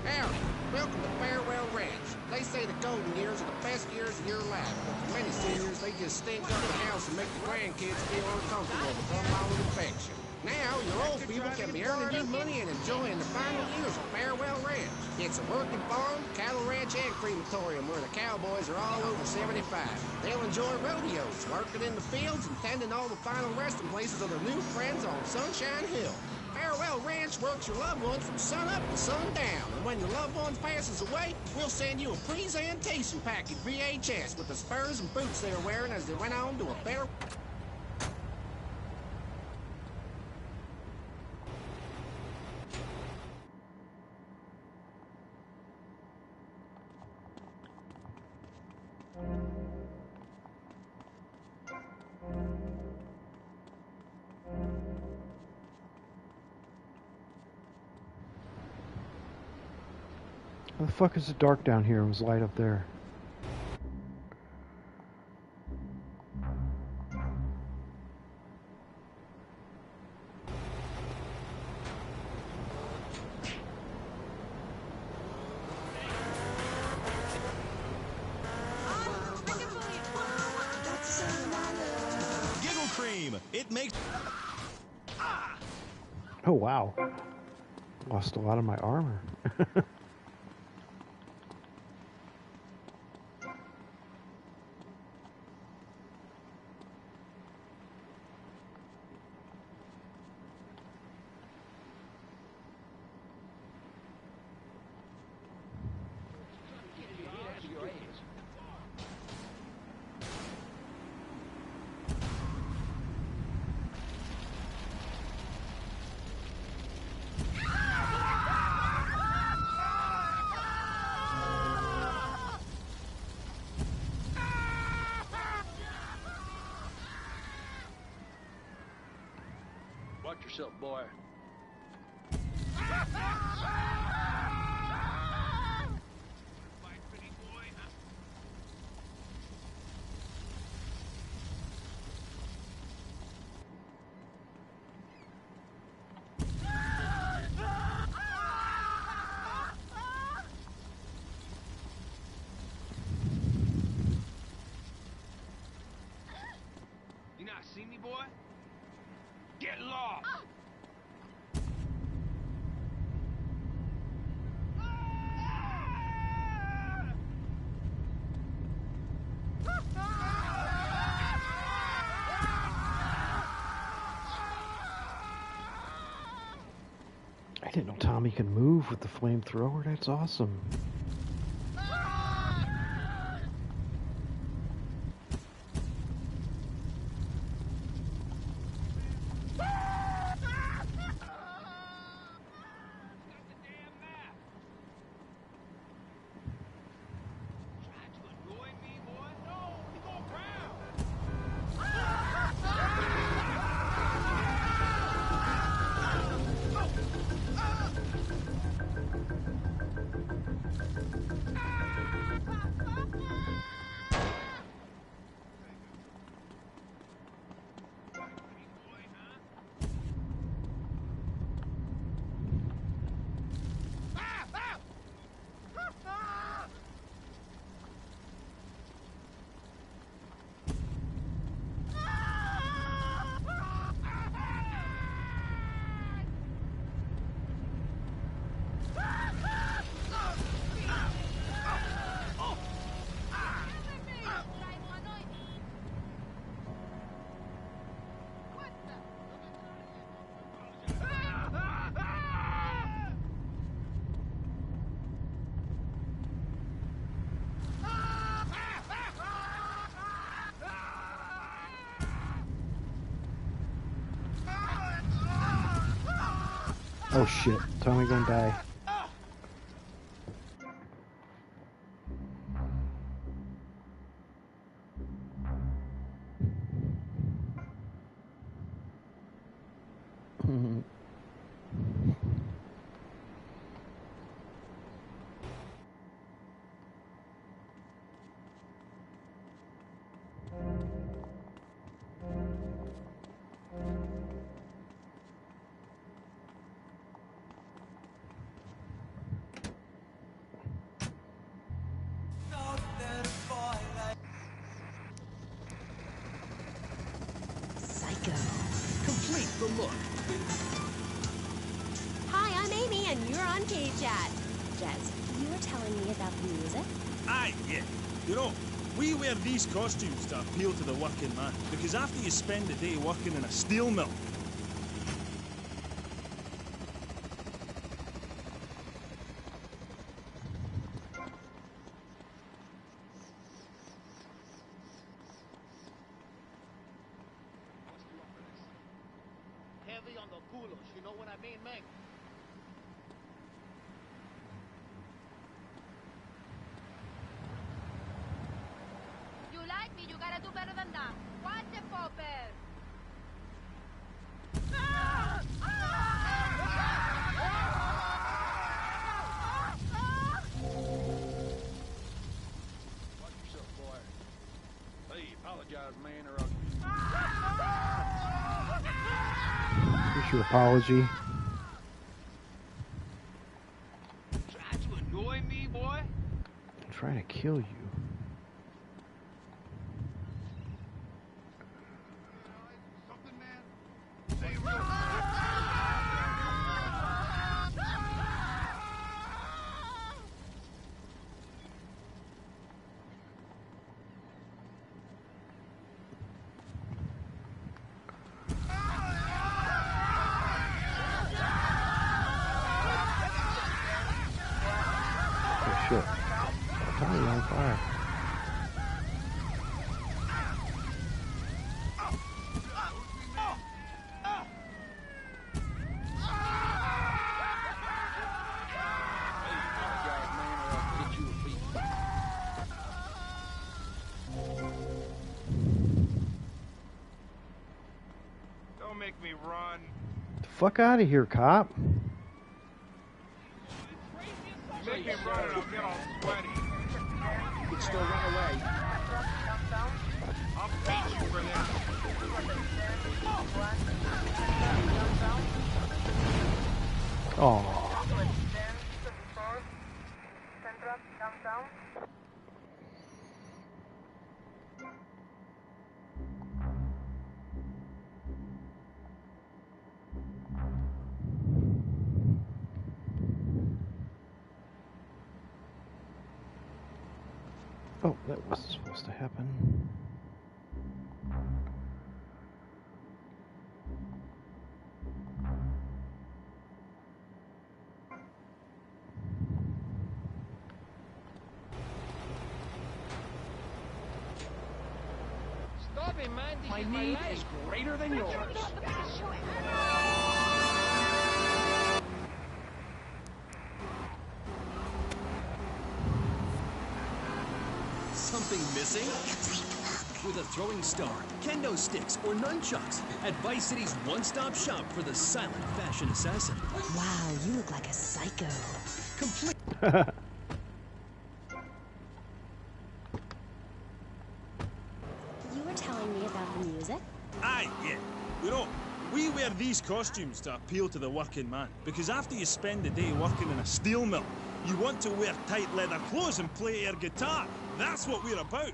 S12: Howdy. Welcome to Farewell Ranch. They say the golden years are the best years of your life, but for many seniors, they just stink up the house and make the grandkids feel uncomfortable with unwanted infection. Now, your old people can be earning your money and enjoying the final years of Farewell Ranch. It's a working farm, cattle ranch, and crematorium where the cowboys are all over 75. They'll enjoy rodeos, working in the fields, and tending all the final resting places of their new friends on Sunshine Hill. Farewell Ranch works your loved ones from sunup to sundown, and when your loved one passes away, we'll send you a presentation package VHS with the spurs and boots they were wearing as they went on to a better...
S1: How the fuck is it dark down here? It was light up there.
S21: Giggle cream. It makes...
S1: Oh wow. Lost a lot of my armor.
S12: Watch yourself, boy. You not see me, boy? Get lost!
S1: Didn't know Tommy could move with the flamethrower. That's awesome. Oh shit, Tommy gonna die.
S21: Complete the look.
S25: Hi, I'm Amy, and you're on K-Chat. Jez, you were telling me about the music?
S9: Aye, yeah. You know, we wear these costumes to appeal to the working man, because after you spend the day working in a steel mill,
S12: Heavy on the culos, you know what I mean, Meg?
S2: You like me, you gotta do better than that. Watch it, Popper!
S12: Watch yourself, boy. Hey, apologize, man, or
S1: Here's your apology.
S12: try to annoy me, boy?
S1: I'm trying to kill you.
S12: Something, man? Say it real
S1: Oh shit. Tommy on fire.
S12: apologize, man, or I'll get you a beat.
S9: don't make me run.
S1: The fuck out of here, cop.
S9: You make me run and I'll get all sweaty.
S5: You can still run away.
S9: I'll beat you for this.
S1: Oh. Oh, that wasn't supposed to happen.
S24: love him, man. This
S21: My
S24: is
S21: need
S24: life.
S21: is greater than yours.
S4: Something missing? With a throwing star, kendo sticks, or nunchucks at Vice City's one-stop shop for the silent fashion assassin.
S11: Wow, you look like a psycho.
S4: Complete.
S11: You were telling me about the music?
S9: Aye, yeah. You know, we wear these costumes to appeal to the working man, because after you spend the day working in a steel mill, you want to wear tight leather clothes and play air guitar. That's what we're about.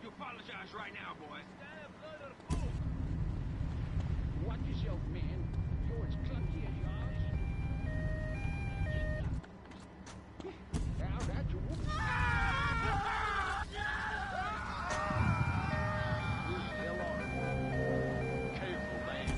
S24: You apologize right now, boy. Watch yourself, man. You're as clumsy as yours. Now that's your woman. Careful, man.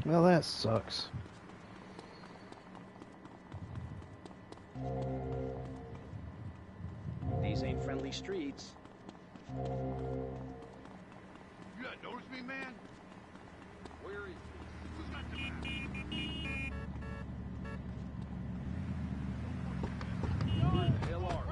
S1: Well, that sucks.
S17: These ain't friendly streets.
S24: You not notice me, man? Where is the hell are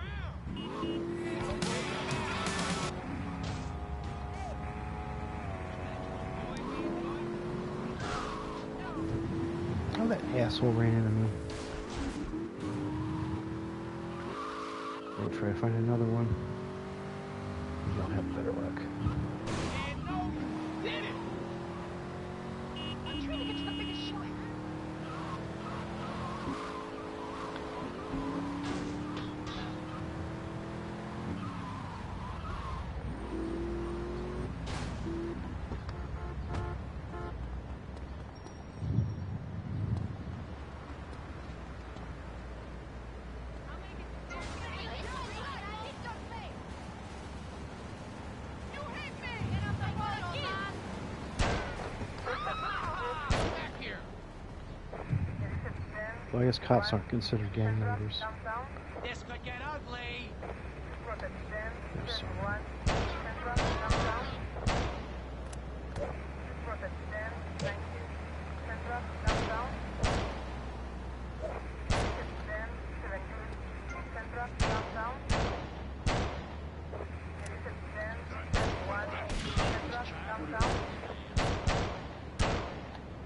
S1: Oh, that asshole ran into me. We'll try to find another one. Maybe I'll have better luck.
S2: I'm trying to get to the biggest shot.
S1: Well, I guess cops aren't considered gang members.
S24: This could get ugly.
S1: I'm sorry.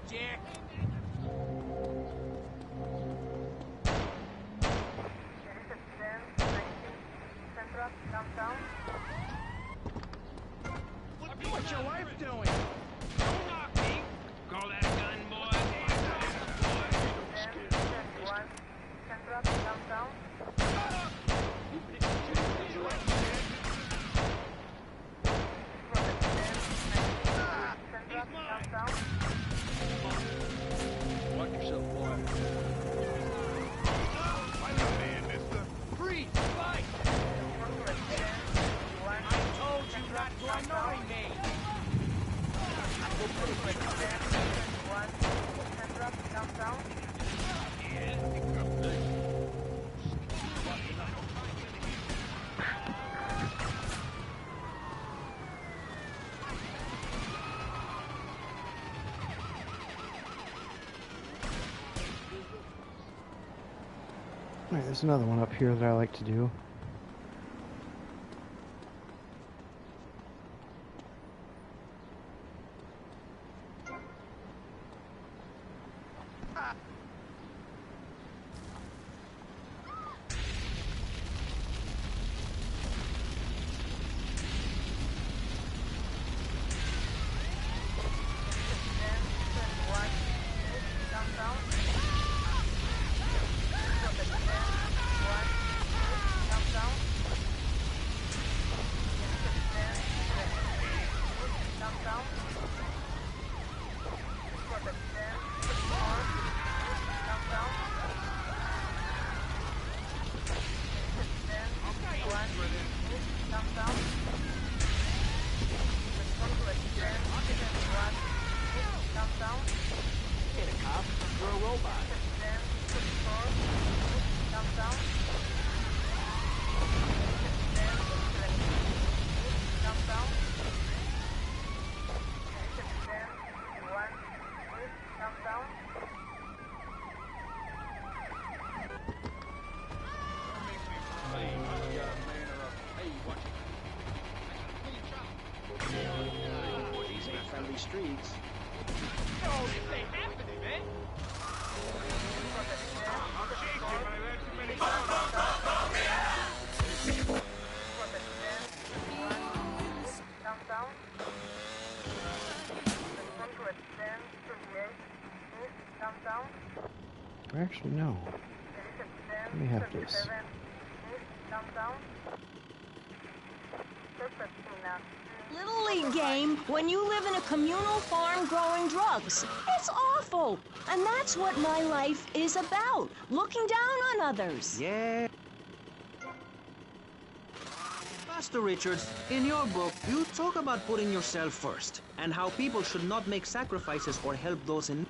S24: Dick. What's your wife doing? Don't knock me. Call that a gun, boy. Watch yourself, boy. I'm the man, mister. Freeze! Fight! I told you not to annoy me!
S1: Alright, there's another one up here that I like to do.
S5: Streets.
S24: Oh, this ain't happening, man. I'm shaking, man. I've had too many
S1: Actually, no. Let me have this.
S13: Little league game when you live in a communal farm growing drugs. It's awful. And that's what my life is about. Looking down on others.
S5: Yeah. Pastor Richards, in your book, you talk about putting yourself first and how people should not make sacrifices or help those in need.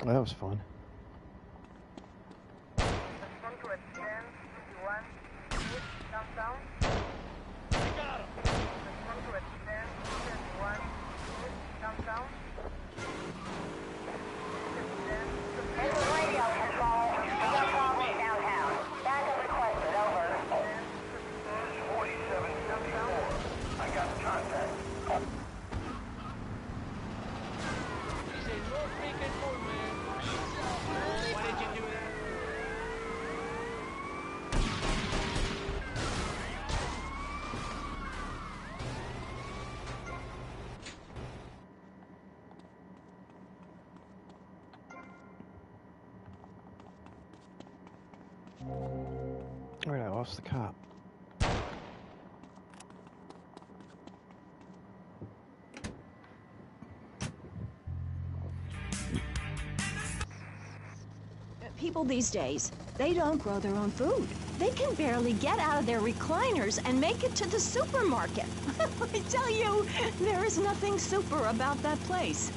S1: Well, that was fun. Alright, I lost the cop.
S13: People these days, they don't grow their own food. They can barely get out of their recliners and make it to the supermarket. I tell you, there is nothing super about that place.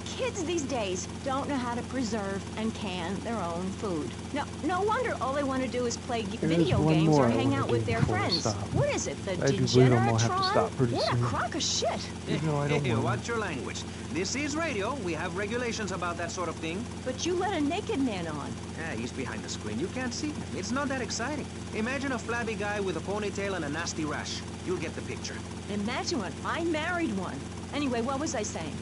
S13: Kids these days don't know how to preserve and can their own food. No wonder all they want to do is play video games or hang out with their friends. What is it, the Degeneratron? What a crock of shit.
S5: Hey, watch your language. This is radio. We have regulations about that sort of thing.
S13: But you let a naked man on.
S5: Yeah, he's behind the screen. You can't see him. It's not that exciting. Imagine a flabby guy with a ponytail and a nasty rash. You'll get the picture.
S13: Imagine one. I married one. Anyway, what was I saying?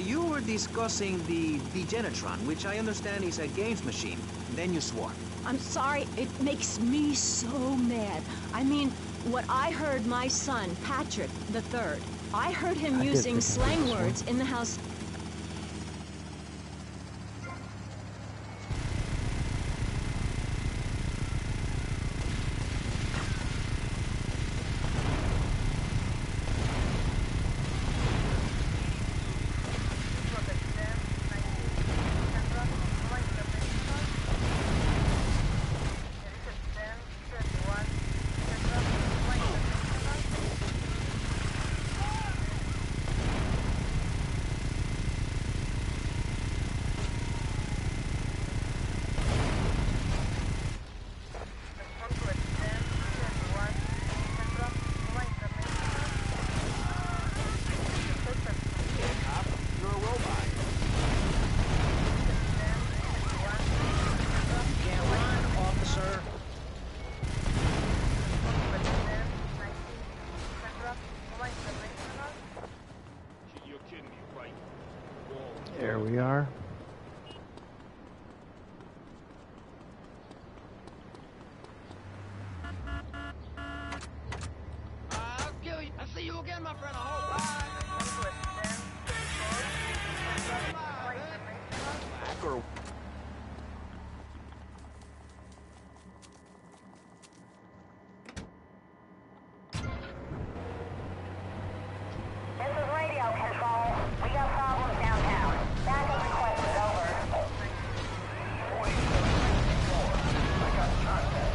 S5: You were discussing the Degenitron, which I understand is a games machine. Then you swore.
S13: I'm sorry, it makes me so mad. I mean, what I heard my son, Patrick III, I heard him using slang words in the house.
S1: There we are.
S24: I'll kill you. I'll see you again, my friend. I hope.
S5: Girl.
S10: This is radio control. We got problems downtown. Backup requested, over.
S3: I got contact.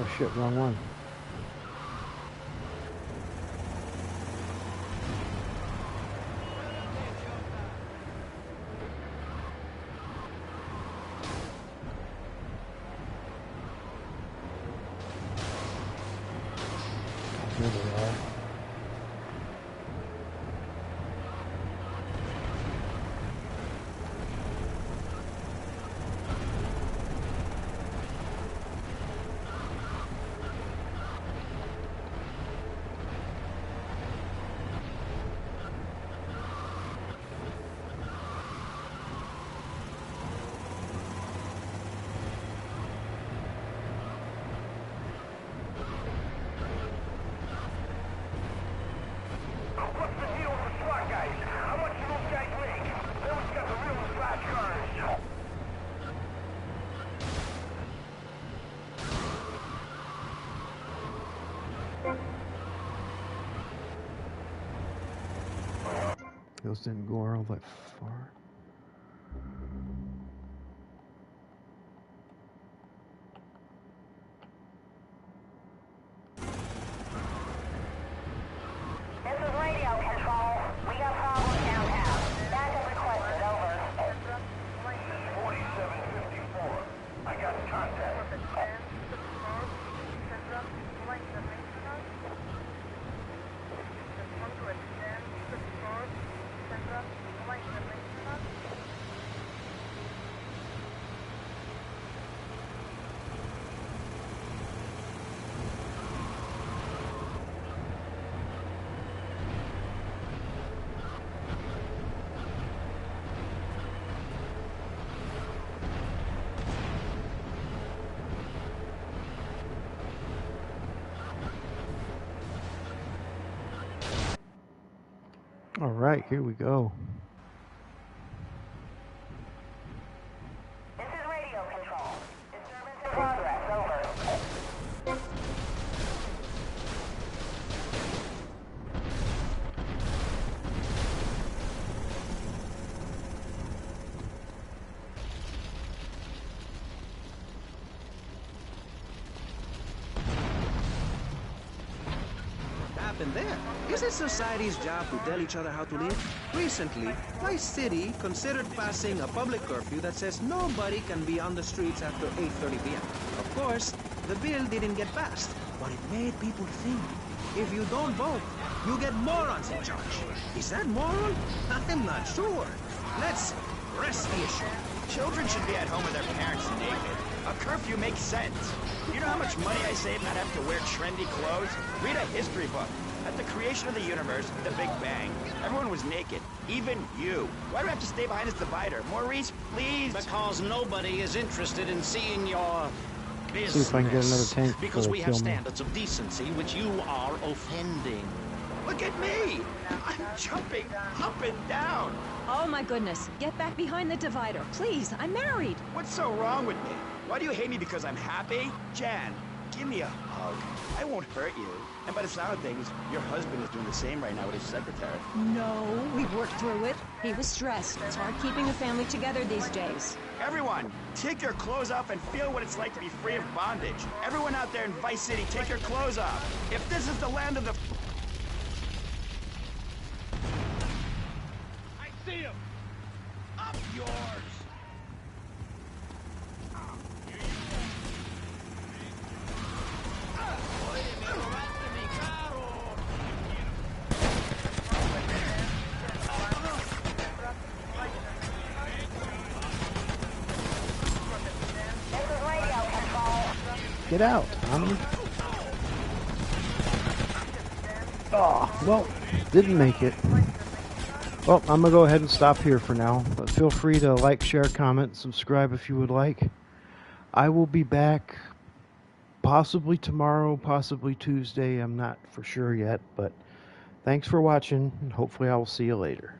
S1: Oh shit, wrong one. Here they are. Those didn't go all that far.
S10: This is radio control. We got problems downtown. Backup requested, over.
S3: 4754. I got contact.
S1: All right, here we go.
S10: This is radio control. Disturbance in progress, over.
S5: What happened there? Is it society's job to tell each other how to live? Recently, Vice City considered passing a public curfew that says nobody can be on the streets after 8:30 p.m. Of course, the bill didn't get passed, but it made people think. If you don't vote, you get morons in charge. Is that moral? I'm not sure. Let's press the issue.
S14: Children should be at home with their parents naked. A curfew makes sense. You know how much money I save not having to wear trendy clothes? Read a history book. At the creation of the universe, the Big Bang, everyone was naked. Even you. Why do I have to stay behind this divider? Maurice, please?
S8: Because nobody is interested in seeing your business.
S1: See if I can get another tank before
S8: Because
S1: they
S8: we have
S1: kill me.
S8: standards of decency which you are offending.
S14: Look at me! I'm jumping up and down.
S13: Oh my goodness. Get back behind the divider. Please, I'm married.
S14: What's so wrong with me? Why do you hate me because I'm happy? Jan, give me a hug. I won't hurt you. And by the sound of things, your husband is doing the same right now with his secretary.
S13: No, we worked through it. He was stressed. It's hard keeping a family together these days.
S14: Everyone, take your clothes off and feel what it's like to be free of bondage. Everyone out there in Vice City, take your clothes off. If this is the land of the...
S12: I see him! Up yours!
S1: Get out, Tommy. Oh, well, didn't make it. Well, I'm going to go ahead and stop here for now. But feel free to like, share, comment, subscribe if you would like. I will be back possibly tomorrow, possibly Tuesday. I'm not for sure yet. But thanks for watching, and hopefully I will see you later.